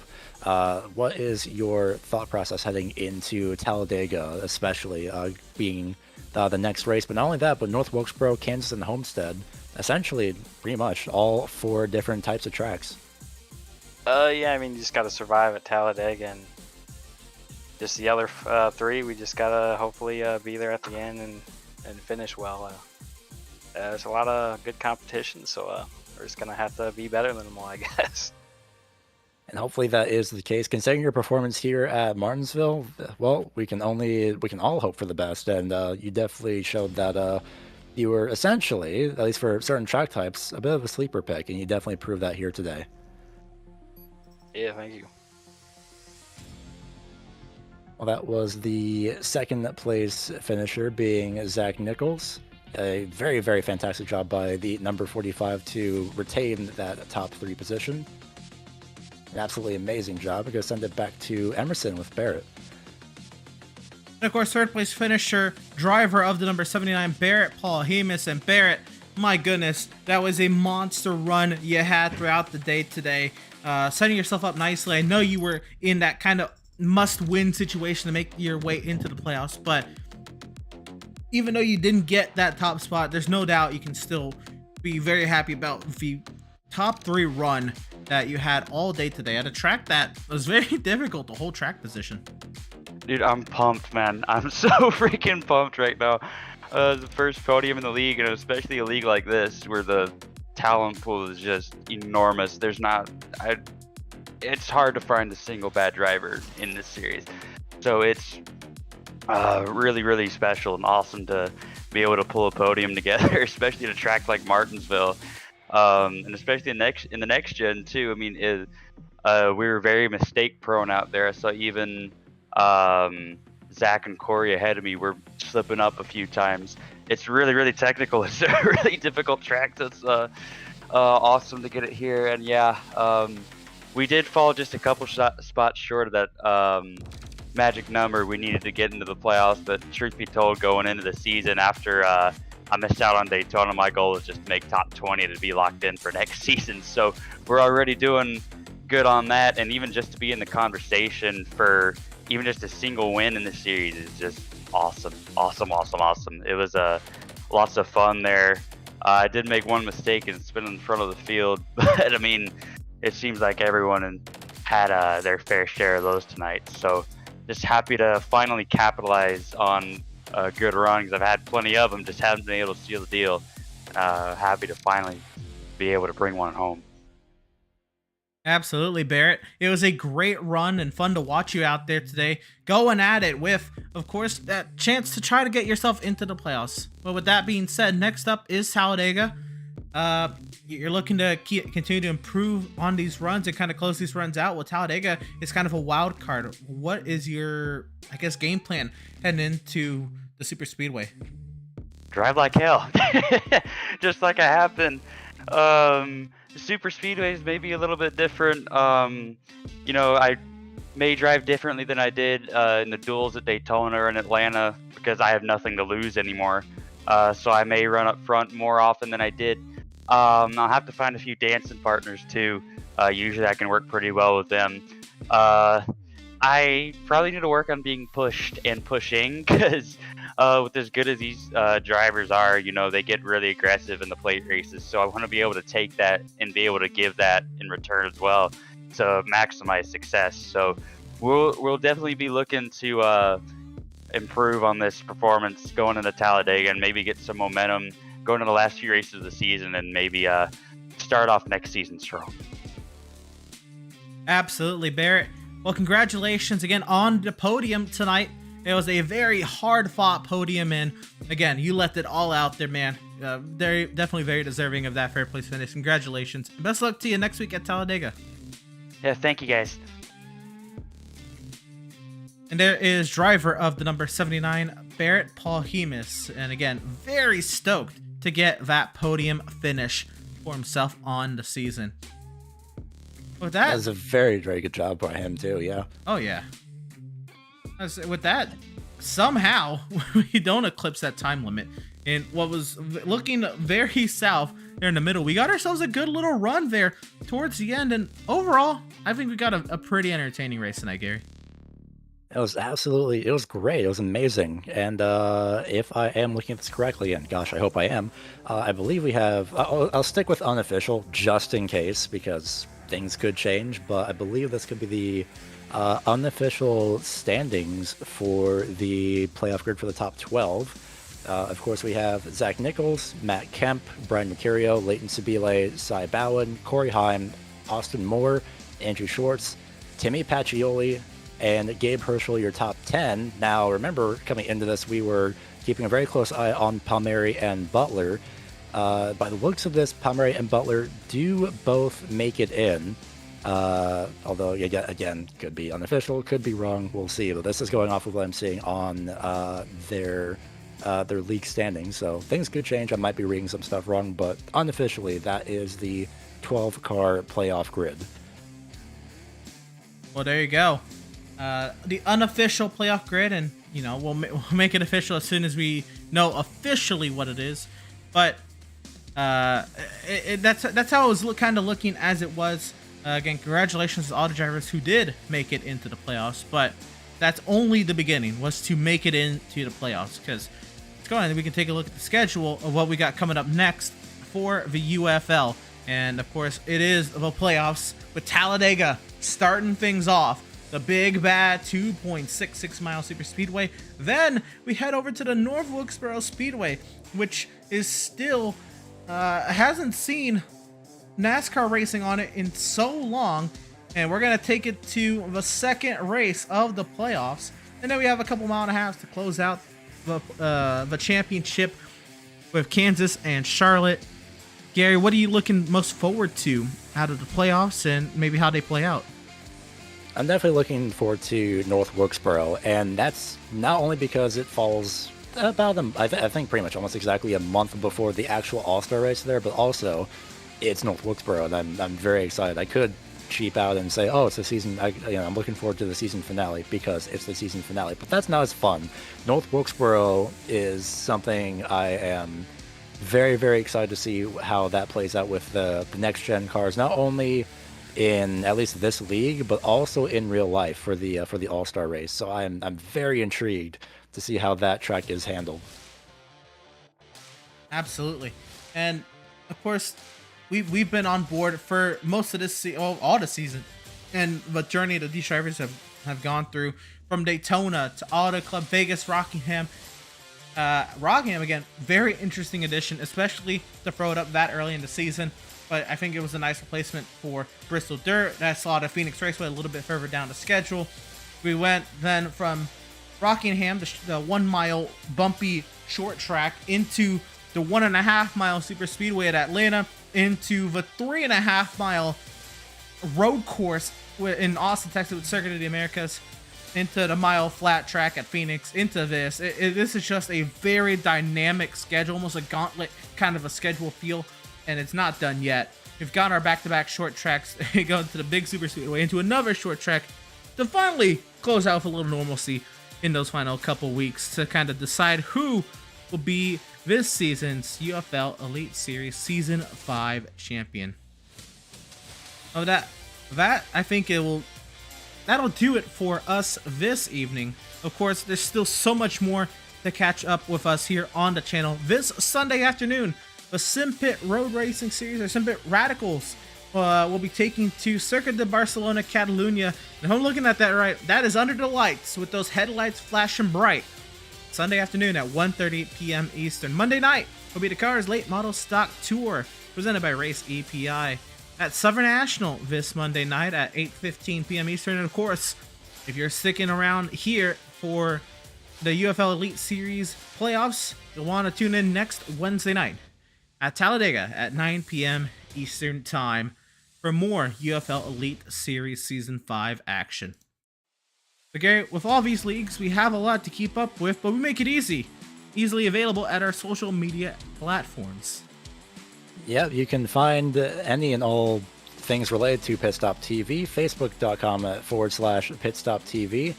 what is your thought process heading into Talladega, especially being the next race? But not only that, but North Wilkesboro, Kansas, and Homestead, essentially pretty much all 4 different types of tracks. Yeah, I mean, you just got to survive at Talladega, and just the other 3, we just gotta hopefully be there at the end and finish well. There's a lot of good competition, so we're just gonna have to be better than them all, I guess. And hopefully that is the case. Considering your performance here at Martinsville, well, we can all hope for the best, and you definitely showed that you were essentially, at least for certain track types, a bit of a sleeper pick, and you definitely proved that here today. Yeah, thank you. Well, that was the second place finisher, being Zach Nichols. A very, very fantastic job by the number 45 to retain that top 3 position. An absolutely amazing job. We're going to send it back to Emerson with Barrett. And of course, third place finisher, driver of the number 79, Barrett, Paul Hemus. And Barrett, my goodness, that was a monster run you had throughout the day today. Setting yourself up nicely. I know you were in that kind of must-win situation to make your way into the playoffs, but even though you didn't get that top spot, there's no doubt you can still be very happy about the top 3 run that you had all day today at a track that was very difficult to hold track position. Dude, I'm pumped, man. I'm so freaking pumped right now. The first podium in the league, and especially a league like this where the talent pool is just enormous. It's hard to find a single bad driver in this series. So it's really, really special and awesome to be able to pull a podium together, especially at a track like Martinsville. And especially in the next gen too. I mean, we were very mistake prone out there. I saw even Zach and Corey ahead of me were slipping up a few times. It's really, really technical. It's a really difficult track. So it's awesome to get it here. And yeah, we did fall just a couple spots short of that magic number we needed to get into the playoffs. But truth be told, going into the season after I missed out on Daytona, my goal was just to make top 20 to be locked in for next season. So we're already doing good on that. And even just to be in the conversation for even just a single win in the series is just awesome. It was lots of fun there. I did make one mistake and spin in front of the field, but I mean, it seems like everyone had their fair share of those tonight. So just happy to finally capitalize on a good run, because I've had plenty of them, just haven't been able to seal the deal. Happy to finally be able to bring one home. Absolutely, Barrett. It was a great run and fun to watch you out there today, going at it with, of course, that chance to try to get yourself into the playoffs. But with that being said, next up is Talladega. You're looking to continue to improve on these runs and kind of close these runs out. Well, Talladega is kind of a wild card. What is your, game plan heading into the super speedway? Drive like hell, just like I have been. Super speedways may be a little bit different. I may drive differently than I did in the duels at Daytona or in Atlanta, because I have nothing to lose anymore. So I may run up front more often than I did. I'll have to find a few dancing partners too. Usually I can work pretty well with them. I probably need to work on being pushed and pushing, because with as good as these drivers are, they get really aggressive in the plate races. So I want to be able to take that and be able to give that in return as well to maximize success. So we'll definitely be looking to improve on this performance going into Talladega, and maybe get some momentum going into the last few races of the season, and maybe start off next season strong. Absolutely, Barrett. Well, congratulations again on the podium tonight. It was a very hard-fought podium, and again, you left it all out there, man. Definitely very deserving of that fair place finish. Congratulations. Best luck to you next week at Talladega. Yeah, thank you guys. And there is driver of the number 79, Barrett Paul Hemus. And again, very stoked to get that podium finish for himself on the season. With that, was a very, very good job by him too. Yeah. Oh yeah. With that, somehow we don't eclipse that time limit. And what was looking very south there in the middle, we got ourselves a good little run there towards the end. And overall, I think we got a pretty entertaining race tonight, Gary. It was great. It was amazing. And if I am looking at this correctly, and gosh, I hope I am, I believe we have, I'll stick with unofficial just in case, because things could change, but I believe this could be the unofficial standings for the playoff grid for the top 12. Of course, we have Zach Nichols, Matt Kemp, Brian Mercurio, Leighton Sabile, Cy Bowen, Corey Heim, Austin Moore, Andrew Schwartz, Timmy Pacioli, and Gabe Herschel, your top 10. Now, remember, coming into this, we were keeping a very close eye on Palmieri and Butler. By the looks of this, Palmieri and Butler do both make it in. Although, yeah, again, could be unofficial, could be wrong. We'll see. But this is going off of what I'm seeing on their league standings. So things could change. I might be reading some stuff wrong, but unofficially, that is the 12-car playoff grid. Well, there you go. The unofficial playoff grid, and we'll make it official as soon as we know officially what it is. But that's how it was kind of looking as it was. Again, congratulations to all the drivers who did make it into the playoffs. But that's only the beginning, was to make it into the playoffs. Because let's go on and we can take a look at the schedule of what we got coming up next for the UFL. And of course, it is the playoffs with Talladega starting things off. The big bad 2.66 mile super speedway. Then we head over to the North Wilkesboro Speedway, which is still hasn't seen NASCAR racing on it in so long, and we're gonna take it to the second race of the playoffs. And then we have a couple mile and a half to close out the championship with Kansas and Charlotte. Gary, what are you looking most forward to out of the playoffs, and maybe how they play out? I'm definitely looking forward to North Wilkesboro, and that's not only because it falls about, I think pretty much almost exactly a month before the actual All-Star race there, but also it's North Wilkesboro, and I'm very excited. I could cheap out and say, oh, it's the season, I'm looking forward to the season finale because it's the season finale, but that's not as fun. North Wilkesboro is something I am very, very excited to see how that plays out with the next-gen cars, not only in at least this league, but also in real life for the All-Star race. So I'm very intrigued to see how that track is handled. Absolutely, and of course, we've been on board for most of this all the season, and the journey that these drivers have gone through from Daytona to Auto Club Vegas, Rockingham. Rockingham again, very interesting addition, especially to throw it up that early in the season. But I think it was a nice replacement for Bristol Dirt. That saw the Phoenix Raceway a little bit further down the schedule. We went then from Rockingham, the 1 mile bumpy short track, into the 1.5 mile super speedway at Atlanta, into the 3.5 mile road course in Austin, Texas with Circuit of the Americas, into the mile flat track at Phoenix, into this. This is just a very dynamic schedule, almost a gauntlet kind of a schedule feel. And it's not done yet. We've got our back-to-back short tracks, going to the big super speedway, into another short track to finally close out with a little normalcy in those final couple weeks to kind of decide who will be this season's UFL Elite Series Season 5 champion. Oh, that I think that'll do it for us this evening. Of course, there's still so much more to catch up with us here on the channel this Sunday afternoon. The SimPit Road Racing Series, or SimPit Radicals, will be taking to Circuit de Barcelona, Catalunya. And if I'm looking at that right, that is under the lights with those headlights flashing bright. Sunday afternoon at 1:30 p.m. Eastern. Monday night will be the Cars Late Model Stock Tour, presented by Race EPI. at Southern National this Monday night at 8:15 p.m. Eastern. And of course, if you're sticking around here for the UFL Elite Series playoffs, you'll want to tune in next Wednesday night at Talladega at 9 p.m. Eastern Time for more UFL Elite Series Season 5 action. But Gary, with all these leagues, we have a lot to keep up with, but we make it easily available at our social media platforms. Yeah, you can find any and all things related to Pitstop TV, facebook.com/pitstoptv,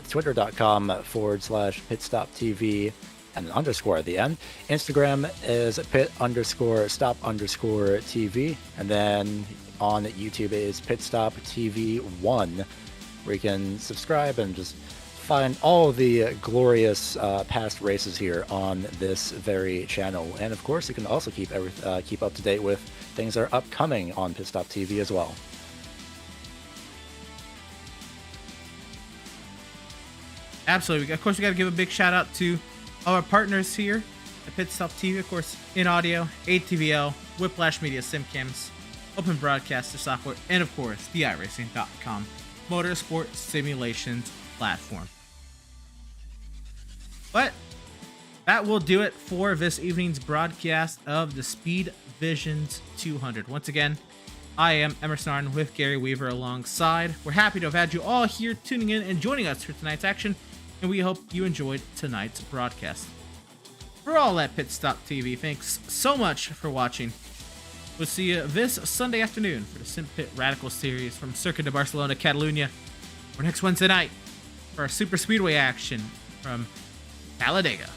twitter.com/pitstoptv, and an underscore at the end. Instagram is pit_stop_TV, and then on YouTube is pitstoptv1, where you can subscribe and just find all the glorious past races here on this very channel. And of course, you can also keep up to date with things that are upcoming on Pitstop TV as well. Absolutely. Of course, we got to give a big shout out to our partners here at Pitstop TV. Of course, In Audio, ATVL, Whiplash Media, SimCams, Open Broadcaster Software, and of course, the iRacing.com motorsport simulations platform. But that will do it for this evening's broadcast of the Speed Visions 200. Once again, I am Emerson Arden with Gary Weaver alongside. We're happy to have had you all here tuning in and joining us for tonight's action, and we hope you enjoyed tonight's broadcast. For all at Pitstop TV, thanks so much for watching. We'll see you this Sunday afternoon for the Sim Pit Radical Series from Circuit de Barcelona, Catalunya, or next Wednesday night for our Super Speedway action from Talladega.